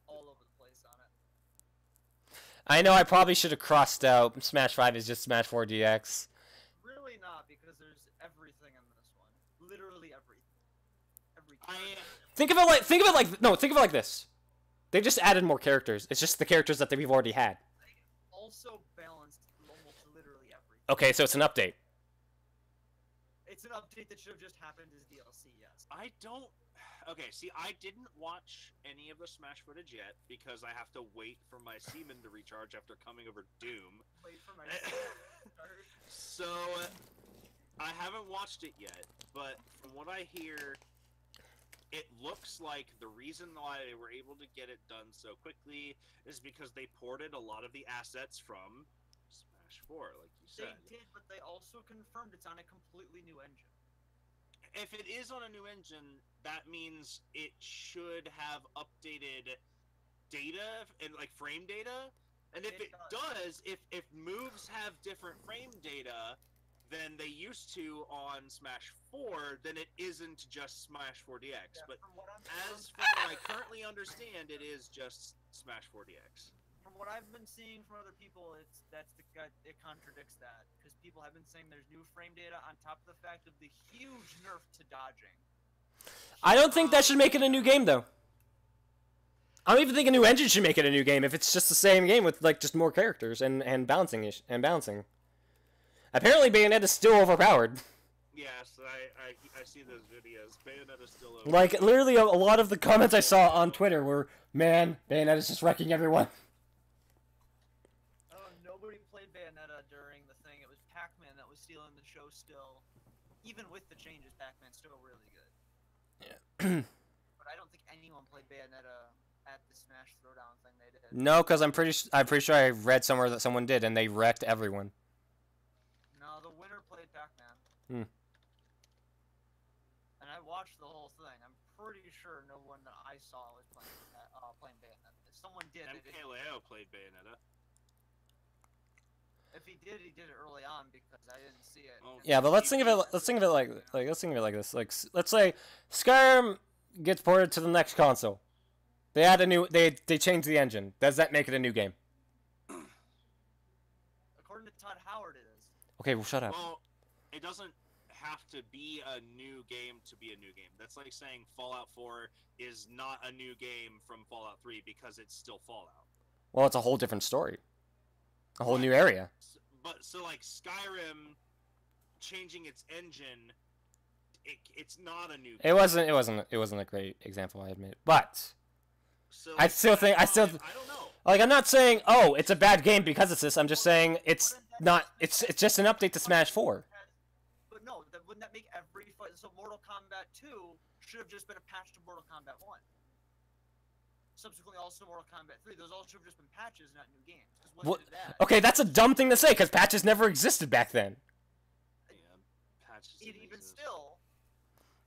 All over the place on it. I know I probably should have crossed out Smash 5 is just Smash 4 DX. Really not, because there's everything in this one. Literally everything. Every I character. Think of it like this. They just added more characters. It's just the characters that we've already had. Also balanced almost literally everything. Okay, so it's an update. It's an update that should have just happened as DLC, yes. I don't. Okay, see, I didn't watch any of the Smash footage yet because I have to wait for my semen to recharge after coming over Doom. Wait for my start. So, I haven't watched it yet, but from what I hear, it looks like the reason why they were able to get it done so quickly is because they ported a lot of the assets from Smash 4, like you They said. did, but they also confirmed it's on a completely new engine. If it is on a new engine, that means it should have updated data and like frame data. And if It it does, if moves have different frame data than they used to on Smash 4, then it isn't just Smash 4 DX. Yeah, But from what as from what I currently understand, it is just Smash 4 DX. from what I've been seeing from other people, it contradicts that, because people have been saying there's new frame data on top of the fact of the huge nerf to dodging. I don't think that should make it a new game, though. I don't even think a new engine should make it a new game if it's just the same game with like just more characters and bouncing. Apparently, Bayonetta's still overpowered. Yes, I see those videos. Bayonetta's still over. Like literally, a lot of the comments I saw on Twitter were, "Man, Bayonetta's just wrecking everyone." Oh, nobody played Bayonetta during the thing. It was Pac-Man that was stealing the show still. Even with the changes, Pac-Man's still really good. Yeah. But I don't think anyone played Bayonetta at the Smash Throwdown thing they did. No, because I'm pretty sure I read somewhere that someone did, and they wrecked everyone. No, the winner played Pac-Man. Hmm. And I watched the whole thing. I'm pretty sure no one that I saw was playing Bayonetta. If someone did, they didn't. MKLeo played Bayonetta. If he did it early on because I didn't see it. Oh. Yeah, but let's think of it like this. Like, let's say Skyrim gets ported to the next console. They add a new. They change the engine. Does that make it a new game? According to Todd Howard, it is. Okay, well, shut up. Well, it doesn't have to be a new game to be a new game. That's like saying Fallout 4 is not a new game from Fallout 3 because it's still Fallout. Well, it's a whole different story. A whole new area. But so like Skyrim changing its engine, it's not a new game. It wasn't a great example, I admit. But So, I still think- I don't know. like, I'm not saying, oh, it's a bad game because it's this. I'm just saying it's not. It's just an update to Smash 4. But no, wouldn't that make every fight? So Mortal Kombat 2 should have just been a patch to Mortal Kombat 1. Subsequently, also Mortal Kombat 3. Those all should have just been patches, not new games. 'Cause once What? you do that, Okay, that's a dumb thing to say because patches never existed back then. Yeah, patches it didn't even exist. still.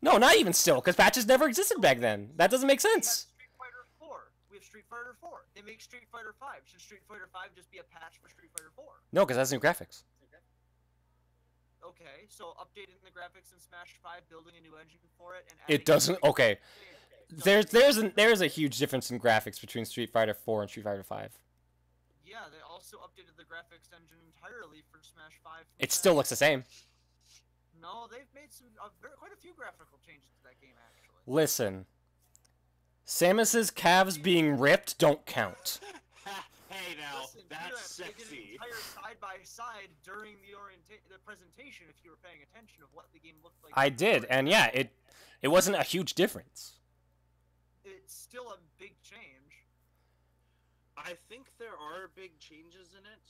No, not even still, because patches never existed back then. That doesn't make We have sense. Street Fighter 4. We have Street Fighter 4. They make Street Fighter 5. Should Street Fighter 5 just be a patch for Street Fighter 4? No, because that's new graphics. Okay, so updating the graphics in Smash 5, building a new engine for it, and It doesn't. Okay, there's a huge difference in graphics between Street Fighter 4 and Street Fighter 5. Yeah, they also updated the graphics engine entirely for Smash 5. It still looks the same. No, they've made quite a few graphical changes to that game, actually. Listen, Samus's calves being ripped don't count. Hey now, Listen, that's they did an sexy. entire side by side during the presentation. If you were paying attention of what the game looked like. I did, and yeah, it wasn't a huge difference. It's still a big change. I think there are big changes in it.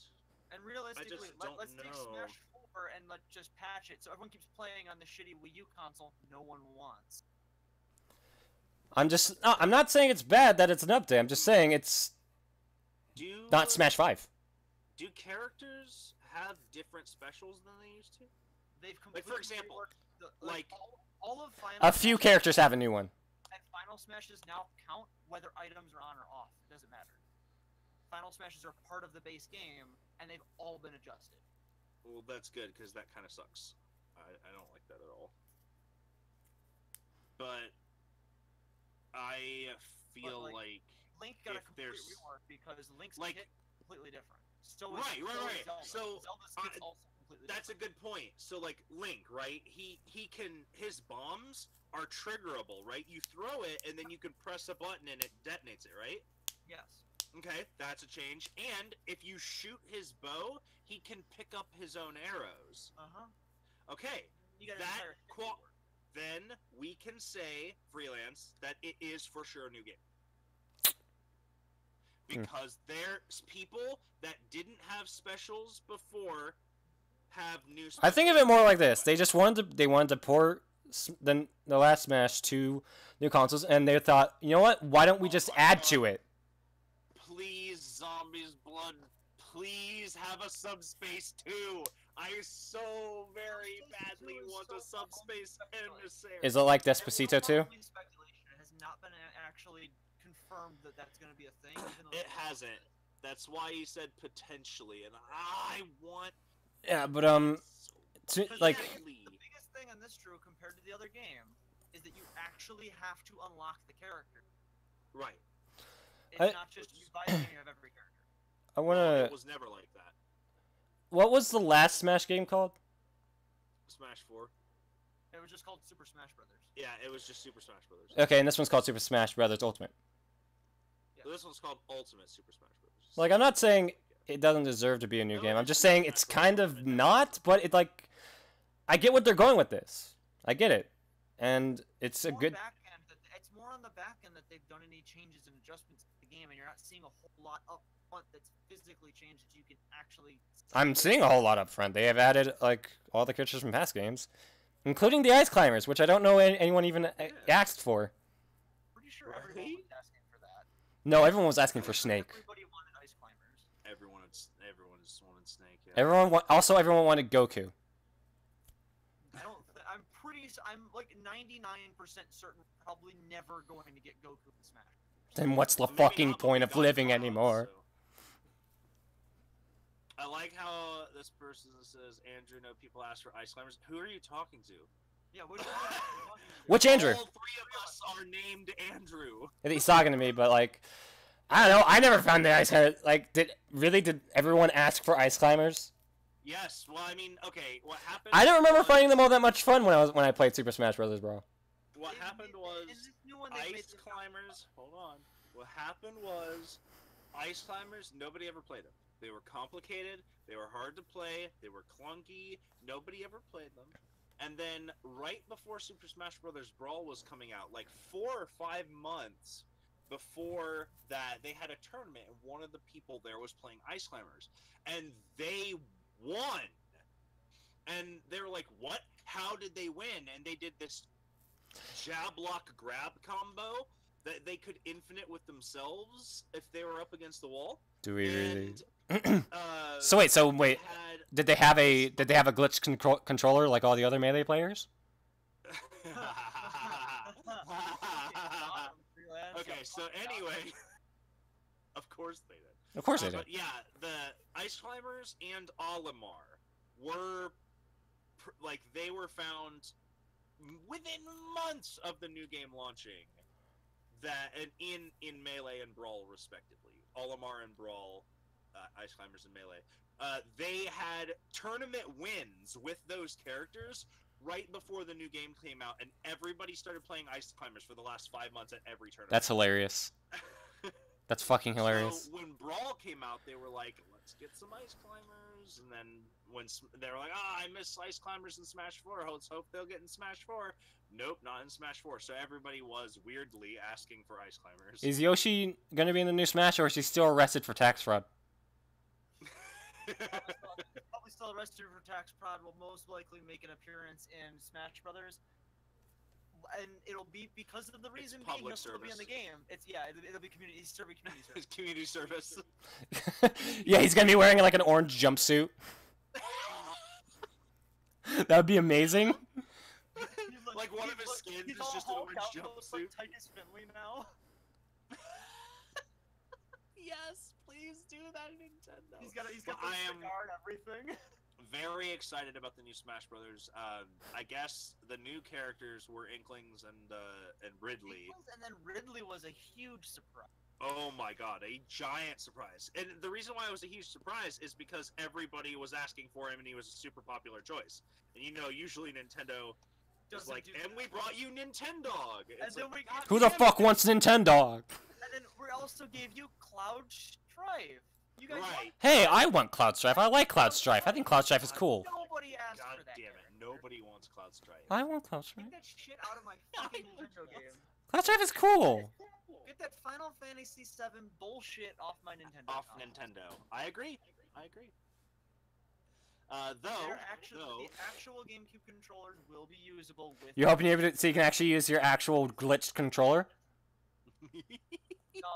And realistically, don't let's take know. Smash 4 and let's just patch it so everyone keeps playing on the shitty Wii U console no one wants. I'm not saying it's bad that it's an update. I'm just saying it's not Smash 5. Do characters have different specials than they used to? They've Like, for example, like all of Final A few Smash characters have a new one. and Final Smashes now count whether items are on or off. It doesn't matter. Final Smashes are part of the base game, and they've all been adjusted. Well, that's good because that kind of sucks. I don't like that at all. But I feel But, like Link got a if complete there's- rework because Link's like- kit completely different. So Right. Zelda. So, Zelda's kit's also completely that's a different. good point. So like Link, right? His bombs are triggerable, right? You throw it and then you can press a button and it detonates it, right? Yes. Okay, that's a change. And if you shoot his bow, he can pick up his own arrows. Uh-huh. Okay, You got an that entire kit qual- rework. then we can say, Freelance, that it is for sure a new game. Because there's people that didn't have specials before have new specials. I think of it more like this: they just wanted to port the last Smash to new consoles, and they thought, you know what? Why don't we just add to it? Please, Zombies Blood, please have a Subspace 2. I so very badly want a Subspace Emissary. Is it like And Despacito we're too? probably speculation. It has not been actually confirmed that that's going to be a thing. even though It they- hasn't. That's why he said potentially, and I want Yeah, but like potentially. The biggest thing on this, Drew, compared to the other game, is that you actually have to unlock the character. Right. It's I- not just you buy the game, you have every character. I Well, wanna. it was never like that. What was the last Smash game called? Smash 4. It was just called Super Smash Brothers. Yeah, it was just Super Smash Brothers. Okay, and this one's called Super Smash Bros. Ultimate. So this one's called Ultimate Super Smash Brothers. Like, I'm not saying it doesn't deserve to be a new game. I'm just saying it's kind of not, but it like, I get what they're going with this. I get it, and it's a More good. back end it's more on the back end that they've done any changes and adjustments to the game, and you're not seeing a whole lot up front that's physically changed that you can actually. I'm seeing a whole lot up front. They have added like all the characters from past games, including the Ice Climbers, which I don't know anyone even asked for. Pretty sure everyone Right? was asking for that. No, everyone was asking for Snake. Everybody wanted Ice Climbers. Everyone just wanted Snake. Yeah. Everyone wanted Goku. I'm like 99% certain we're probably never going to get Goku in Smash. Then what's the Maybe fucking not, but point we of got living Cloud, anymore? so. I like how this person says, Andrew, no people ask for Ice Climbers. Who are you talking to? Yeah, which Which Andrew? All three of us are named Andrew. He's talking to me, but like, I don't know. I never found the ice. Like, did everyone ask for Ice Climbers? Yes, well, I mean, okay, what happened... I don't remember was- finding them all that much fun when I played Super Smash Bros. Bro. What happened was... in this new one, they made Ice Climbers, hold on. What happened was, Ice Climbers, nobody ever played them. They were complicated, they were hard to play, they were clunky, nobody ever played them. And then, right before Super Smash Bros. Brawl was coming out, like 4 or 5 months before that, they had a tournament, and one of the people there was playing Ice Climbers. And they won! And they were like, what? How did they win? And they did this jab lock grab combo that they could infinite with themselves if they were up against the wall. Do we really? And, So wait, they had... did they have a glitch controller like all the other Melee players? Okay, so anyway, Of course they did. Of course they did. But yeah, the Ice Climbers and Olimar were they were found within months of the new game launching. That and in Melee and Brawl respectively, Olimar and Brawl, Ice Climbers and Melee, they had tournament wins with those characters right before the new game came out, and everybody started playing Ice Climbers for the last 5 months at every tournament. That's hilarious. That's fucking hilarious. So when Brawl came out, they were like, let's get some Ice Climbers, and then when they were like, I miss Ice Climbers in Smash 4, let's hope they'll get in Smash 4. Nope, not in Smash 4. So everybody was weirdly asking for Ice Climbers. Is Yoshi gonna be in the new Smash, or is he still arrested for tax fraud? Probably still arrested for tax fraud. Will most likely make an appearance in Smash Brothers, and it'll be because of the reason being he'll still be in the game. It'll be community service. Community service. Yeah, he's gonna be wearing like an orange jumpsuit. That would be amazing. Like one of his skins is just an orange jumpsuit. Like Titus Finley now. Yes, please do that, Nintendo. He's got the cigar and everything. Very excited about the new Smash Brothers. I guess the new characters were Inklings and Ridley. And then Ridley was a huge surprise. Oh my god, a giant surprise. And the reason why it was a huge surprise is because everybody was asking for him and he was a super popular choice. And usually Nintendo is like, and we brought you Nintendog. Who the fuck wants Nintendog? And then we also gave you Cloud Strife. You guys right. Hey, I want Cloud Strife. I like Cloud Strife. I think Cloud Strife is cool. Nobody asked God for that. damn it, nobody wants Cloud Strife. I want Cloud Strife. Get that shit out of my fucking Nintendo game. Cloud Strife is cool. Get that Final Fantasy VII bullshit off my Nintendo. Off Nintendo. I agree. The actual GameCube controllers will be usable with. You're hoping so you can actually use your actual glitched controller? No,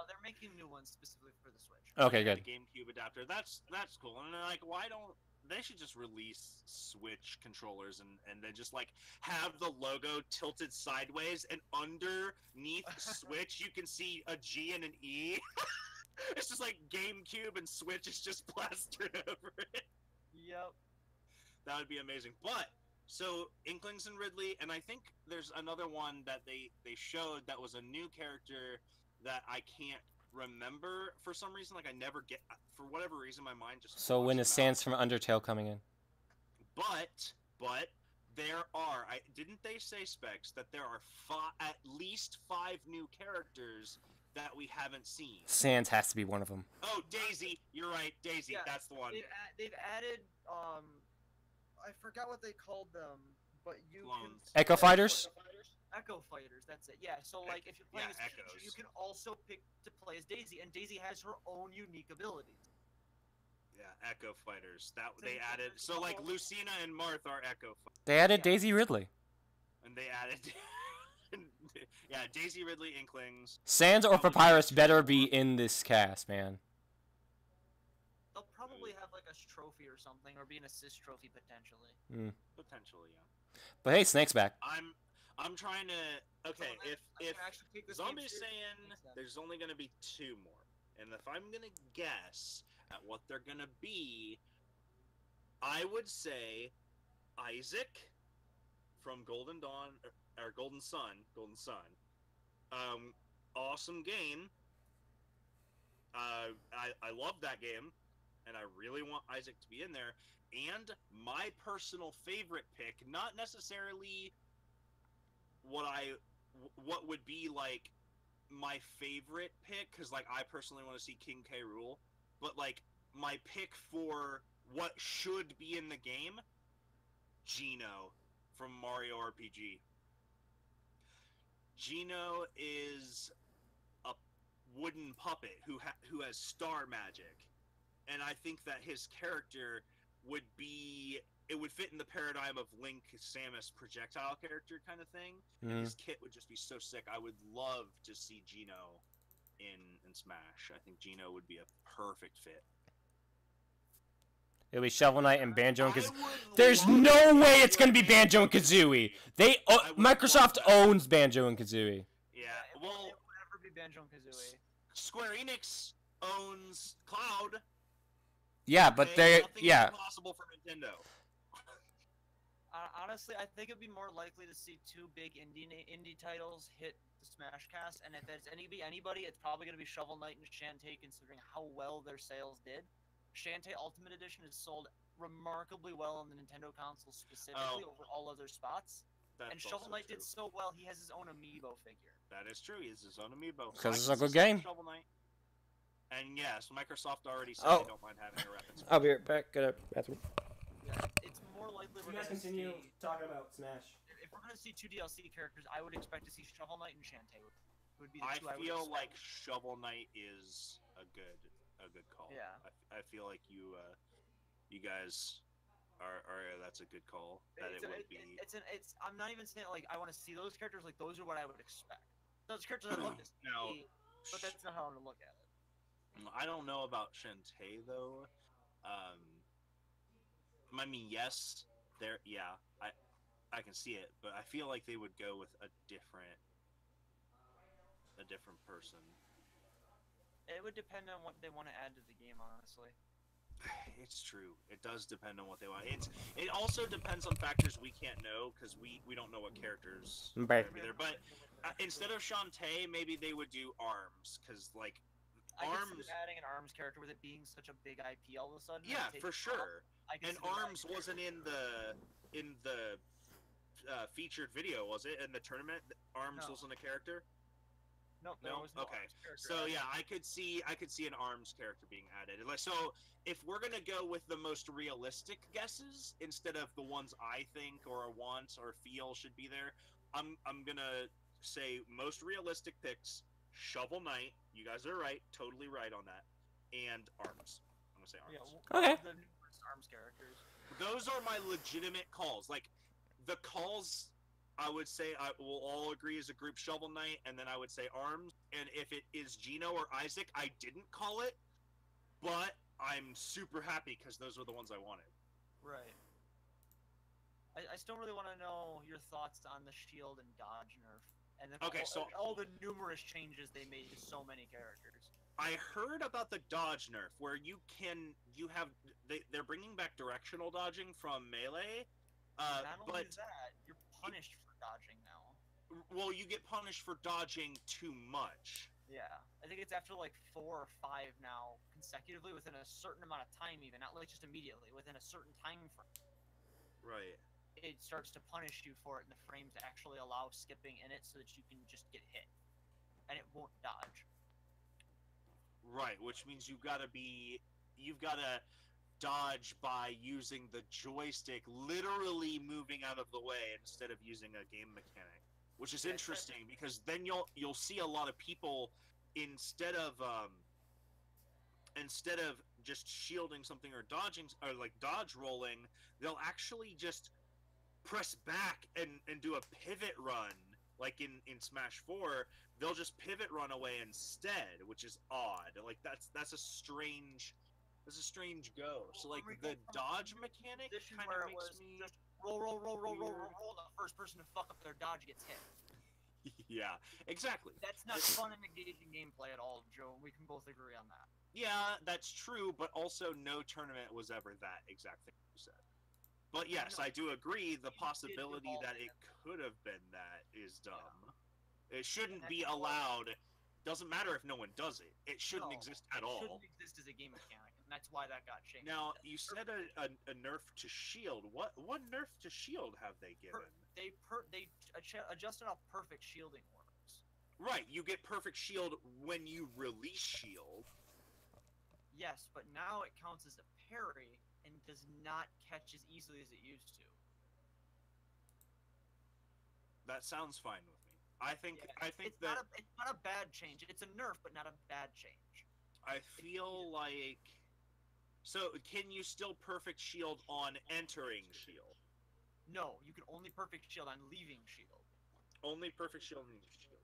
they're making new ones specifically for the Switch. Okay, good. The GameCube adapter. That's cool. And they're like, why don't they should just release Switch controllers and then just like have the logo tilted sideways, and underneath Switch you can see a G and an E. It's just like GameCube and Switch is just plastered over it. Yep. That would be amazing. But so Inklings and Ridley, and I think there's another one that they showed that was a new character that I can't remember for some reason. Like I never get, for whatever reason, my mind just. So when is Sans from Undertale coming in? But there are. Didn't they say, Specs, that there are at least 5 new characters that we haven't seen? Sans has to be one of them. Oh, Daisy. You're right, Daisy. Yeah, that's the one. They've added I forgot what they called them, but you Clones. can. Echo Fighters? Echo Fighters, that's it. Yeah, so like if you're playing as Pikachu, Echoes. you can also pick to play as Daisy, and Daisy has her own unique abilities. Yeah, Echo Fighters. That they added. So like Lucina and Marth are Echo Fighters. They added Daisy Ridley. And they added. Yeah, Daisy Ridley, Inklings. Sans or Papyrus better be in this cast, man. They'll probably have like a trophy or something, or be an assist trophy potentially. Potentially, yeah. But hey, Snake's back. I'm trying to. Okay, So if actually take this Zombie's game saying seriously, there's only gonna be 2 more, and if I'm gonna guess at what they're gonna be, I would say Isaac from Golden Dawn or Golden Sun. Awesome game. I love that game, and I really want Isaac to be in there. And my personal favorite pick, not necessarily what would be like my favorite pick, because like I personally want to see King K. Rool, but like my pick for what should be in the game, Geno from Mario RPG. Geno is a wooden puppet who has star magic, and I think that his character would fit in the paradigm of Link, Samus projectile character kind of thing. And his kit would just be so sick. I would love to see Geno in Smash. I think Geno would be a perfect fit. It'll be Shovel Knight and Banjo and Kazooie. There's no way it's gonna be Banjo and Kazooie. Microsoft owns Banjo and Kazooie. Yeah, it well, will never be Banjo and Kazooie. Square Enix owns Cloud. Yeah, but okay? they Nothing yeah. is impossible for Nintendo. Honestly, I think it'd be more likely to see two big indie titles hit the Smash Cast, and if it's anybody, it's probably going to be Shovel Knight and Shantae, considering how well their sales did. Shantae Ultimate Edition has sold remarkably well on the Nintendo console specifically over all other spots. That's And Shovel also Knight true. did so well, he has his own amiibo figure. That is true. He has his own amiibo. 'Cause I it's can a good see game. Shovel Knight. And yes, Microsoft already said Oh. they don't mind having a reference. I'll be right back. Get a bathroom. Yeah, it's more likely we're going to see... talking about Smash. If we're going to see two DLC characters, I would expect to see Shovel Knight and Shantae. Would be the I two I would feel expect. like Shovel Knight is a good call. Yeah. I feel like you guys are that's a good call. That it would be. I'm not even saying like I want to see those characters. Like those are what I would expect. Those characters I love to Now, see, but that's not how I'm gonna look at it. I don't know about Shantae though. I mean, yes, I can see it, but I feel like they would go with a different person. It would depend on what they want to add to the game, honestly. It's true. It does depend on what they want. It also depends on factors we can't know because we don't know what characters are Right. gonna be there. But instead of Shantae, maybe they would do Arms because like I could see Arms. them adding an Arms character with it being such a big IP all of a sudden. Yeah, and for taking off. sure. I could And see them Arms adding a wasn't character. in the featured video, was it? In the tournament, Arms No. wasn't a character. No, there No? was no Okay. Arms character. So added. yeah, I could see an Arms character being added. Like, so if we're gonna go with the most realistic guesses instead of the ones I think or want or feel should be there, I'm gonna say most realistic picks: Shovel Knight. You guys are right, totally right on that, and Arms. I'm gonna say Arms. Yeah, Okay. The numerous Arms characters. Those are my legitimate calls. Like the calls. I would say I will all agree as a group Shovel Knight, and then I would say Arms. And if it is Gino or Isaac, I didn't call it, but I'm super happy because those were the ones I wanted. Right. I still really want to know your thoughts on the shield and dodge nerf, and then Okay, so- all the numerous changes they made to so many characters. I heard about the dodge nerf where they're bringing back directional dodging from Melee, Not only but that, you're punished for dodging now. well, you get punished for dodging too much. Yeah, I think it's after like 4 or 5 now consecutively within a certain amount of time, even not like just immediately within a certain time frame. Right. It starts to punish you for it, and the frames actually allow skipping in it so that you can just get hit, and it won't dodge. Right, which means you've got to dodge by using the joystick, literally moving out of the way instead of using a game mechanic, which is interesting because then you'll see a lot of people instead of just shielding something or dodging or like dodge rolling, they'll actually just press back and do a pivot run like in Smash 4. They'll just pivot run away instead, which is odd. Like that's a strange go. So like the dodge mechanic Position kind where of it makes was me just roll, the first person to fuck up their dodge gets hit. yeah, exactly. That's not fun and engaging gameplay at all, Joe. We can both agree on that. Yeah, that's true, but also no tournament was ever that exact thing you said. But yes, I do agree. The possibility that it could have been that is dumb. It shouldn't be allowed. Doesn't matter if no one does it. It shouldn't exist at all. It shouldn't exist as a game mechanic, and that's why that got changed. Now, you said a nerf to shield. What nerf to shield have they given? They adjusted how perfect shielding works. Right, you get perfect shield when you release shield. Yes, but now it counts as a parry and does not catch as easily as it used to. That sounds fine with me. I think it's not a bad change. It's a nerf, but not a bad change. I feel like. So, can you still perfect shield on entering shield? No, you can only perfect shield on leaving shield. Only perfect shield on leaving shield.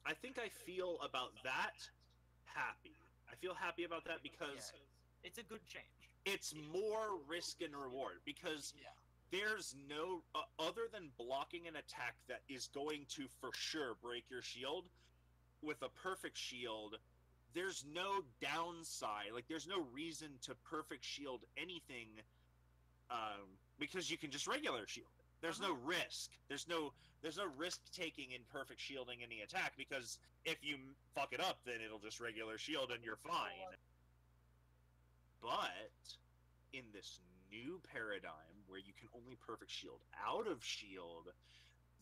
I think I feel about that happy. I feel happy about that because it's a good change. It's more risk and reward because there's no other than blocking an attack that is going to for sure break your shield. With a perfect shield, there's no downside. Like, there's no reason to perfect shield anything, because you can just regular shield it. There's no risk. There's no risk taking in perfect shielding any attack, because if you fuck it up, then it'll just regular shield and you're fine. But in this new paradigm where you can only perfect shield out of shield,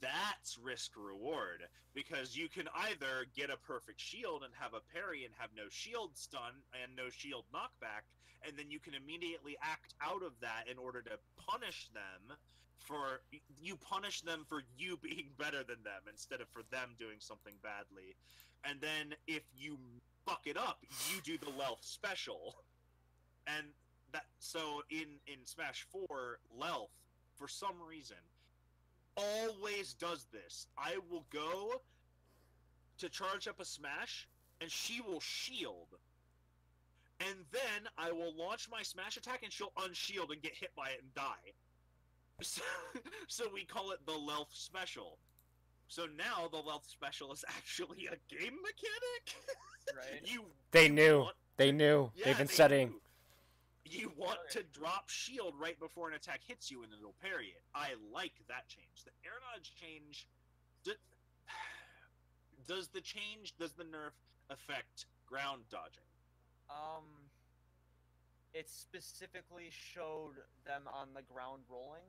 that's risk reward, because you can either get a perfect shield and have a parry and have no shield stun and no shield knockback, and then you can immediately act out of that in order to punish them for you being better than them instead of for them doing something badly. And then if you fuck it up, you do the Lelf special. And that, so in Smash 4, Lelf, for some reason, always does this. I will go to charge up a smash, and she will shield. And then I will launch my smash attack, and she'll unshield and get hit by it and die. So we call it the Lelf Special. So now the Lelf Special is actually a game mechanic. Right. They knew. want- They knew. Yeah, They've been they studying. knew. You want to drop shield right before an attack hits you, and it'll parry it. I like that change. The air dodge change. Does the nerf affect ground dodging? It specifically showed them on the ground rolling,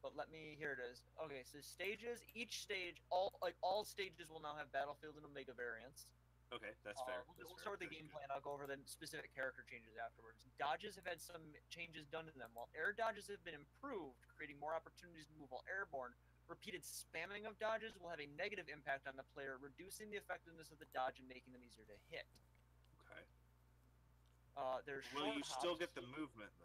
but here it is. Okay, so stages. Each stage, all stages will now have Battlefield and Omega variants. Okay, that's fair. We'll start with the gameplay, and I'll go over the specific character changes afterwards. Dodges have had some changes done to them. While air dodges have been improved, creating more opportunities to move while airborne, repeated spamming of dodges will have a negative impact on the player, reducing the effectiveness of the dodge and making them easier to hit. Okay. There's Will you still hops. get the movement, though?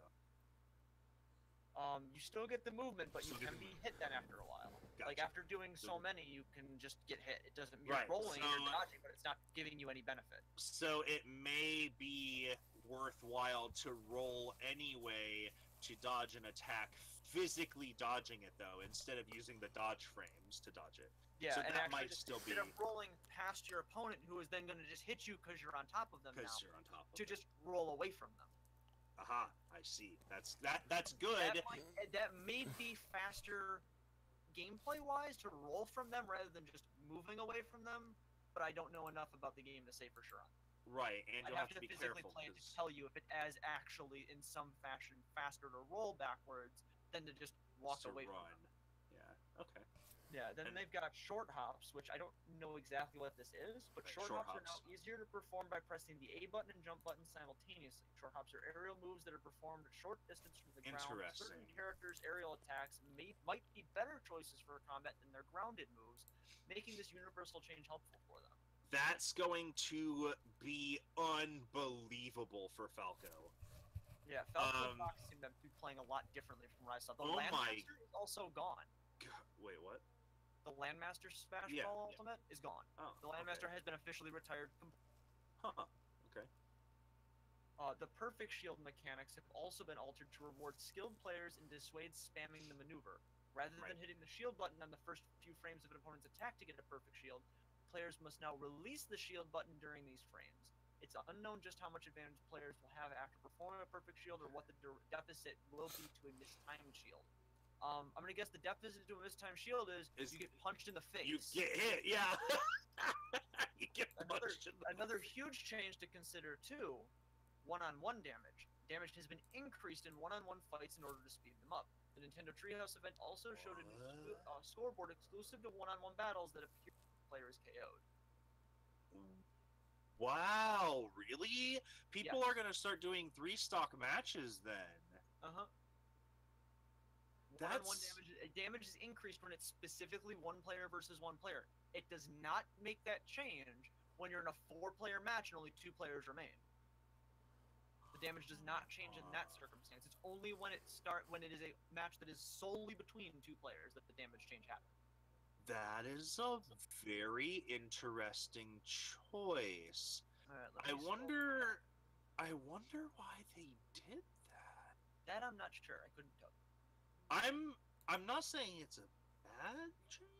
You still get the movement, but you Still get can the be hit then after a while. Like, Gotcha. after doing so many, you can just get hit. It doesn't mean Right, you're rolling, so- you're dodging, but it's not giving you any benefit. So it may be worthwhile to roll anyway to dodge an attack, physically dodging it, though, instead of using the dodge frames to dodge it. Yeah, So and that actually might just still instead be- of rolling past your opponent, who is then going to just hit you because you're on top of them now, Because you're on top of to it. just roll away from them. Aha, I see. That's good. That may be faster gameplay-wise to roll from them rather than just moving away from them, but I don't know enough about the game to say for sure. Right, and I'd you'll have have to to be physically careful. play it to 'Cause- tell you if it is actually in some fashion faster to roll backwards than to just walk to away from run. them. Yeah. Okay. Yeah, then And- they've got short hops, which I don't know exactly what this is, but Right, short short hops are now hops. easier to perform by pressing the A button and jump button simultaneously. Short hops are aerial moves that are performed at short distance from the ground. Certain Interesting. characters' aerial attacks might be better choices for combat than their grounded moves, making this universal change helpful for them. That's going to be unbelievable for Falco. Yeah, Falco and Um, Fox seem to be playing a lot differently from what I saw. The Oh my- Landmaster is also gone. Wait, what? The Landmaster Smash Yeah, Ball yeah. Ultimate is gone. Oh, The Landmaster okay. has been officially retired. Huh. Okay. The Perfect Shield mechanics have also been altered to reward skilled players and dissuade spamming the maneuver. Rather Right. than hitting the shield button on the first few frames of an opponent's attack to get a perfect shield, players must now release the shield button during these frames. It's unknown just how much advantage players will have after performing a perfect shield or what the deficit will be to a mistimed shield. I'm gonna guess the deficit to a mistimed shield is you get punched in the face. You get hit, yeah. You get Another, punched in the another huge change to consider too, one-on-one damage. Damage has been increased in one-on-one fights in order to speed them up. The Nintendo Treehouse event also showed a scoreboard exclusive to one-on-one battles that appear when the player is KO'd. Wow, really? People are gonna start doing 3-stock matches then. Uh-huh. One-on-one damage is increased when it's specifically one player versus one player. It does not make that change when you're in a 4-player match and only 2 players remain. The damage does not change in that circumstance. It's only when it is a match that is solely between 2 players that the damage change happens. That is a very interesting choice. Alright, I wonder why they did that. That I'm not sure. I couldn't tell. I'm not saying it's a bad change.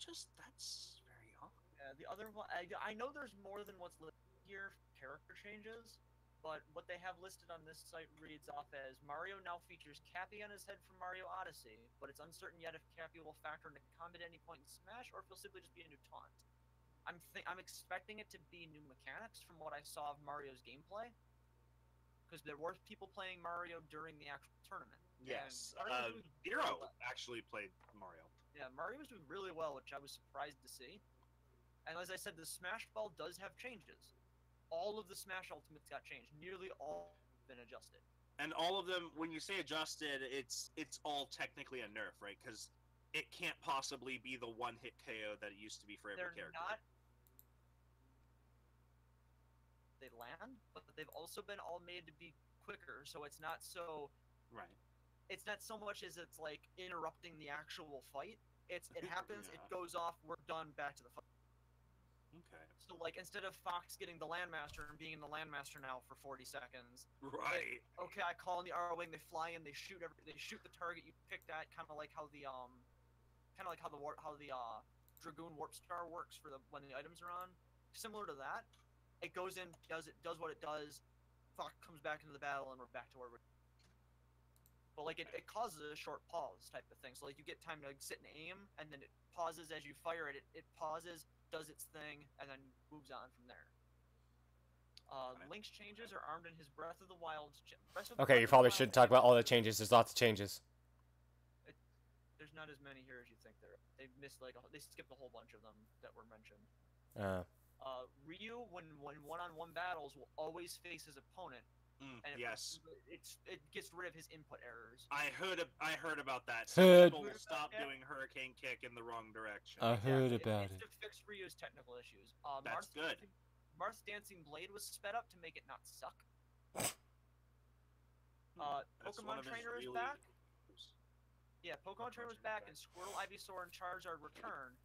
That's very odd. The other one, I know there's more than what's listed here character changes, but what they have listed on this site reads off as Mario now features Cappy on his head from Mario Odyssey, but it's uncertain yet if Cappy will factor into combat at any point in Smash or if he'll simply just be a new taunt. I'm expecting it to be new mechanics from what I saw of Mario's gameplay, because there were people playing Mario during the actual tournament. Yes, And Mario was doing really Hero well. actually played Mario. Yeah, Mario was doing really well, which I was surprised to see. And as I said, the Smash Ball does have changes. All of the Smash Ultimates got changed. Nearly all have been adjusted. And all of them, when you say adjusted, it's all technically a nerf, right? Because it can't possibly be the one-hit KO that it used to be for every They're character. not. They land, but they've also been all made to be quicker, so it's not so. Right. It's not so much as it's like interrupting the actual fight. It happens, it Yeah. goes off, we're done, back to the fight. Okay. So like instead of Fox getting the Landmaster and being in the Landmaster now for 40 seconds, Right. okay, I call in the R wing, they fly in, they shoot the target you picked at, kind of like how the Dragoon Warp Star works for when the items are on. Similar to that, it goes in, does what it does. Fox comes back into the battle, and we're back to where we're. But like it causes a short pause type of thing. So like you get time to like, sit and aim, and then it pauses as you fire it. It pauses, does its thing, and then moves on from there. Link's changes are armed in his Breath of the Wild. Okay, you probably shouldn't talk about all the changes. There's lots of changes. There's not as many here as you think there. They missed they skipped a whole bunch of them that were mentioned. Ryu, when one-on-one battles, will always face his opponent. And Yes. it gets rid of his input errors. I heard about that. Some Heard. people will stop doing Hurricane Kick in the wrong direction. I heard Exactly. about It's it. to fix Ryu's technical issues. That's good. Marth's Dancing Blade was sped up to make it not suck. That's one Pokemon of his Trainer is really- back. Yeah, Pokemon Trainer was back, and Squirtle, Ivysaur, and Charizard return.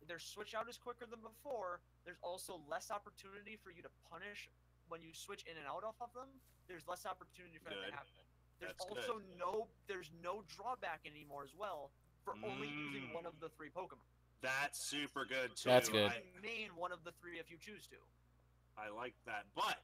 Their switch out is quicker than before. There's also less opportunity for you to punish when you switch in and out of them. There's less opportunity for that Good. to happen. There's That's also good. there's no drawback anymore as well for only using one of the three Pokemon. That's super good too. That's good. You can main one of the three if you choose to. I like that. But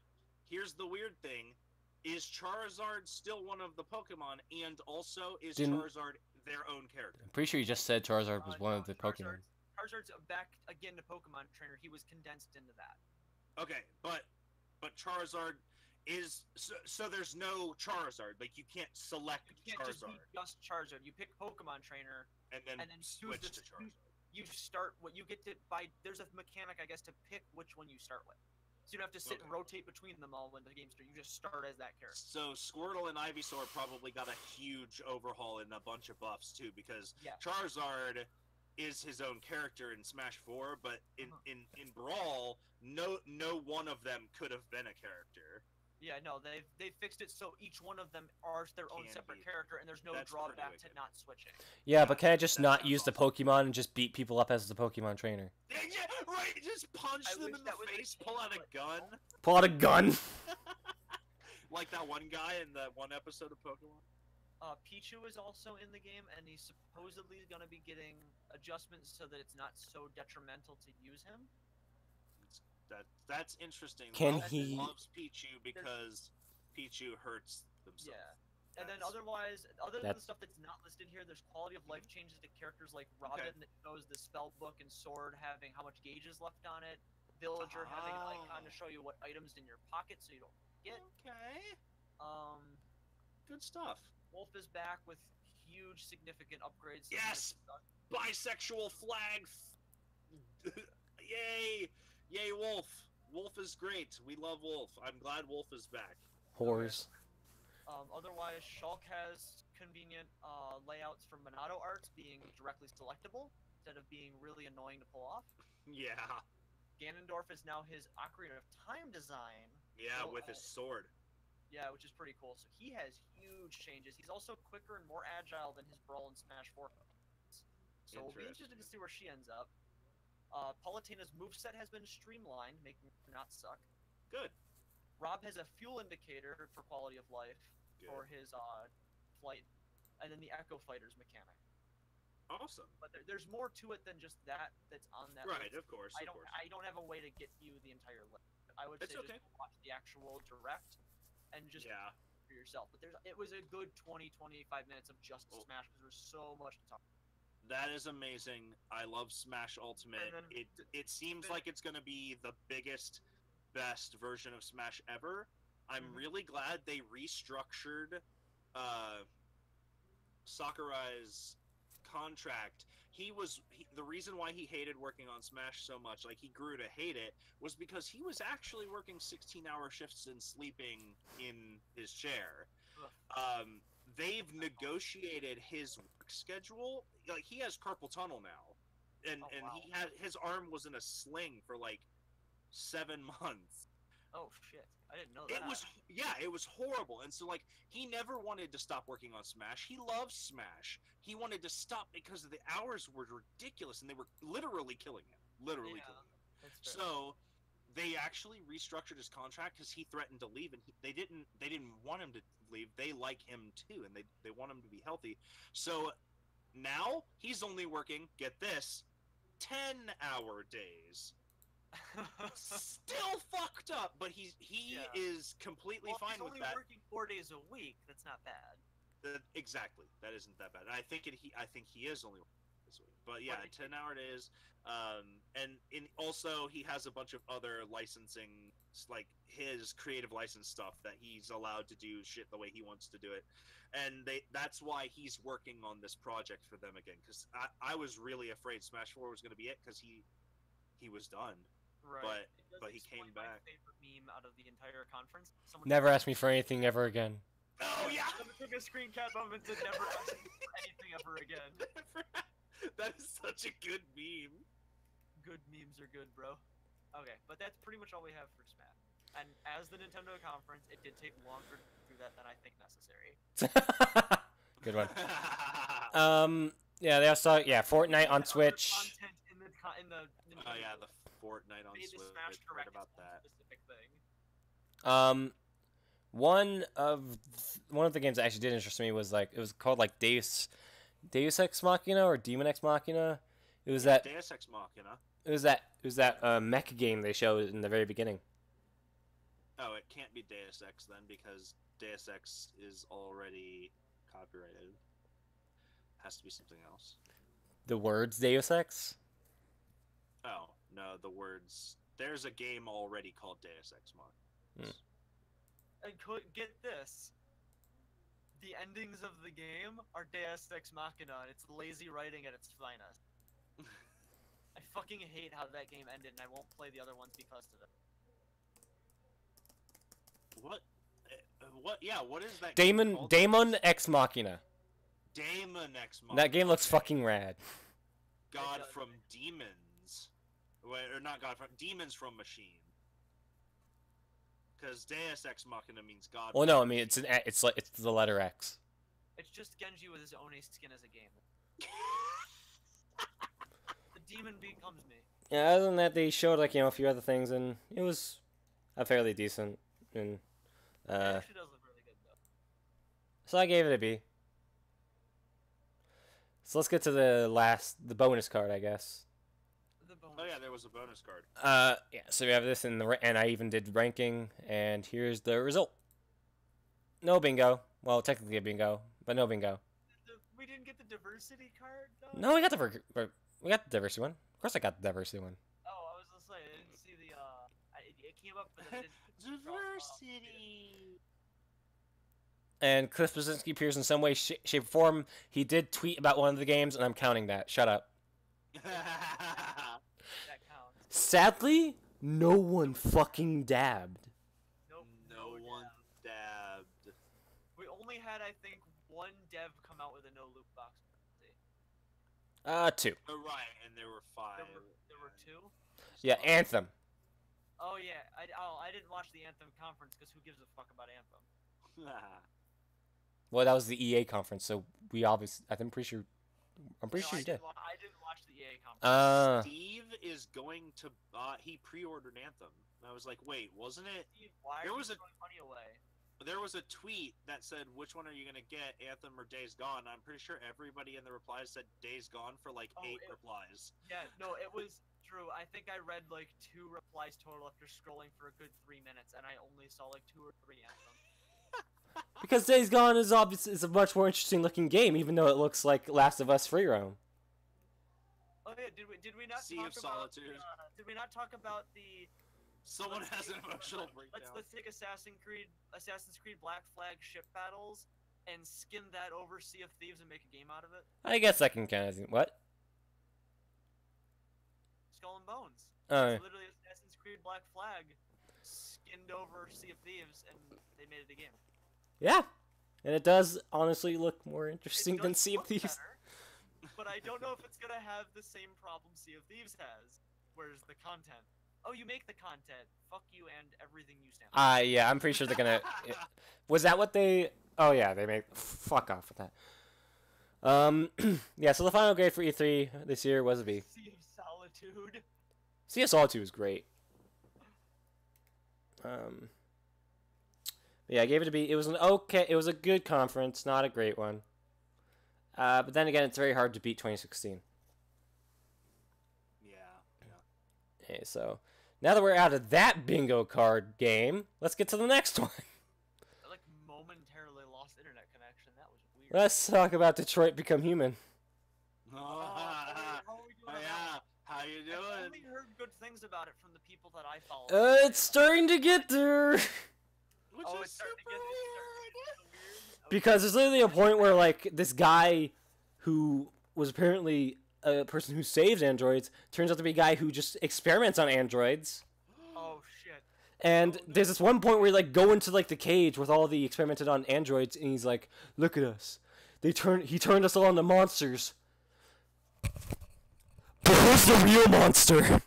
here's the weird thing: is Charizard still one of the Pokemon, and also is Didn't- Charizard their own character? I'm pretty sure you just said Charizard was one No, of the Pokemon. Charizard's back again to Pokemon Trainer. He was condensed into that. Okay, but Charizard is so there's no Charizard. Like you can't select You can't just Charizard be just Charizard. You pick Pokemon Trainer. and then use switch this- to Charizard. You start what you get to by. There's a mechanic, I guess, to pick which one you start with. So you don't have to sit and Okay. rotate between them all when the game starts. You just start as that character. So Squirtle and Ivysaur probably got a huge overhaul and a bunch of buffs too, because Yeah. Charizard is his own character in Smash 4, but in, Uh-huh. in Brawl, no one of them could have been a character. Yeah, no, they fixed it so each one of them are their own Can separate be. character, and there's no That's pretty drawback to wicked. not switching. Yeah, but can I just That not sounds use the awesome. Pokemon and just beat people up as the Pokemon trainer? Yeah, right. Just punch I them wish in the that was the face, case, pull out a but gun, Pull out a gun. like that one guy in that one episode of Pokemon. Pichu is also in the game, and he's supposedly going to be getting adjustments so that it's not so detrimental to use him. That's interesting. Can Ralph he- loves Pichu because Pichu hurts themselves. Yeah. And then That's- otherwise, other than the That's- stuff that's not listed here, there's quality of life changes to characters like Robin that knows the spell book and sword having how much gauge is left on it. Villager having an icon to Oh. show you what items in your pocket so you don't forget. Okay. Good stuff. Wolf is back with huge significant upgrades. to Yes! his- Bisexual flag. Yay, Wolf. Wolf is great. We love Wolf. I'm glad Wolf is back. Whores. Otherwise, Shulk has convenient layouts for Monado arts being directly selectable instead of being really annoying to pull off. Yeah. Ganondorf is now his Ocarina of Time design. Yeah, So, with his sword. Yeah, which is pretty cool. So he has huge changes. He's also quicker and more agile than his Brawl and Smash 4 foes. So we'll be interested to see where she ends up. Palutena's moveset has been streamlined, making her not suck. Good. Rob has a fuel indicator for quality of life for his flight, and then the Echo Fighter's mechanic. Awesome. But there's more to it than just that. That's on that. Right, list. of course. I don't have a way to get you the entire list. I would It's say okay. just watch the actual direct and just Yeah. for yourself. But it was a good 20-25 minutes of just Oh. Smash because there was so much to talk. That is amazing. I love Smash Ultimate. And then- It seems like it's going to be the biggest, best version of Smash ever. I'm Mhm. really glad they restructured Sakurai's contract. The reason why he hated working on Smash so much, like he grew to hate it, was because he was actually working 16-hour shifts and sleeping in his chair. They've negotiated his work schedule. Like he has carpal tunnel now, and Oh, and wow. his arm was in a sling for like 7 months. Oh shit! I didn't know It that. it was horrible. And so like he never wanted to stop working on Smash. He loves Smash. He wanted to stop because the hours were ridiculous and they were literally killing him. Literally Yeah. killing him. That's fair. So they actually restructured his contract because he threatened to leave, and they didn't want him to leave. They like him too, and they want him to be healthy. So now he's only working, get this, 10-hour days. Still fucked up, but he Yeah. is completely well, fine he's with only that. working 4 days a week. That's not bad. Exactly, that isn't that bad. And I think he is only working this week, but yeah, But 10-hour days. And also he has a bunch of other licensing, like his creative license stuff that he's allowed to do shit the way he wants to do it, and that's why he's working on this project for them again. Because I was really afraid Smash 4 was going to be it because he was done. Right. But he came back. My favorite meme out of the entire conference. Someone Never ask me for anything ever again. Oh yeah. Someone took a screen cap of it and said, "Never ask me for anything ever again." That is such a good meme. Good memes are good, bro. Okay, but that's pretty much all we have for Smash. And as the Nintendo conference, it did take longer to do that than I think necessary. Good one. Yeah, they also Fortnite on And other Switch. content in the Nintendo Oh yeah, the Fortnite on made the Switch. Smash Heard Direct about its own that. specific thing. One of the games that actually did interest me was it was called like Deus Ex Machina or Demon Ex Machina. It was that Deus Ex Machina. it was that mech game they showed in the very beginning. Oh, it can't be Deus Ex then because Deus Ex is already copyrighted. Has to be something else. The words Deus Ex. Oh no, the words. There's a game already called Deus Ex Machina. And get this. The endings of the game are Deus Ex Machina, and it's lazy writing at its finest. I fucking hate how that game ended, and I won't play the other ones because of it. What? What? Yeah. What is that? game Daemon called? Ex Machina. Daemon Ex Machina. That game looks fucking rad. God does. from Demons. Wait, or not God from Demons from Machine. Because Deus Ex Machina means God. Well, no, I mean it's the letter X. It's just Genji with his Oni skin as a game. The demon becomes me. Yeah, other than that, they showed a few other things, and it was fairly decent. And It actually does look really good, though. so I gave it a B. So let's get to the bonus card, I guess. The bonus. Oh yeah, there was a bonus card. Yeah. So we have this and I even did ranking, and here's the result. No bingo. Well, technically a bingo, but no bingo. We didn't get the diversity card, though? No, we got the diversity one. Of course, I got the diversity one. Oh, I was gonna say, I didn't see the, it came up, but it didn't. Diversity. And Cliff Blazinski appears in some way, shape, or form. He did tweet about one of the games, and I'm counting that. Shut up. That counts. Sadly, no one fucking dabbed. Nope. No one dev. dabbed. We only had, I think, one dev come out with a no loot box. Two. Oh, right, and there were 5. There were 2? Yeah, Anthem. Oh, yeah. I didn't watch the Anthem conference, because who gives a fuck about Anthem? Well, that was the EA conference, so we obviously. I'm pretty sure No, you did. I didn't watch the EA conference. Steve is going to he pre-ordered Anthem. And I was like, wait, wasn't it? Steve, why there are was you a- throwing money away? there was a tweet that said, "Which one are you gonna get, Anthem or Days Gone?" I'm pretty sure everybody in the replies said Days Gone for like 8 replies. Yeah, no, it was Drew. I think I read like 2 replies total after scrolling for a good 3 minutes, and I only saw like 2 or 3 Anthem. Because Days Gone is obviously a much more interesting looking game, even though it looks like Last of Us Free Roam. Oh yeah, did we not Sea talk of about? Solitude. Did we not talk about the? Someone let's has an take- emotional breakdown. Let's take Assassin's Creed Black Flag ship battles and skin that over Sea of Thieves and make a game out of it. I guess I can kind of what? Skull and Bones. Oh, It's literally Assassin's Creed Black Flag skinned over Sea of Thieves, and they made it a game. yeah, and it does honestly look more It interesting does than Sea of look Thieves. better, but I don't know if it's gonna have the same problem Sea of Thieves has. Where's the content? Oh, you make the content. Fuck you and everything you stand for. Yeah, I'm pretty sure they're gonna. Was that what they? Oh yeah, they made. Fuck off with that. Yeah. So the final grade for E3 this year was a B. Sea of Solitude. Sea of Solitude was great. Yeah, I gave it a B. It was an okay. It was a good conference, not a great one. But then again, it's very hard to beat 2016. Yeah. Okay, so now that we're out of that bingo card game, let's get to the next one. I like momentarily lost internet connection. That was weird. Let's talk about Detroit Become Human. How are we doing about Yeah. it? How you I've doing? only heard good things about it from the people that I follow. It's starting to get there. Which Oh, is it's starting to super get weird. weird. Because there's literally a point where, like, this guy who was apparently a person who saves androids turns out to be a guy who just experiments on androids. Oh shit. And there's this one point where you, like, go into, like, the cage with all the experimented on androids, and he's like, look at us. He turned us all into monsters. But who's the real monster?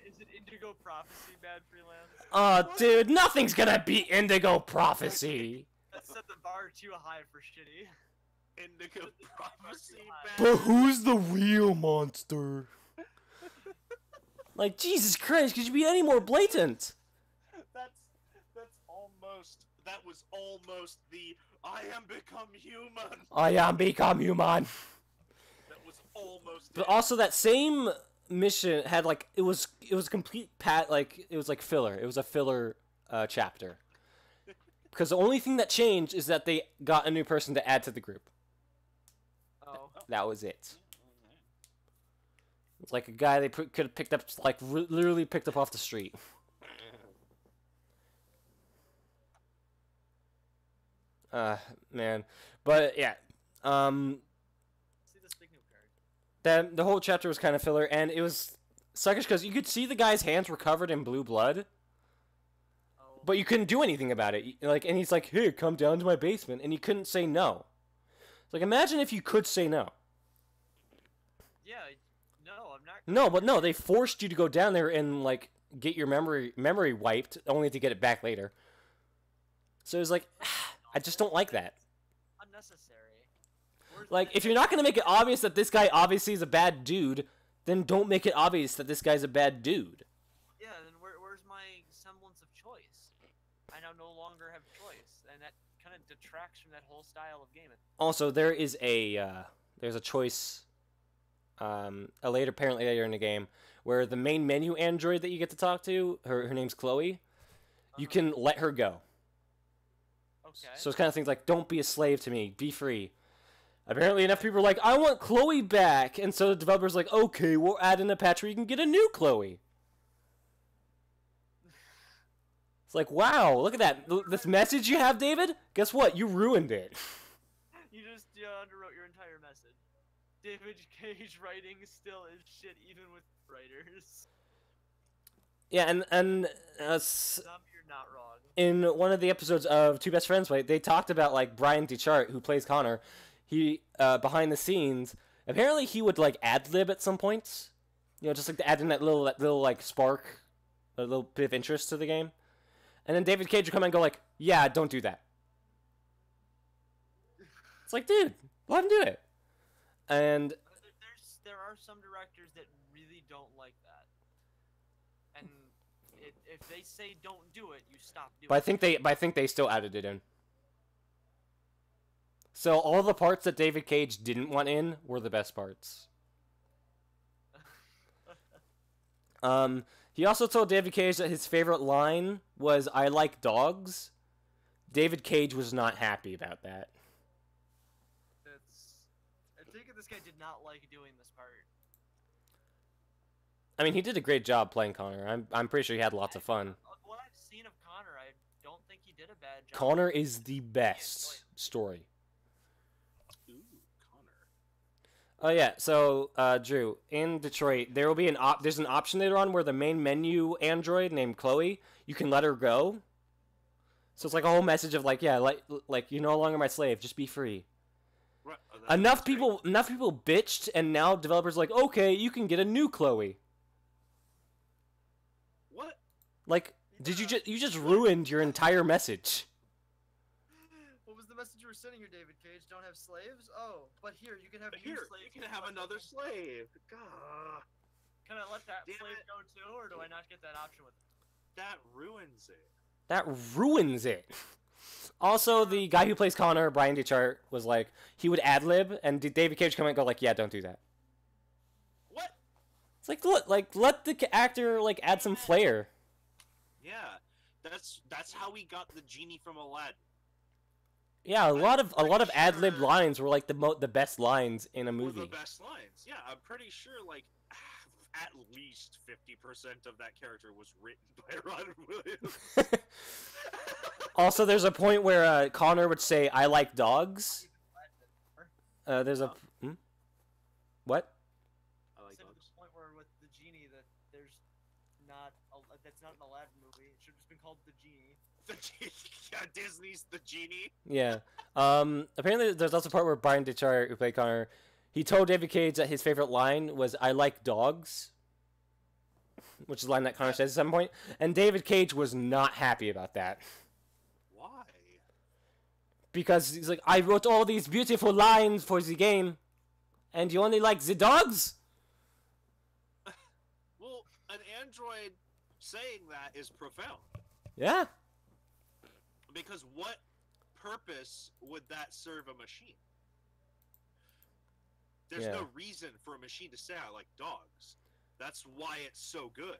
Is it Indigo Prophecy, Bad Freelance? Oh, dude, nothing's gonna beat Indigo Prophecy. That set the bar too high for shitty. Indigo Prophecy. But who's the real monster? Like, Jesus Christ, could you be any more blatant? That was almost the I am become human. I am become human. That was almost. But it. also that same mission had like it was complete it was like filler. It was a filler chapter. Because the only thing that changed is that they got a new person to add to the group. Oh. That was it. It's like a guy they could have picked up, like literally picked up off the street. Man, but yeah, See this big new card. then the whole chapter was kind of filler, and it was suckish because you could see the guy's hands were covered in blue blood, Oh. but you couldn't do anything about it. Like, and he's like, "Here, come down to my basement," and you couldn't say no. It's like, imagine if you could say no. Yeah. No, I'm not. No, but no, they forced you to go down there and like get your memory wiped, only to get it back later. So it was like, I just don't like that. Unnecessary. Where's Like, the- if you're not gonna make it obvious that this guy obviously is a bad dude, then don't make it obvious that this guy's a bad dude. Yeah, then where's my semblance of choice? I now no longer have choice, and that kind of detracts from that whole style of gaming. Also, there's a choice, apparently later in the game, where the main menu android that you get to talk to, her name's Chloe, you can let her go. Okay. So it's kind of things like, don't be a slave to me, be free. Apparently enough people are like, I want Chloe back, and so the developer's like, okay, we'll add in a patch where you can get a new Chloe. It's like, wow, look at that. This message you have, David? Guess what? You ruined it. You just underwrote your entire message. David Cage writing still is shit, even with writers. Yeah, and Zombie, you're not wrong. in one of the episodes of Two Best Friends Play, they talked about, like, Brian Dechart, who plays Connor. He, behind the scenes, apparently he would, like, ad-lib at some points. You know, just, like, to add in that little like, spark, a little bit of interest to the game. And then David Cage would come and go, like, yeah, don't do that. It's like, dude, let him do it. And There are some directors that really don't like that, and if they say don't do it, you stop doing But I it. think they still added it in. So all the parts that David Cage didn't want in were the best parts. He also told David Cage that his favorite line was "I like dogs." David Cage was not happy about that. I think this guy did not like doing this part. I mean, he did a great job playing Connor. I'm pretty sure he had lots of fun. What I've seen of Connor, I don't think he did a bad job. Connor is the best story. Ooh, Connor. Oh yeah, so Drew, in Detroit, there will be there's an option later on where the main menu android named Chloe, you can let her go. So it's like a whole message of like, yeah, like you're no longer my slave, just be free. Right. Enough people bitched, and now developers are like, okay, you can get a new Chloe. What? Like, did you just ruined your entire message? What was the message you were sending here, David Cage? Don't have slaves? Oh, but here you can have new Here, slaves. you can have another slave. Gah. Can I let that Damn slave it. go too, or do I not get that option with it? That ruins it. That ruins it. Also, the guy who plays Connor, Brian DeChart, was like, he would ad-lib, and David Cage come in and go like, yeah, don't do that. What? It's like, let the actor, like, add some flair. Yeah, that's how we got the genie from Aladdin. Yeah, a lot of pretty ad-lib sure- lines were, like, the best lines in a Were movie. the best lines. Yeah, I'm pretty sure like at least 50% of that character was written by Robin Williams. Also, there's a point where Connor would say, I like dogs. There's a... Hmm? What? I like Except dogs. the point where with the genie that that's not an Aladdin movie. It should have just been called the genie. The yeah, Disney's the genie. Yeah. Apparently, there's also a part where Brian DeChart, who played Connor, he told David Cage that his favorite line was, I like dogs. Which is a line that Connor says at some point. And David Cage was not happy about that. Why? Because he's like, I wrote all these beautiful lines for the game. And you only like the dogs? Well, an android saying that is profound. Yeah. Because what purpose would that serve a machine? There's Yeah. no reason for a machine to say I like dogs. That's why it's so good.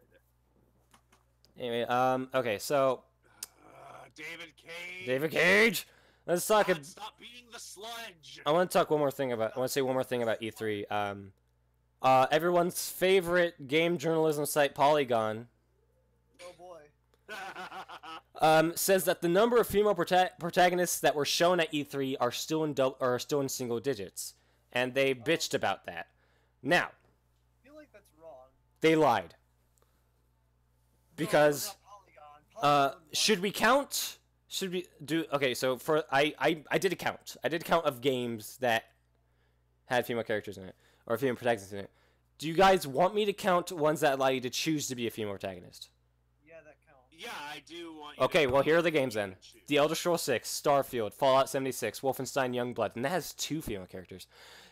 Anyway, okay, so David Cage. David Cage. Let's talk. God, stop being the sludge. I want to talk one more thing about. I want to say one more thing about E3. Everyone's favorite game journalism site, Polygon, Oh boy. says that the number of female protagonists that were shown at E3 are still in single digits, and they bitched about that. Now, I feel like that's wrong. they lied. Because No, not Polygon. Polygon should we count? Should we do? Okay, so for I did a count. I did a count of games that had female characters in it or female protagonists in it. Do you guys want me to count ones that allow you to choose to be a female protagonist? Yeah, that counts. Yeah, I do want you Okay, to well here are the you games can then: choose. The Elder Scrolls 6, Starfield, Fallout 76, Wolfenstein: Youngblood, and that has 2 female characters.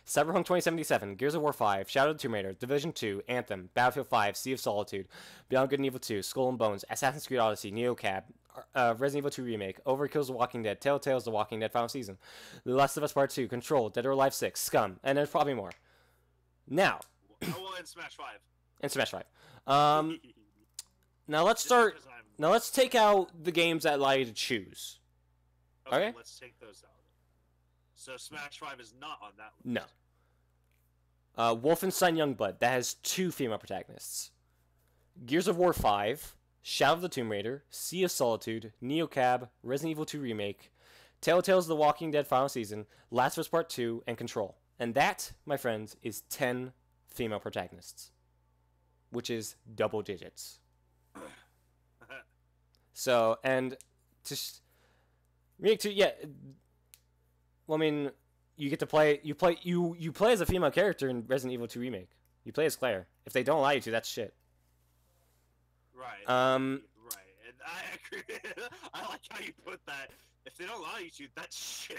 Cyberpunk 2077, Gears of War 5, Shadow of the Tomb Raider, Division 2, Anthem, Battlefield 5, Sea of Solitude, Beyond Good and Evil 2, Skull and Bones, Assassin's Creed Odyssey, NeoCab, Resident Evil 2 Remake, Overkill's The Walking Dead, Telltale's The Walking Dead Final Season, The Last of Us Part 2, Control, Dead or Alive 6, Scum, and there's probably more. Now, Oh, well, in Smash 5. and Smash 5. Now let's start. Just because I'm- Now let's take out the games that allow you to choose. Okay. Let's take those out. So Smash 5 is not on that list. No. Wolfenstein Youngblood, that has 2 female protagonists. Gears of War 5, Shadow of the Tomb Raider, Sea of Solitude, NeoCab, Resident Evil 2 Remake, Telltale's The Walking Dead Final Season, Last of Us Part 2, and Control. And that, my friends, is 10 female protagonists. Which is double digits. So, and just Remake 2, yeah. Well, I mean, you get to play. You play as a female character in Resident Evil 2 Remake. You play as Claire. If they don't allow you to, that's shit. Right. Um, Right. And I agree. I like how you put that. If they don't allow you to, that's shit.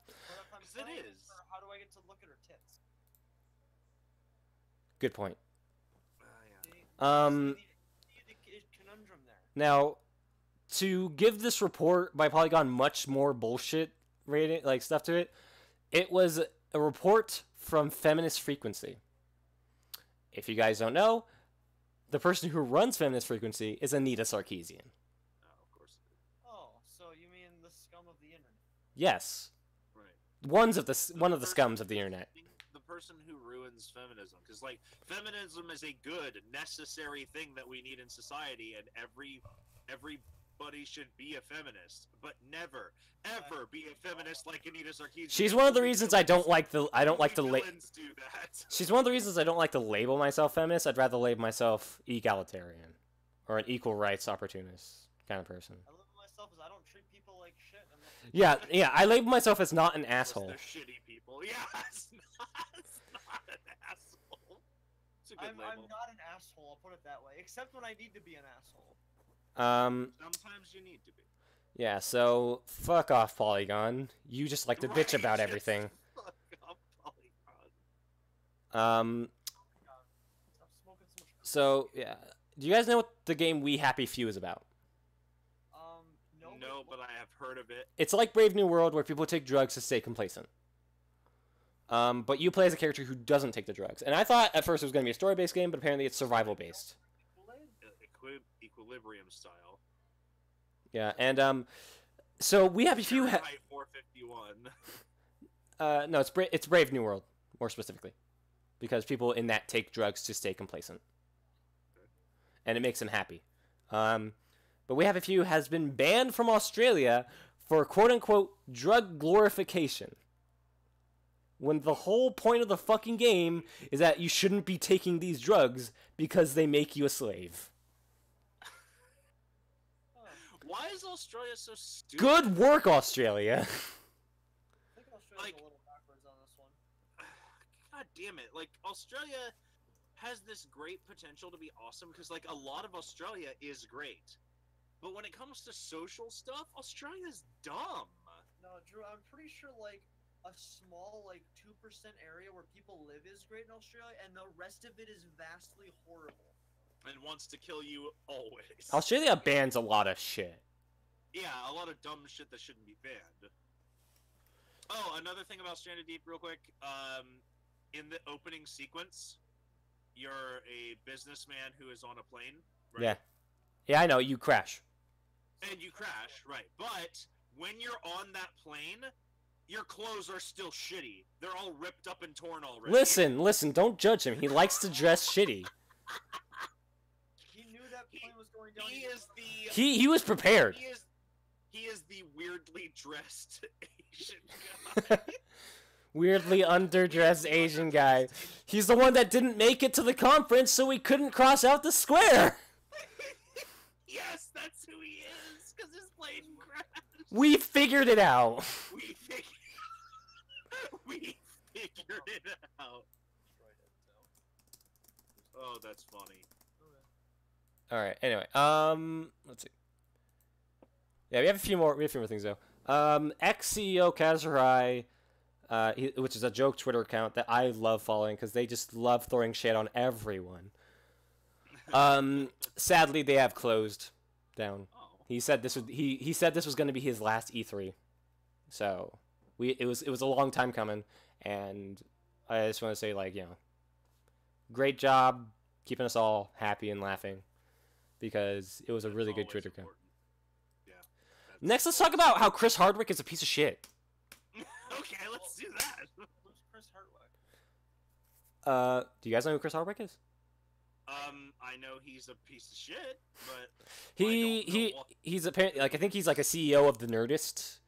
But if I'm 'Cause it playing is. her, how do I get to look at her tits? Good point. See, Um, see the conundrum there. Now, to give this report by Polygon much more bullshit rating, like stuff to it, it was a report from Feminist Frequency. If you guys don't know, the person who runs Feminist Frequency is Anita Sarkeesian. Oh, of course. Oh, so you mean the scum of the internet? Yes, Right. one of the scums of the internet. The person who ruins feminism, because like feminism is a good, necessary thing that we need in society, and everybody should be a feminist, but never, ever be a feminist like Anita Sarkeesian. She's one of the Only reasons I don't villains- like the only villains do that. She's one of the reasons I don't like to label myself feminist. I'd rather label myself egalitarian or an equal rights opportunist kind of person. I live with myself as I don't treat people like shit. Yeah, I label myself as not an asshole. They're shitty people. Yeah, it's not an asshole. It's a good I'm label. not an asshole. I'll put it that way. Except when I need to be an asshole. Sometimes you need to be. Yeah, so fuck off, Polygon. You just like to bitch Right, about just everything. fuck up, Polygon. God, stop smoking so much. So yeah, do you guys know what the game We Happy Few is about? No. No, but I have heard of it. It's like Brave New World, where people take drugs to stay complacent. But you play as a character who doesn't take the drugs. And I thought at first it was going to be a story-based game, but apparently it's survival-based. Equilibrium style. Yeah, and so We Happy Few. Fahrenheit 451. No, it's Brave New World, more specifically, because people in that take drugs to stay complacent, and it makes them happy. But We Happy Few has been banned from Australia for quote-unquote drug glorification. When the whole point of the fucking game is that you shouldn't be taking these drugs because they make you a slave. Why is Australia so stupid? Good work, Australia. I think Australia's Like- a little backwards on this one. God damn it! Like Australia has this great potential to be awesome because like a lot of Australia is great, but when it comes to social stuff, Australia's dumb. No, Drew, I'm pretty sure like a small like 2% area where people live is great in Australia, and the rest of it is vastly horrible. And wants to kill you always. Australia bans a lot of shit. Yeah, a lot of dumb shit that shouldn't be banned. Oh, another thing about Stranded Deep, real quick. In the opening sequence, you're a businessman who is on a plane. Right? Yeah. Yeah, I know, you crash. And you crash, right? But when you're on that plane, your clothes are still shitty. They're all ripped up and torn already. Listen, don't judge him. He likes to dress shitty. He knew that plane was going down. He is the He was prepared. he is the weirdly dressed Asian guy. Weirdly underdressed Asian guy. He's the one that didn't make it to the conference, so he couldn't cross out the square. Yes, that's who he is, because his plane crashed. We figured it out. We figured it out. Oh, that's funny. All right. Anyway, let's see. Yeah, we have a few more things though. Ex-CEO Kazurai, which is a joke Twitter account that I love following because they just love throwing shit on everyone. Sadly, they have closed down. Oh. He said this was going to be his last E3, so it was a long time coming, and I just want to say, like, great job keeping us all happy and laughing, because it was a really good Always Twitter account. important. Yeah. Next, let's talk about how Chris Hardwick is a piece of shit. Okay, let's do that. Who's Chris Hardwick? Do you guys know who Chris Hardwick is? I know he's a piece of shit, but He's apparently, like, I think he's like a CEO of the Nerdist.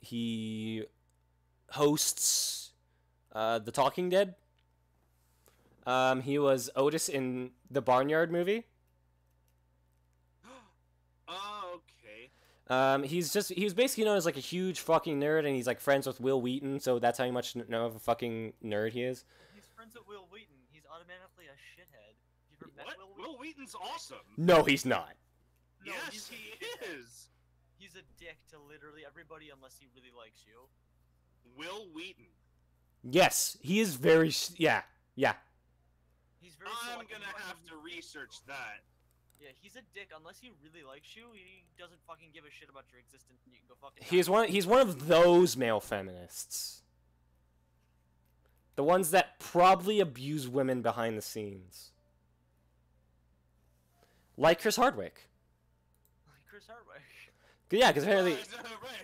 He hosts The Talking Dead. He was Otis in the Barnyard movie. Oh, okay. He was basically known as like a huge fucking nerd, and he's like friends with Will Wheaton, so that's how much know of a fucking nerd he is. He's friends with Will Wheaton. He's automatically a shithead. You ever met What? Will Wheaton? Will Wheaton's awesome. No, he's not. No, Yes, he is. He's a dick to literally everybody unless he really likes you. Will Wheaton. Yes, he is very. Yeah. He's very. I'm selective gonna about have who to he- research that. Yeah, he's a dick. Unless he really likes you, he doesn't fucking give a shit about your existence, and you can go fucking. He's one of those male feminists. The ones that probably abuse women behind the scenes. Like Chris Hardwick. Like Chris Hardwick. Yeah, because apparently... Right,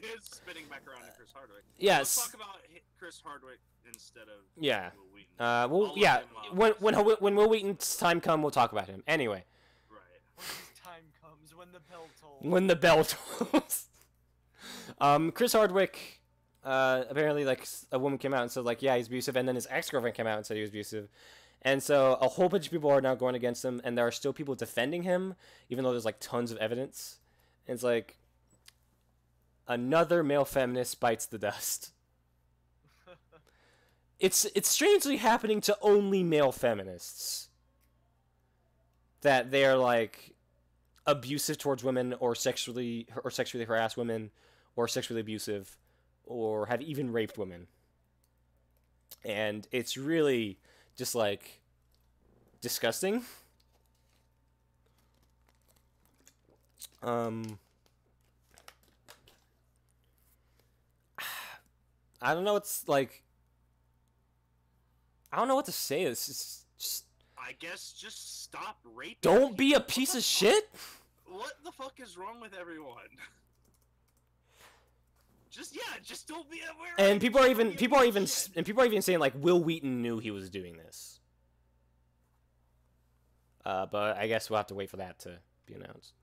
it's spinning back around to Chris Hardwick. Yeah, Let's talk about Chris Hardwick instead of yeah. Will Wheaton. Well, I'll yeah, let him out. when Will Wheaton's time comes, we'll talk about him. Anyway. Right. When his time comes, when the bell tolls. When the bell tolls. Chris Hardwick, apparently, like, a woman came out and said, like, yeah, he's abusive, and then his ex-girlfriend came out and said he was abusive. And so a whole bunch of people are now going against him, and there are still people defending him, even though there's, like, tons of evidence. And it's like, another male feminist bites the dust. It's strangely happening to only male feminists. That they are, like, abusive towards women, or sexually harass women, or sexually abusive, or have even raped women. And it's really just, like, disgusting. I don't know what's, like... I don't know what to say. This is just... I guess just stop raping. Don't be a people. piece What of the shit! fuck? What the fuck is wrong with everyone? Just don't be aware. And people are even saying, like, Will Wheaton knew he was doing this. But I guess we'll have to wait for that to be announced.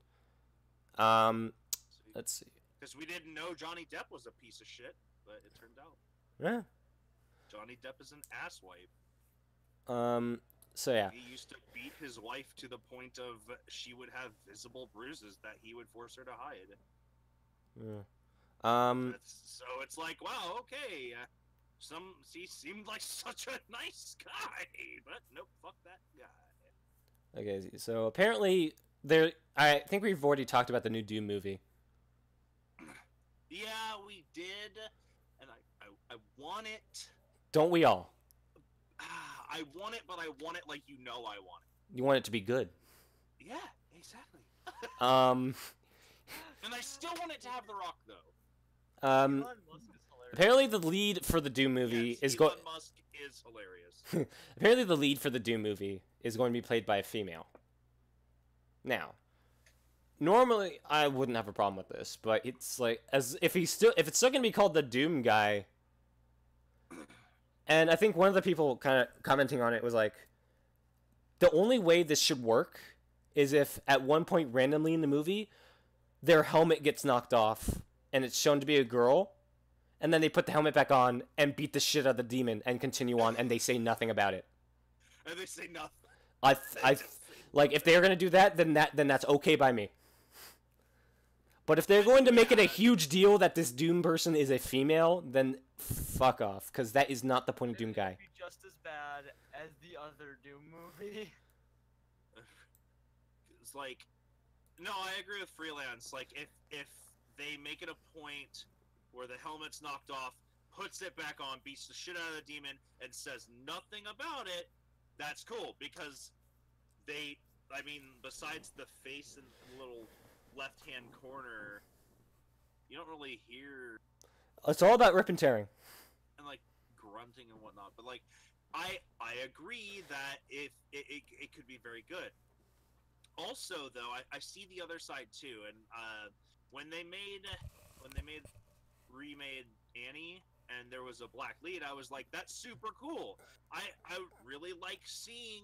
Let's see. Because we didn't know Johnny Depp was a piece of shit, but it turned out Yeah. Johnny Depp is an asswipe. So yeah. He used to beat his wife to the point of she would have visible bruises that he would force her to hide. Yeah. So it's like, wow, okay. He seemed like such a nice guy, but nope, fuck that guy. Okay, so apparently I think we've already talked about the new Doom movie. Yeah, we did, and I want it. Don't we all? I want it, but I want it like you know I want it. You want it to be good. Yeah, exactly. Um, And I still want it to have The Rock, though. Elon Musk is hilarious. apparently the lead for the Doom movie Yes, is Elon Musk is hilarious. apparently the lead for the Doom movie is going to be played by a female. Now, normally I wouldn't have a problem with this, but it's like if it's still going to be called the Doom guy. And I think one of the people kind of commenting on it was like, the only way this should work is if at one point randomly in the movie, their helmet gets knocked off and it's shown to be a girl, and then they put the helmet back on and beat the shit out of the demon and continue on, and they say nothing about it. And they say nothing. I like, if they're gonna do that, then that's okay by me. But if they're going to make it a huge deal that this Doom person is a female, then fuck off, because that is not the point of Doom It guy. would be just as bad as the other Doom movie. It's like, no, I agree with Freelance. Like, if they make it a point where the helmet's knocked off, puts it back on, beats the shit out of the demon, and says nothing about it, that's cool, because besides the face and the little left-hand corner, you don't really hear... It's all about rip and tearing. And, like, grunting and whatnot, but, like, I agree that if it could be very good. Also, though, I see the other side, too, and, when they remade Annie, and there was a black lead, I was like, that's super cool. I really like seeing,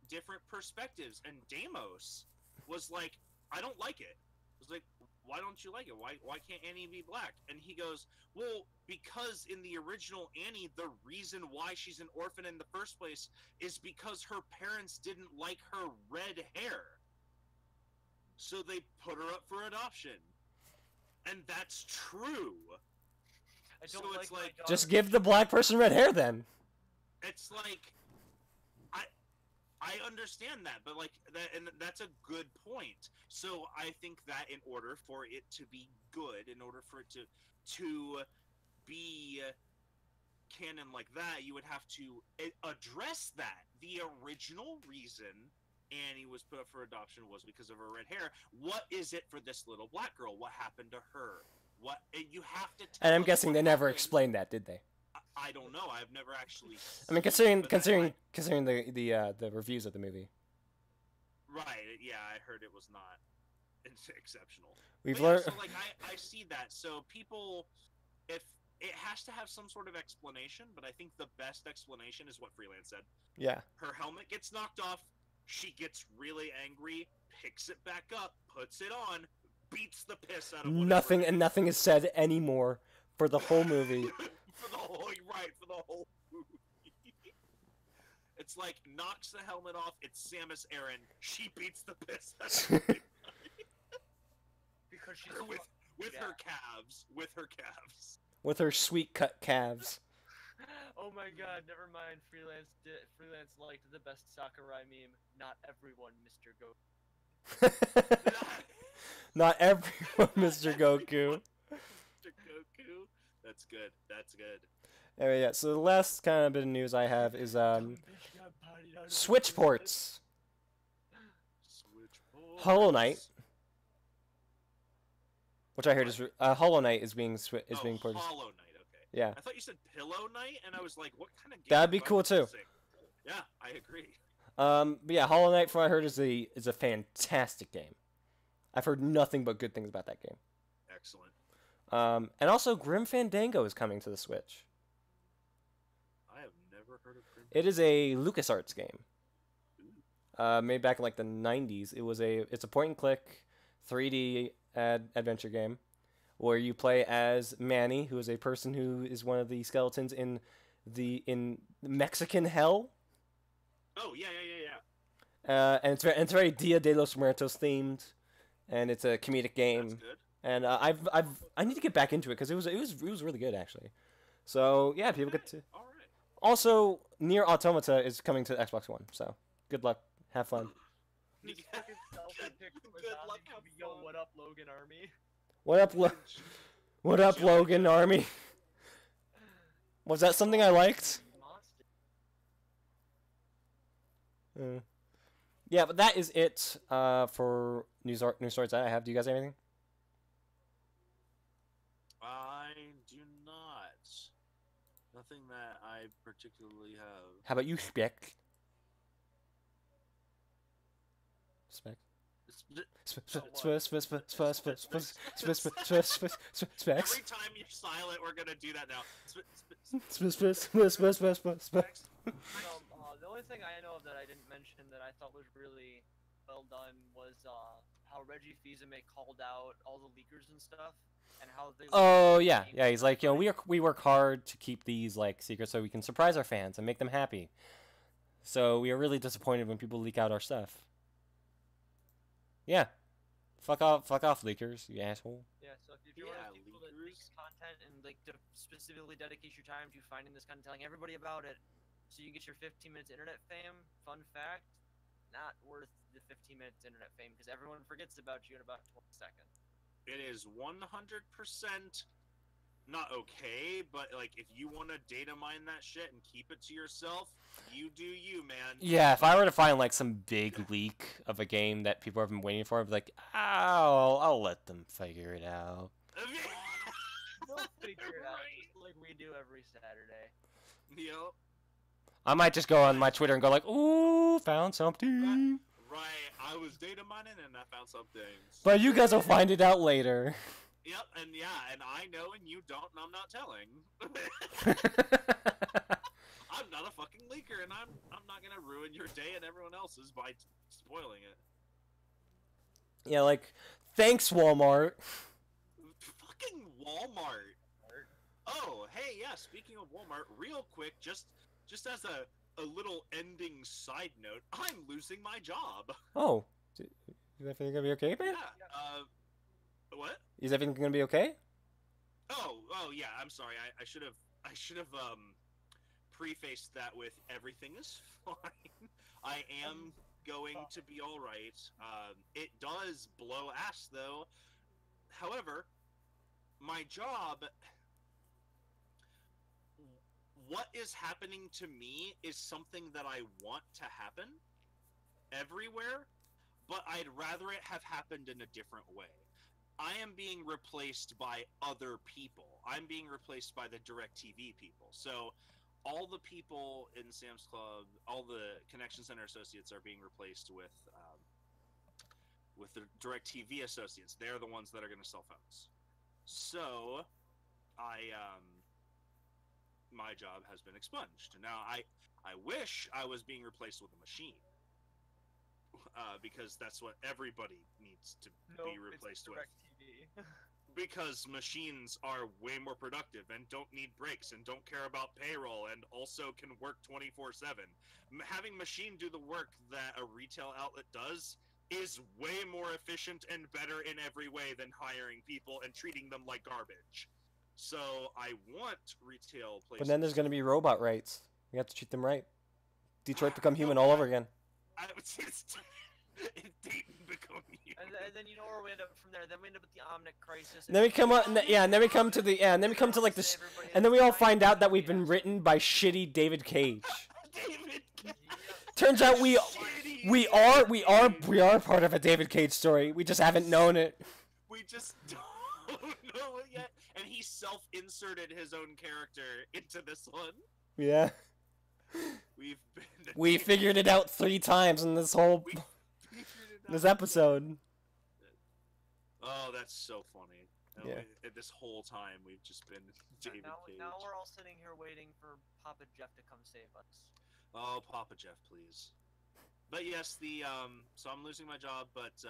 different perspectives, and Deimos was like, I don't like it. I was like, why don't you like it? Why can't Annie be black? And he goes, well, because in the original Annie, the reason why she's an orphan in the first place is because her parents didn't like her red hair. So they put her up for adoption. And that's true. I So don't it's like my like- daughter. Just give the black person red hair then. It's like, I understand that, but like and that's a good point. So I think that in order for it to be good, in order for it to be canon like that, you would have to address that. The original reason Annie was put up for adoption was because of her red hair. What is it for this little black girl? What happened to her? What you have to tell And I'm us guessing what they never happened. explained that, did they? I don't know. I've never actually. I mean, seen it, but considering the reviews of the movie, right? Yeah, I heard it was not exceptional. we've But yeah, learned. so like I see that. So people, if it has to have some sort of explanation, but I think the best explanation is what Freelance said. Yeah, Her helmet gets knocked off. She gets really angry, picks it back up, puts it on, beats the piss out of whatever nothing it and is. nothing is said anymore for the whole movie. for the whole movie. It's like knocks the helmet off. It's Samus Aran. She beats the piss out of everybody Because she's with Yeah. her calves. With her calves. With her sweet cut calves. Oh my god, never mind. Freelance liked the best Sakurai meme. Not everyone, Mr. Go. Not everyone, Mr. Goku. Mr. Goku. That's good. That's good. Anyway, yeah. So the last kind of bit of news I have is Dumb bitch got bodied out of the Switch toilet. ports. Switch ports. Hollow Knight, which I heard is Hollow Knight is being being ported. Hollow Knight. Okay. Yeah. I thought you said Pillow Knight, and I was like, what kind of game? That'd be am I cool, too. missing? Yeah, I agree. But yeah, Hollow Knight, from what I heard, is a fantastic game. I've heard nothing but good things about that game. Excellent. And also Grim Fandango is coming to the Switch. I have never heard of Grim. It is a LucasArts game. Made back in like the 90s. It's a point and click 3D adventure game where you play as Manny, who is a person who is one of the skeletons in Mexican hell. Oh yeah. And it's very Dia de los Muertos themed, and it's a comedic game. That's good. And I need to get back into it because it was really good actually. So yeah, people get to. All right. Also, Nier Automata is coming to Xbox One. So good luck, have fun. His fucking selfie picture was Good on luck, the have Yo, fun. what up, Logan Army? What up, Logan Army? Was that something I liked? Monster. Yeah, but that is it for news stories that I have. Do you guys have anything? I do not. Nothing that I particularly have. How about you, Spec? Spec. Specs. Every time you're silent, we're gonna do that now. The only thing I know of that I didn't mention that I thought was really well done was how Reggie Fils-Aimé called out all the leakers and stuff, and how they. Oh yeah. He's like, we work hard to keep these like secrets so we can surprise our fans and make them happy. So we are really disappointed when people leak out our stuff. Yeah. Fuck off, leakers, you asshole. Yeah, so if you're one Yeah, of those people that leakers. makes content and like specifically dedicate your time to finding this content, telling everybody about it, so you get your 15 minutes internet fame. Fun fact, not worth the 15 minutes internet fame because everyone forgets about you in about 20 seconds. It is 100% not okay, but like if you want to data mine that shit and keep it to yourself, you do you, man. Yeah, if I were to find like some big leak of a game that people have been waiting for, I'd be like, I'll let them figure it out. We'll figure it out Right. just like we do every Saturday. Yep. I might just go on my Twitter and go like, ooh, found something. Right. I was data mining and I found something. But you guys will find it out later. Yep, and I know and you don't, and I'm not telling. I'm not a fucking leaker, and I'm not gonna ruin your day and everyone else's by spoiling it. Yeah, like, thanks, Walmart. Fucking Walmart. Oh, hey, yeah. Speaking of Walmart, real quick, just as a little ending side note, I'm losing my job. Oh, is everything gonna be okay, man? Yeah. What? Is everything gonna be okay? Oh, yeah. I'm sorry. I should have prefaced that with everything is fine. I am going to be all right. It does blow ass though. However, my job. What is happening to me is something that I want to happen. everywhere, but I'd rather it have happened in a different way. I am being replaced by other people. I'm being replaced by the DirecTV people. So all the people in Sam's Club, all the Connection Center associates are being replaced with the DirecTV associates. They're the ones that are going to sell phones. So my job has been expunged. Now I wish I was being replaced with a machine. Because that's what everybody needs to be replaced with. DirecTV. Because machines are way more productive and don't need breaks and don't care about payroll and also can work 24/7. Having machine do the work that a retail outlet does is way more efficient and better in every way than hiring people and treating them like garbage. So I want retail places. But then there's going to be robot rights. We have to treat them right. Detroit become human all over again. If Dayton become human. And then you know where we end up from there. Then we end up with the Omnic Crisis. And then we come up, and then we come to the, and then we come to like this, and then we all find out that we've been written by shitty David Cage. David Cage. Turns out we are part of a David Cage story. We just haven't known it. We just don't know it yet. And he self-inserted his own character into this one. Yeah. We figured it out 3 times in this whole this episode. Oh, that's so funny. Yeah. This whole time we've just been David Cage. Now we're all sitting here waiting for Papa Jeff to come save us. Oh, Papa Jeff, please. But yes, so I'm losing my job, but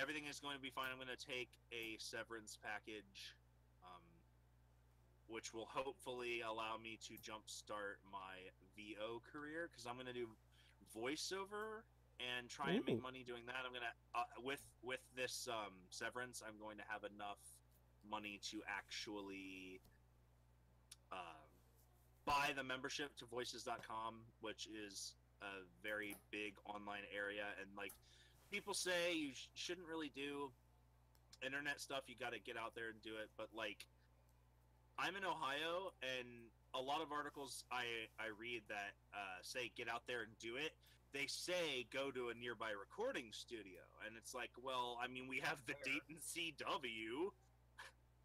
everything is going to be fine. I'm going to take a severance package, which will hopefully allow me to jumpstart my VO career, because I'm going to do voiceover and try and make money doing that. I'm going to, with this severance, I'm going to have enough money to actually buy the membership to voices.com, which is a very big online area. And like people say, you shouldn't really do internet stuff. You got to get out there and do it. But like, I'm in Ohio, and a lot of articles I read that say get out there and do it. They say go to a nearby recording studio, and it's like, well, I mean, we have the Dayton CW,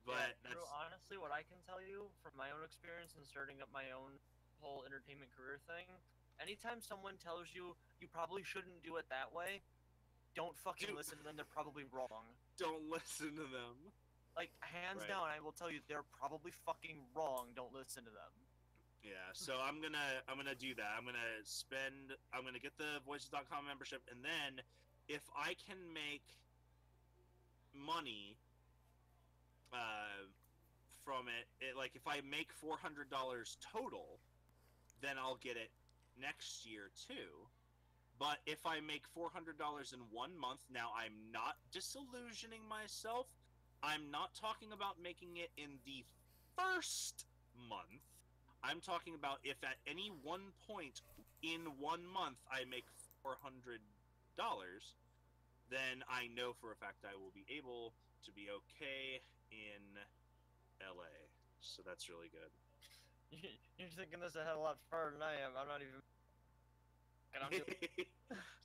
but yeah, Drew, honestly, what I can tell you from my own experience in starting up my own whole entertainment career thing, anytime someone tells you you probably shouldn't do it that way, don't fucking listen to them. They're probably wrong. Don't listen to them. Like, hands down, I will tell you, they're probably fucking wrong. Don't listen to them. Yeah, so I'm gonna do that. I'm gonna get the voices.com membership, and then if I can make money from it, like if I make $400 total, then I'll get it next year too. But if I make $400 in 1 month, now I'm not disillusioning myself. I'm not talking about making it in the first month. I'm talking about if at any one point in 1 month I make $400, then I know for a fact I will be able to be okay in LA. So that's really good. You're thinking this a hell of a lot further than I am. I'm not even.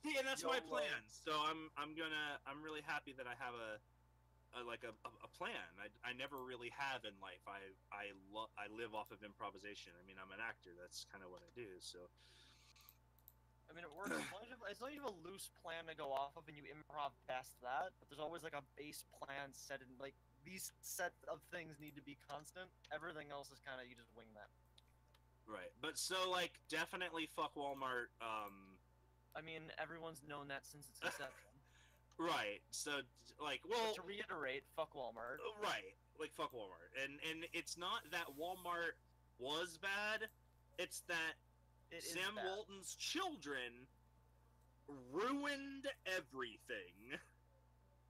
Yeah, that's my plan. So I'm really happy that I have a plan. I never really have in life. I live off of improvisation. I mean, I'm an actor. That's kind of what I do. So I mean, it works. As long as you have a loose plan to go off of and you improv past that, but there's always like a base plan set in, like, these set of things need to be constant. Everything else is kind of, you just wing that. Right. But so, like, definitely fuck Walmart. I mean, everyone's known that since its inception. Right. So, like, well, but to reiterate, fuck Walmart. Right. Like, fuck Walmart. And it's not that Walmart was bad. It's that Sam Walton's children ruined everything.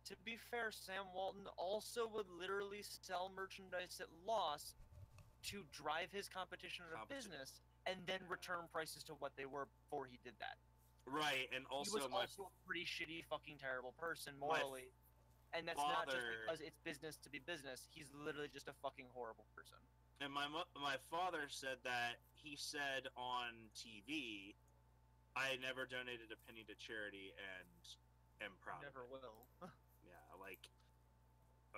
To be fair, Sam Walton also would literally sell merchandise at loss to drive his competition out of business, and then return prices to what they were before he did that. Right, and also he was also a pretty shitty, fucking terrible person morally, and that's not just because it's business to be business. He's literally just a fucking horrible person. And my father said that he said on TV, I never donated a penny to charity and am proud. Never of it. will. Yeah, like,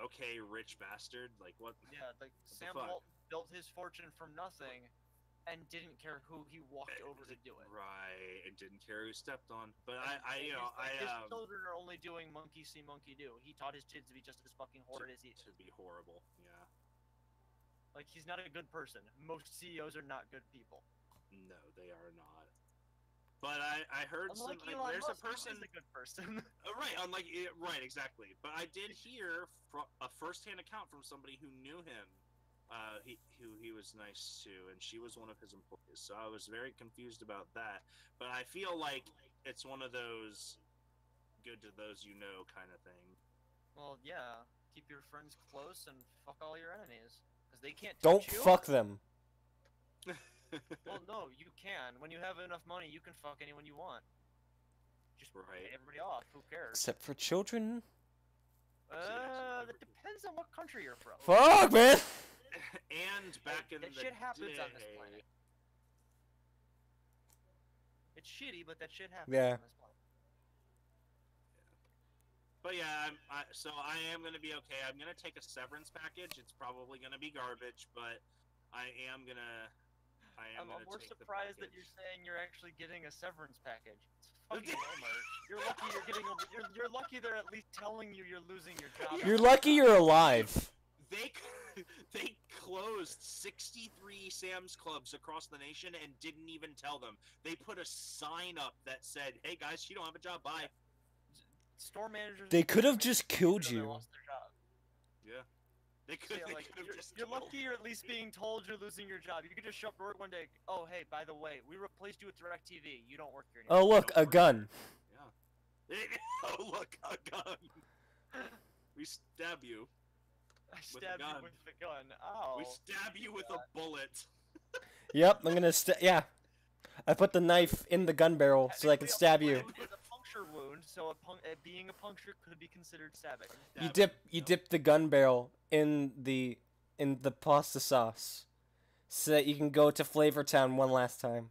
okay, rich bastard. Like, what? Yeah, like the Sam fuck? Walton built his fortune from nothing, and didn't care who he walked over to do it. Right, and didn't care who stepped on. But His children are only doing monkey see, monkey do. He taught his kids to be just as fucking horrid as he is. to be horrible. Yeah. Like, he's not a good person. Most CEOs are not good people. No, they are not. But I heard Unlike some. Elon There's Musk, a person. who is a good person. Right, right, exactly. But I did hear a first-hand account from somebody who knew him, who he was nice to, and she was one of his employees. So I was very confused about that. But I feel like it's one of those good to those you know kind of thing. Well, yeah. Keep your friends close and fuck all your enemies, because they can't Don't touch you. fuck them. Well, no, you can. When you have enough money, you can fuck anyone you want. Just Right. pay everybody off. Who cares? Except for children. That depends on what country you're from. Fuck, man. And back in that the shit happens day, on this planet. It's shitty, but that shit happens Yeah. on this planet. But yeah, so I am gonna be okay. I'm gonna take a severance package. It's probably gonna be garbage, but I am gonna I'm more take the surprised that package. you're saying you're actually getting a severance package. It's fucking Walmart. You're lucky you're getting. You're lucky they're at least telling you you're losing your job. You're lucky you're alive. They closed 63 Sam's Clubs across the nation and didn't even tell them. They put a sign up that said, "Hey guys, you don't have a job. Bye." Store managers. They could have just killed they you. lost their job. Yeah, they So could. yeah, They like, could have just. you're killed lucky you're at least being told you're losing your job. You could just show up to work one day. Oh, hey, by the way, we replaced you with DirecTV. You don't work here anymore. Oh, look, a gun. Yeah. Oh look, a gun. We stab you. I a stabbed gun. you with the gun. Ow. We stab you with a bullet. Yep, I'm gonna yeah. I put the knife in the gun barrel so I can stab you. It was a puncture wound, so being a puncture could be considered stabbing. You dip the gun barrel in the pasta sauce so that you can go to Flavor Town one last time.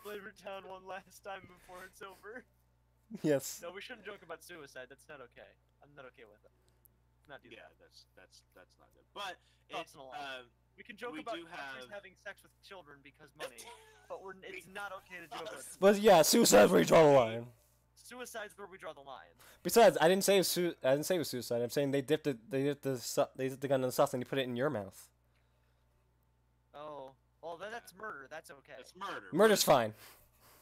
Flavor Town one last time before it's over. Yes. No, we shouldn't joke about suicide. That's not okay. I'm not okay with it. Not do Yeah, that. that's not good. But Thoughts on a lot. We can joke we about do countries have- having sex with children because money, but it's not okay to joke about But yeah, suicide's where you draw the line. suicide's where we draw the line. Besides, I didn't say it was suicide. I'm saying they dipped the gun in the sauce and you put it in your mouth. Oh, well, that's murder. That's okay. it's murder. Murder's fine.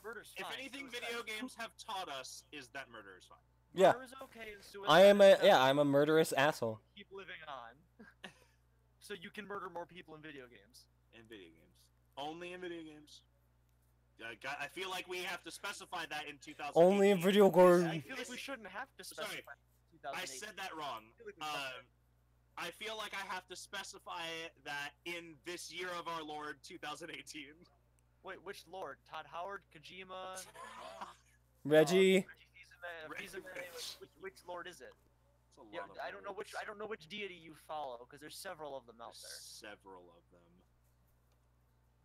Murder's If fine. anything, Suicide- video games have taught us is that murder is fine. Yeah. Murder is okay and suicide I'm is not. I'm a murderous asshole. Keep living on. So you can murder more people in video games. In video games, only in video games. I feel like we have to specify that in 2000. Only in video I games. feel like we shouldn't have to specify. Sorry, I 2008. said that wrong. I feel like I have to specify that in this year of our Lord 2018. Wait, which lord? Todd Howard, Kojima, Reggie. Which lord is it? It's a lot Yeah, of I don't know lords. which deity you follow because there's several of them out there. Several of them.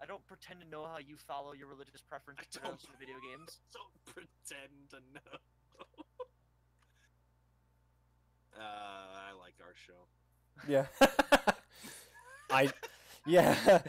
I don't pretend to know how you follow your religious preference I to don't. the video games. Don't pretend to know. I like our show. Yeah. Yeah.